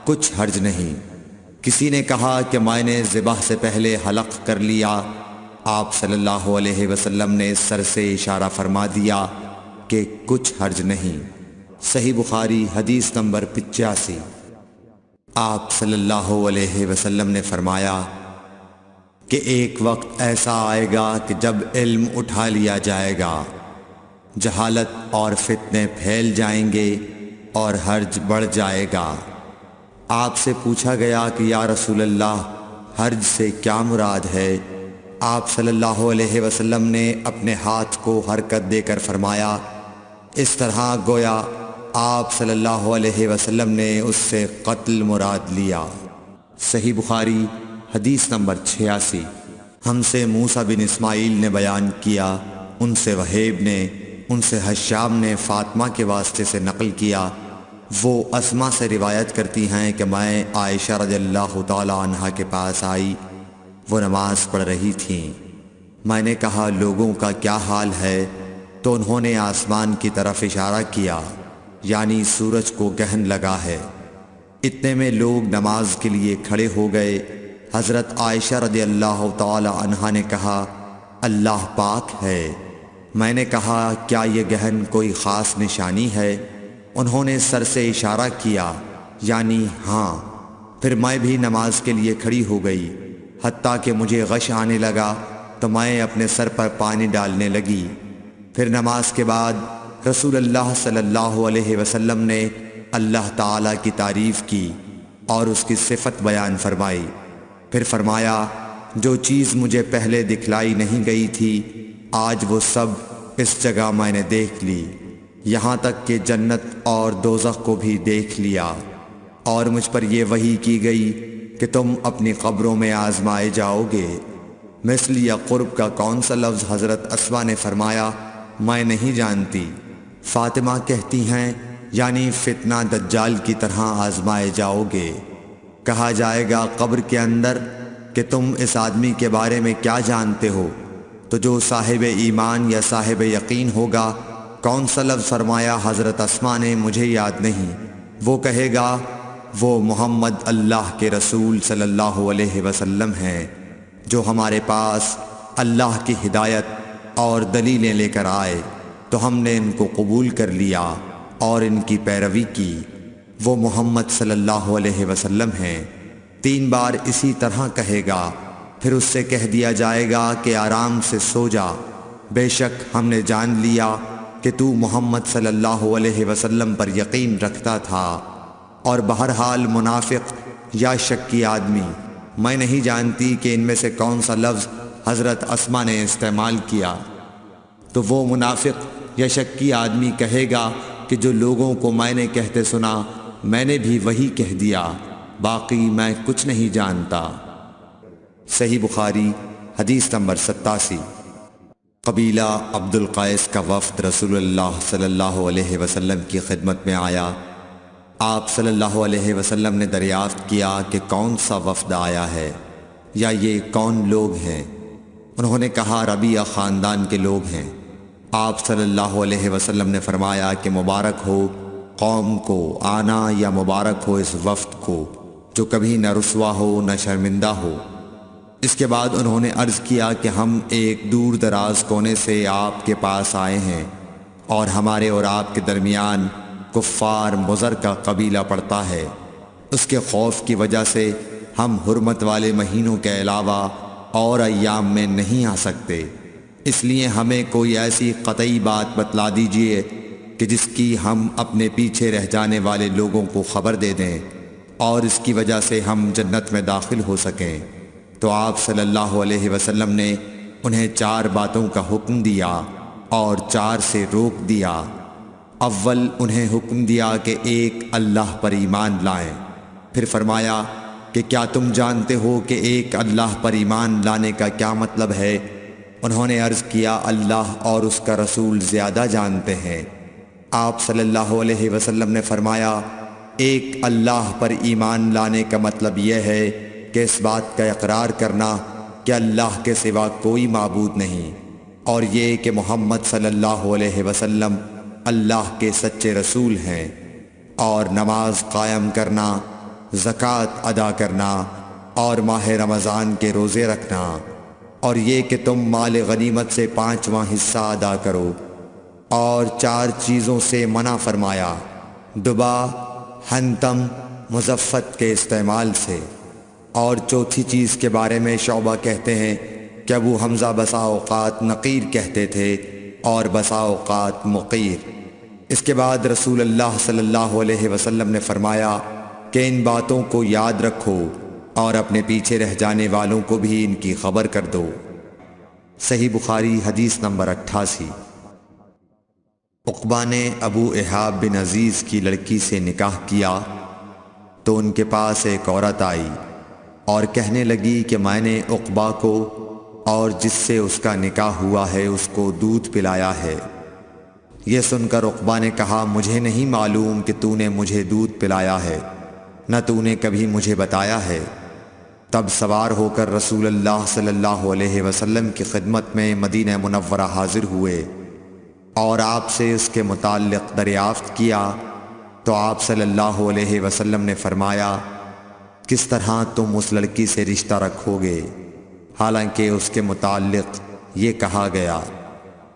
کچھ حرج نہیں۔ کسی نے کہا کہ میں نے ذبح سے پہلے حلق کر لیا۔ آپ صلی اللہ علیہ وسلم نے سر سے اشارہ فرما دیا کہ کچھ حرج نہیں۔ صحیح بخاری حدیث نمبر 85۔ آپ صلی اللہ علیہ وسلم نے فرمایا کہ ایک وقت ایسا آئے گا کہ جب علم اٹھا لیا جائے گا، جہالت اور فتنے پھیل جائیں گے اور حرج بڑھ جائے گا۔ آپ سے پوچھا گیا کہ یا رسول اللہ حرج سے کیا مراد ہے؟ آپ صلی اللہ علیہ وسلم نے اپنے ہاتھ کو حرکت دے کر فرمایا، اس طرح گویا آپ صلی اللہ علیہ وسلم نے اس سے قتل مراد لیا۔ صحیح بخاری حدیث نمبر 86۔ ہم سے موسیٰ بن اسماعیل نے بیان کیا، ان سے وہیب نے، ان سے حشام نے فاطمہ کے واسطے سے نقل کیا، وہ اسما سے روایت کرتی ہیں کہ میں عائشہ رضی اللہ تعالی عنہا کے پاس آئی، وہ نماز پڑھ رہی تھیں۔ میں نے کہا لوگوں کا کیا حال ہے؟ تو انہوں نے آسمان کی طرف اشارہ کیا، یعنی سورج کو گہن لگا ہے۔ اتنے میں لوگ نماز کے لیے کھڑے ہو گئے۔ حضرت عائشہ رضی اللہ تعالی عنہا نے کہا اللہ پاک ہے۔ میں نے کہا کیا یہ گہن کوئی خاص نشانی ہے؟ انہوں نے سر سے اشارہ کیا، یعنی ہاں۔ پھر میں بھی نماز کے لیے کھڑی ہو گئی، حتیٰ کہ مجھے غش آنے لگا تو میں اپنے سر پر پانی ڈالنے لگی۔ پھر نماز کے بعد رسول اللہ صلی اللہ علیہ وسلم نے اللہ تعالیٰ کی تعریف کی اور اس کی صفت بیان فرمائی۔ پھر فرمایا جو چیز مجھے پہلے دکھلائی نہیں گئی تھی آج وہ سب اس جگہ میں نے دیکھ لی، یہاں تک کہ جنت اور دوزخ کو بھی دیکھ لیا، اور مجھ پر یہ وحی کی گئی کہ تم اپنی قبروں میں آزمائے جاؤ گے۔ مثل یا قرب کا کون سا لفظ؟ حضرت اسما نے فرمایا میں نہیں جانتی۔ فاطمہ کہتی ہیں یعنی فتنہ دجال کی طرح آزمائے جاؤ گے۔ کہا جائے گا قبر کے اندر کہ تم اس آدمی کے بارے میں کیا جانتے ہو؟ تو جو صاحب ایمان یا صاحب یقین ہوگا، کون سا لفظ فرمایا؟ حضرت اسما نے مجھے یاد نہیں۔ وہ کہے گا وہ محمد اللہ کے رسول صلی اللہ علیہ وسلم ہیں جو ہمارے پاس اللہ کی ہدایت اور دلیلیں لے کر آئے تو ہم نے ان کو قبول کر لیا اور ان کی پیروی کی۔ وہ محمد صلی اللہ علیہ وسلم ہیں۔ 3 بار اسی طرح کہے گا، پھر اس سے کہہ دیا جائے گا کہ آرام سے سو جا، بے شک ہم نے جان لیا کہ تو محمد صلی اللہ علیہ وسلم پر یقین رکھتا تھا۔ اور بہرحال منافق یا شکی آدمی، میں نہیں جانتی کہ ان میں سے کون سا لفظ حضرت اسما نے استعمال کیا۔ تو وہ منافق یا شکی آدمی کہے گا کہ جو لوگوں کو میں نے کہتے سنا میں نے بھی وہی کہہ دیا، باقی میں کچھ نہیں جانتا۔ صحیح بخاری حدیث نمبر 87۔ قبیلہ عبد القیس کا وفد رسول اللہ صلی اللہ علیہ وسلم کی خدمت میں آیا۔ آپ صلی اللہ علیہ وسلم نے دریافت کیا کہ کون سا وفد آیا ہے یا یہ کون لوگ ہیں؟ انہوں نے کہا ربیعہ خاندان کے لوگ ہیں۔ آپ صلی اللہ علیہ وسلم نے فرمایا کہ مبارک ہو قوم کو آنا یا مبارک ہو اس وفد کو جو کبھی نہ رسوا ہو نہ شرمندہ ہو۔ اس کے بعد انہوں نے عرض کیا کہ ہم ایک دور دراز کونے سے آپ کے پاس آئے ہیں اور ہمارے اور آپ کے درمیان کفار مضر کا قبیلہ پڑتا ہے، اس کے خوف کی وجہ سے ہم حرمت والے مہینوں کے علاوہ اور ایام میں نہیں آ سکتے، اس لیے ہمیں کوئی ایسی قطعی بات بتلا دیجئے کہ جس کی ہم اپنے پیچھے رہ جانے والے لوگوں کو خبر دے دیں اور اس کی وجہ سے ہم جنت میں داخل ہو سکیں۔ تو آپ صلی اللہ علیہ وسلم نے انہیں 4 باتوں کا حکم دیا اور 4 سے روک دیا۔ اول انہیں حکم دیا کہ ایک اللہ پر ایمان لائیں، پھر فرمایا کہ کیا تم جانتے ہو کہ ایک اللہ پر ایمان لانے کا کیا مطلب ہے؟ انہوں نے عرض کیا اللہ اور اس کا رسول زیادہ جانتے ہیں۔ آپ صلی اللہ علیہ وسلم نے فرمایا ایک اللہ پر ایمان لانے کا مطلب یہ ہے کہ اس بات کا اقرار کرنا کہ اللہ کے سوا کوئی معبود نہیں، اور یہ کہ محمد صلی اللہ علیہ وسلم اللہ کے سچے رسول ہیں، اور نماز قائم کرنا، زکوٰۃ ادا کرنا اور ماہ رمضان کے روزے رکھنا، اور یہ کہ تم مال غنیمت سے 5واں حصہ ادا کرو، اور 4 چیزوں سے منع فرمایا، دبا، حنتم، مزفت کے استعمال سے۔ اور چوتھی چیز کے بارے میں شعبہ کہتے ہیں کہ ابو حمزہ بسا اوقات نقیر کہتے تھے اور بسا اوقات مقیر۔ اس کے بعد رسول اللہ صلی اللہ علیہ وسلم نے فرمایا کہ ان باتوں کو یاد رکھو اور اپنے پیچھے رہ جانے والوں کو بھی ان کی خبر کر دو۔ صحیح بخاری حدیث نمبر 88۔ عقبہ نے ابو احاب بن عزیز کی لڑکی سے نکاح کیا تو ان کے پاس ایک عورت آئی اور کہنے لگی کہ میں نے عقبہ کو اور جس سے اس کا نکاح ہوا ہے اس کو دودھ پلایا ہے۔ یہ سن کر عقبہ نے کہا مجھے نہیں معلوم کہ تو نے مجھے دودھ پلایا ہے، نہ تو نے کبھی مجھے بتایا ہے۔ تب سوار ہو کر رسول اللہ صلی اللہ علیہ وسلم کی خدمت میں مدینہ منورہ حاضر ہوئے اور آپ سے اس کے متعلق دریافت کیا تو آپ صلی اللہ علیہ وسلم نے فرمایا کس طرح تم اس لڑکی سے رشتہ رکھو گے، حالانکہ اس کے متعلق یہ کہا گیا۔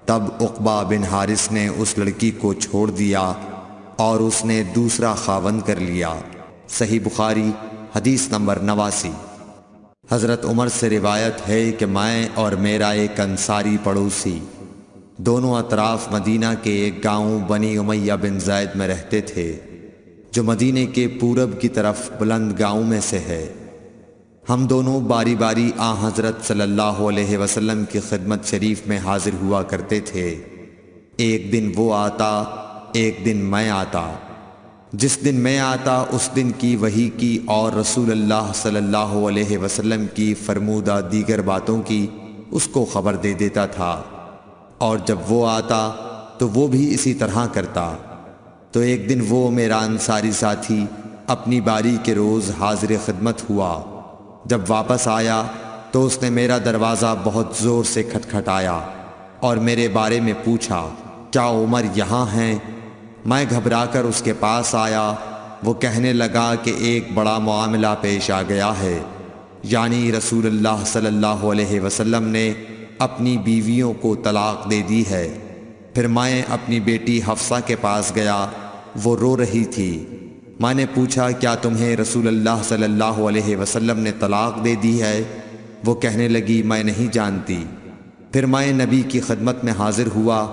تب عقبہ بن حارث نے اس لڑکی کو چھوڑ دیا اور اس نے دوسرا خاوند کر لیا۔ صحیح بخاری حدیث نمبر 89۔ حضرت عمر سے روایت ہے کہ میں اور میرا ایک انصاری پڑوسی دونوں اطراف مدینہ کے ایک گاؤں بنی امیہ بن زید میں رہتے تھے، جو مدینے کے پورب کی طرف بلند گاؤں میں سے ہے۔ ہم دونوں باری باری حضرت صلی اللہ علیہ وسلم کی خدمت شریف میں حاضر ہوا کرتے تھے۔ ایک دن وہ آتا، ایک دن میں آتا۔ جس دن میں آتا اس دن کی وحی کی اور رسول اللہ صلی اللہ علیہ وسلم کی فرمودہ دیگر باتوں کی اس کو خبر دے دیتا تھا، اور جب وہ آتا تو وہ بھی اسی طرح کرتا۔ تو ایک دن وہ میرا انصاری ساتھی اپنی باری کے روز حاضر خدمت ہوا۔ جب واپس آیا تو اس نے میرا دروازہ بہت زور سے کھٹکھٹایا اور میرے بارے میں پوچھا کیا عمر یہاں ہیں؟ میں گھبرا کر اس کے پاس آیا۔ وہ کہنے لگا کہ ایک بڑا معاملہ پیش آ گیا ہے، یعنی رسول اللہ صلی اللہ علیہ وسلم نے اپنی بیویوں کو طلاق دے دی ہے۔ پھر میں اپنی بیٹی حفصہ کے پاس گیا، وہ رو رہی تھی۔ میں نے پوچھا کیا تمہیں رسول اللہ صلی اللہ علیہ وسلم نے طلاق دے دی ہے؟ وہ کہنے لگی میں نہیں جانتی۔ پھر میں نبی کی خدمت میں حاضر ہوا۔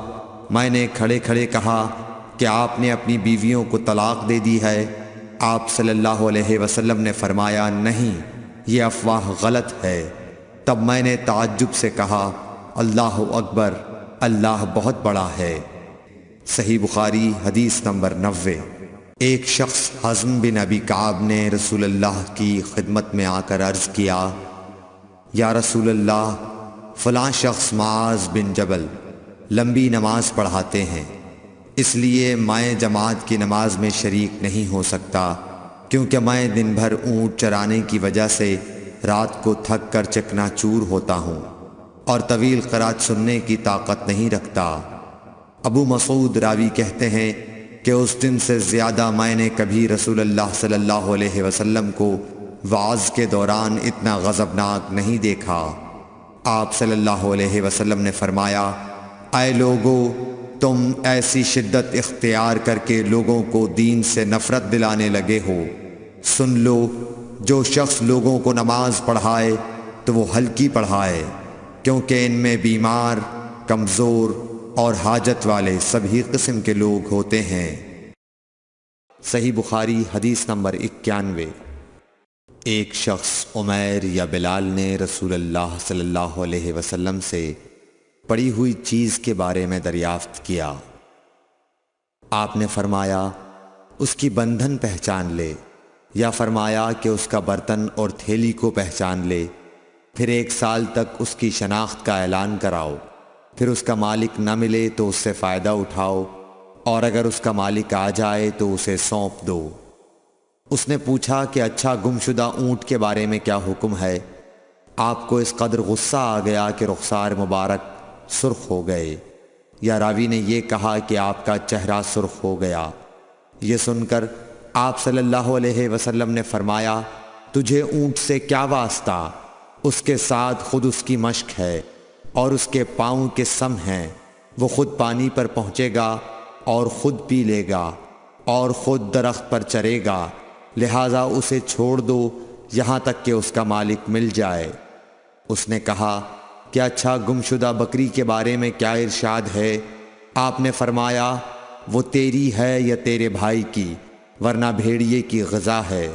میں نے کھڑے کھڑے کہا کہ آپ نے اپنی بیویوں کو طلاق دے دی ہے؟ آپ صلی اللہ علیہ وسلم نے فرمایا نہیں، یہ افواہ غلط ہے۔ تب میں نے تعجب سے کہا اللہ اکبر، اللہ بہت بڑا ہے۔ صحیح بخاری حدیث نمبر 90۔ ایک شخص حزم بن ابی کعب نے رسول اللہ کی خدمت میں آ کر عرض کیا یا رسول اللہ، فلاں شخص معاذ بن جبل لمبی نماز پڑھاتے ہیں، اس لیے میں جماعت کی نماز میں شریک نہیں ہو سکتا، کیونکہ میں دن بھر اونٹ چرانے کی وجہ سے رات کو تھک کر چکنا چور ہوتا ہوں اور طویل قرات سننے کی طاقت نہیں رکھتا۔ ابو مسعود راوی کہتے ہیں کہ اس دن سے زیادہ میں نے کبھی رسول اللہ صلی اللہ علیہ وسلم کو وعظ کے دوران اتنا غضبناک نہیں دیکھا۔ آپ صلی اللہ علیہ وسلم نے فرمایا اے لوگو، تم ایسی شدت اختیار کر کے لوگوں کو دین سے نفرت دلانے لگے ہو۔ سن لو، جو شخص لوگوں کو نماز پڑھائے تو وہ ہلکی پڑھائے، کیونکہ ان میں بیمار، کمزور اور حاجت والے سبھی قسم کے لوگ ہوتے ہیں۔ صحیح بخاری حدیث نمبر 91۔ ایک شخص عمیر یا بلال نے رسول اللہ صلی اللہ علیہ وسلم سے پڑی ہوئی چیز کے بارے میں دریافت کیا۔ آپ نے فرمایا اس کی بندھن پہچان لے، یا فرمایا کہ اس کا برتن اور تھیلی کو پہچان لے، پھر 1 سال تک اس کی شناخت کا اعلان کراؤ، پھر اس کا مالک نہ ملے تو اس سے فائدہ اٹھاؤ، اور اگر اس کا مالک آ جائے تو اسے سونپ دو۔ اس نے پوچھا کہ اچھا گمشدہ اونٹ کے بارے میں کیا حکم ہے؟ آپ کو اس قدر غصہ آ گیا کہ رخسار مبارک سرخ ہو گئے، یا راوی نے یہ کہا کہ آپ کا چہرہ سرخ ہو گیا۔ یہ سن کر آپ صلی اللہ علیہ وسلم نے فرمایا، تجھے اونٹ سے کیا واسطہ؟ اس کے ساتھ خود اس کی مشق ہے اور اس کے پاؤں کے سم ہیں، وہ خود پانی پر پہنچے گا اور خود پی لے گا اور خود درخت پر چرے گا، لہٰذا اسے چھوڑ دو یہاں تک کہ اس کا مالک مل جائے۔ اس نے کہا کہ اچھا گمشدہ بکری کے بارے میں کیا ارشاد ہے؟ آپ نے فرمایا، وہ تیری ہے یا تیرے بھائی کی، ورنہ بھیڑیے کی غذا ہے۔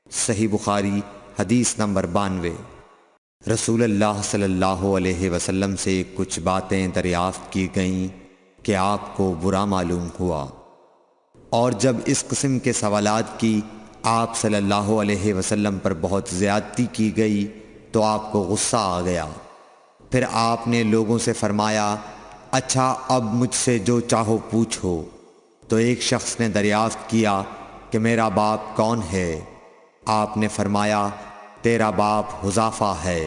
صحیح بخاری حدیث نمبر 92۔ رسول اللہ صلی اللہ علیہ وسلم سے کچھ باتیں دریافت کی گئیں کہ آپ کو برا معلوم ہوا، اور جب اس قسم کے سوالات کی آپ صلی اللہ علیہ وسلم پر بہت زیادتی کی گئی تو آپ کو غصہ آ گیا۔ پھر آپ نے لوگوں سے فرمایا، اچھا اب مجھ سے جو چاہو پوچھو۔ تو ایک شخص نے دریافت کیا کہ میرا باپ کون ہے؟ آپ نے فرمایا، تیرا باپ حذافہ ہے۔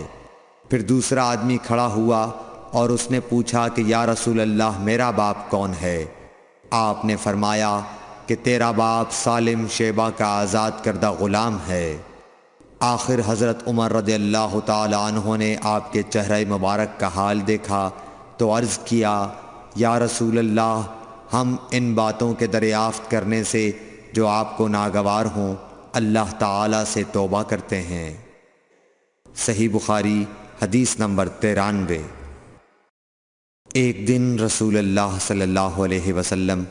پھر دوسرا آدمی کھڑا ہوا اور اس نے پوچھا کہ یا رسول اللہ میرا باپ کون ہے؟ آپ نے فرمایا کہ تیرا باپ سالم شیبہ کا آزاد کردہ غلام ہے۔ آخر حضرت عمر رضی اللہ تعالی عنہ نے آپ کے چہرہ مبارک کا حال دیکھا تو عرض کیا، یا رسول اللہ ہم ان باتوں کے دریافت کرنے سے جو آپ کو ناگوار ہوں اللہ تعالی سے توبہ کرتے ہیں۔ صحیح بخاری حدیث نمبر 93۔ ایک دن رسول اللہ صلی اللہ علیہ وسلم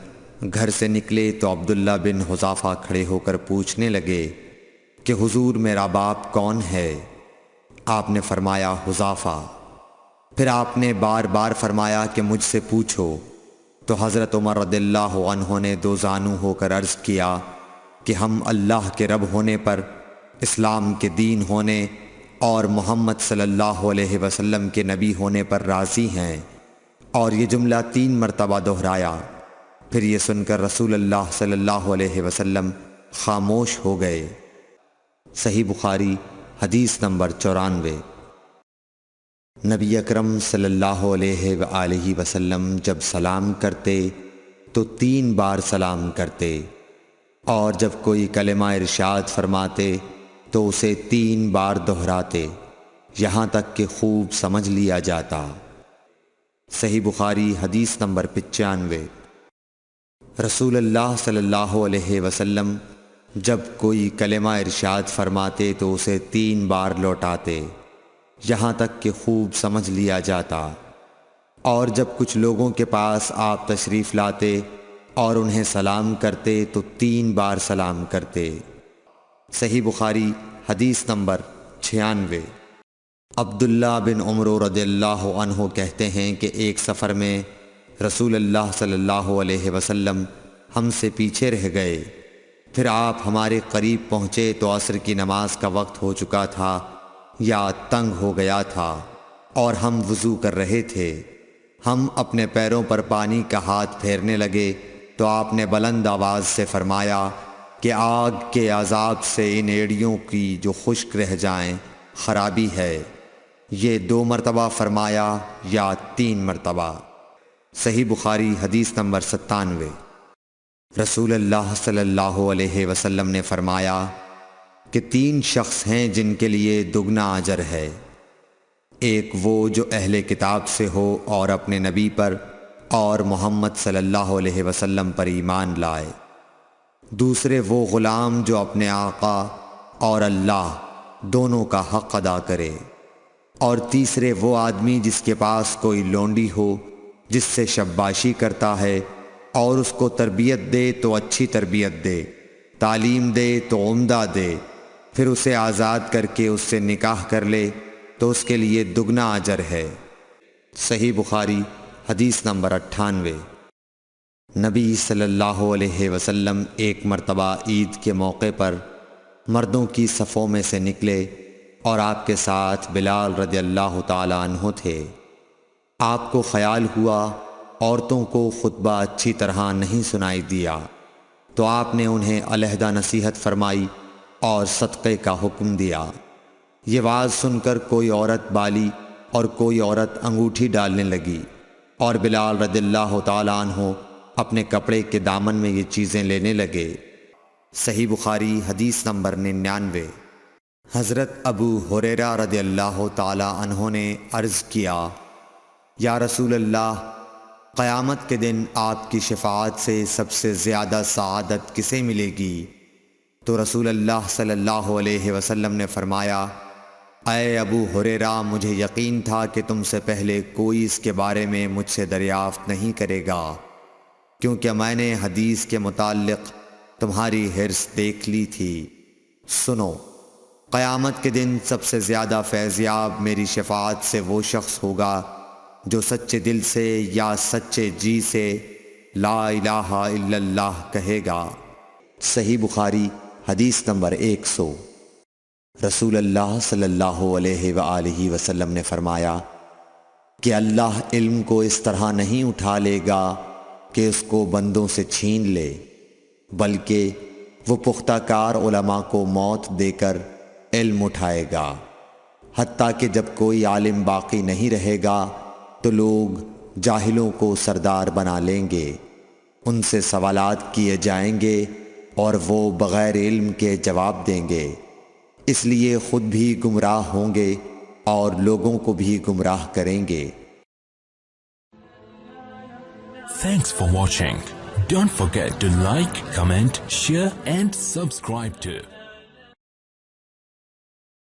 گھر سے نکلے تو عبداللہ بن حذافہ کھڑے ہو کر پوچھنے لگے کہ حضور میرا باپ کون ہے؟ آپ نے فرمایا، حذافہ۔ پھر آپ نے بار بار فرمایا کہ مجھ سے پوچھو۔ تو حضرت عمر رضی اللہ عنہ نے دو زانو ہو کر عرض کیا کہ ہم اللہ کے رب ہونے پر، اسلام کے دین ہونے اور محمد صلی اللہ علیہ وسلم کے نبی ہونے پر راضی ہیں، اور یہ جملہ 3 مرتبہ دہرایا۔ پھر یہ سن کر رسول اللہ صلی اللہ علیہ وسلم خاموش ہو گئے۔ صحیح بخاری حدیث نمبر 94۔ نبی اکرم صلی اللہ علیہ وآلہ وسلم جب سلام کرتے تو 3 بار سلام کرتے، اور جب کوئی کلمہ ارشاد فرماتے تو اسے 3 بار دہراتے یہاں تک کہ خوب سمجھ لیا جاتا۔ صحیح بخاری حدیث نمبر 95۔ رسول اللہ صلی اللہ علیہ وسلم جب کوئی کلمہ ارشاد فرماتے تو اسے 3 بار لوٹاتے یہاں تک کہ خوب سمجھ لیا جاتا، اور جب کچھ لوگوں کے پاس آپ تشریف لاتے اور انہیں سلام کرتے تو 3 بار سلام کرتے۔ صحیح بخاری حدیث نمبر 96۔ عبداللہ بن عمر رضی اللہ عنہ کہتے ہیں کہ ایک سفر میں رسول اللہ صلی اللہ علیہ وسلم ہم سے پیچھے رہ گئے، پھر آپ ہمارے قریب پہنچے تو عصر کی نماز کا وقت ہو چکا تھا یا تنگ ہو گیا تھا، اور ہم وضو کر رہے تھے۔ ہم اپنے پیروں پر پانی کا ہاتھ پھیرنے لگے تو آپ نے بلند آواز سے فرمایا کہ آگ کے عذاب سے ان ایڑیوں کی جو خشک رہ جائیں خرابی ہے۔ یہ 2 مرتبہ فرمایا یا 3 مرتبہ۔ صحیح بخاری حدیث نمبر 97۔ رسول اللہ صلی اللہ علیہ وسلم نے فرمایا کہ 3 شخص ہیں جن کے لیے دگنا اجر ہے، ایک وہ جو اہل کتاب سے ہو اور اپنے نبی پر اور محمد صلی اللہ علیہ وسلم پر ایمان لائے، دوسرے وہ غلام جو اپنے آقا اور اللہ دونوں کا حق ادا کرے، اور تیسرے وہ آدمی جس کے پاس کوئی لونڈی ہو جس سے شباشی کرتا ہے اور اس کو تربیت دے تو اچھی تربیت دے، تعلیم دے تو عمدہ دے، پھر اسے آزاد کر کے اس سے نکاح کر لے تو اس کے لیے دگنا اجر ہے۔ صحیح بخاری حدیث نمبر 98۔ نبی صلی اللہ علیہ وسلم ایک مرتبہ عید کے موقع پر مردوں کی صفوں میں سے نکلے اور آپ کے ساتھ بلال رضی اللہ تعالیٰ عنہ تھے۔ آپ کو خیال ہوا عورتوں کو خطبہ اچھی طرح نہیں سنائی دیا، تو آپ نے انہیں علیحدہ نصیحت فرمائی اور صدقے کا حکم دیا۔ یہ واز سن کر کوئی عورت بالی اور کوئی عورت انگوٹھی ڈالنے لگی، اور بلال رضی اللہ تعالیٰ عنہ اپنے کپڑے کے دامن میں یہ چیزیں لینے لگے۔ صحیح بخاری حدیث نمبر 99۔ حضرت ابو ہریرہ رضی اللہ تعالیٰ عنہ نے عرض کیا، یا رسول اللہ، قیامت کے دن آپ کی شفاعت سے سب سے زیادہ سعادت کسے ملے گی؟ تو رسول اللہ صلی اللہ علیہ وسلم نے فرمایا، اے ابو ہریرہ، مجھے یقین تھا کہ تم سے پہلے کوئی اس کے بارے میں مجھ سے دریافت نہیں کرے گا، کیونکہ میں نے حدیث کے متعلق تمہاری حرص دیکھ لی تھی۔ سنو، قیامت کے دن سب سے زیادہ فیضیاب میری شفاعت سے وہ شخص ہوگا جو سچے دل سے یا سچے جی سے لا الہ الا اللہ کہے گا۔ صحیح بخاری حدیث نمبر 100۔ رسول اللہ صلی اللہ علیہ وآلہ وسلم نے فرمایا کہ اللہ علم کو اس طرح نہیں اٹھا لے گا کہ اس کو بندوں سے چھین لے، بلکہ وہ پختہ کار علماء کو موت دے کر علم اٹھائے گا، حتیٰ کہ جب کوئی عالم باقی نہیں رہے گا تو لوگ جاہلوں کو سردار بنا لیں گے، ان سے سوالات کیے جائیں گے اور وہ بغیر علم کے جواب دیں گے، اس لیے خود بھی گمراہ ہوں گے اور لوگوں کو بھی گمراہ کریں گے۔ Thanks for watching. Don't forget to like, comment, share and subscribe to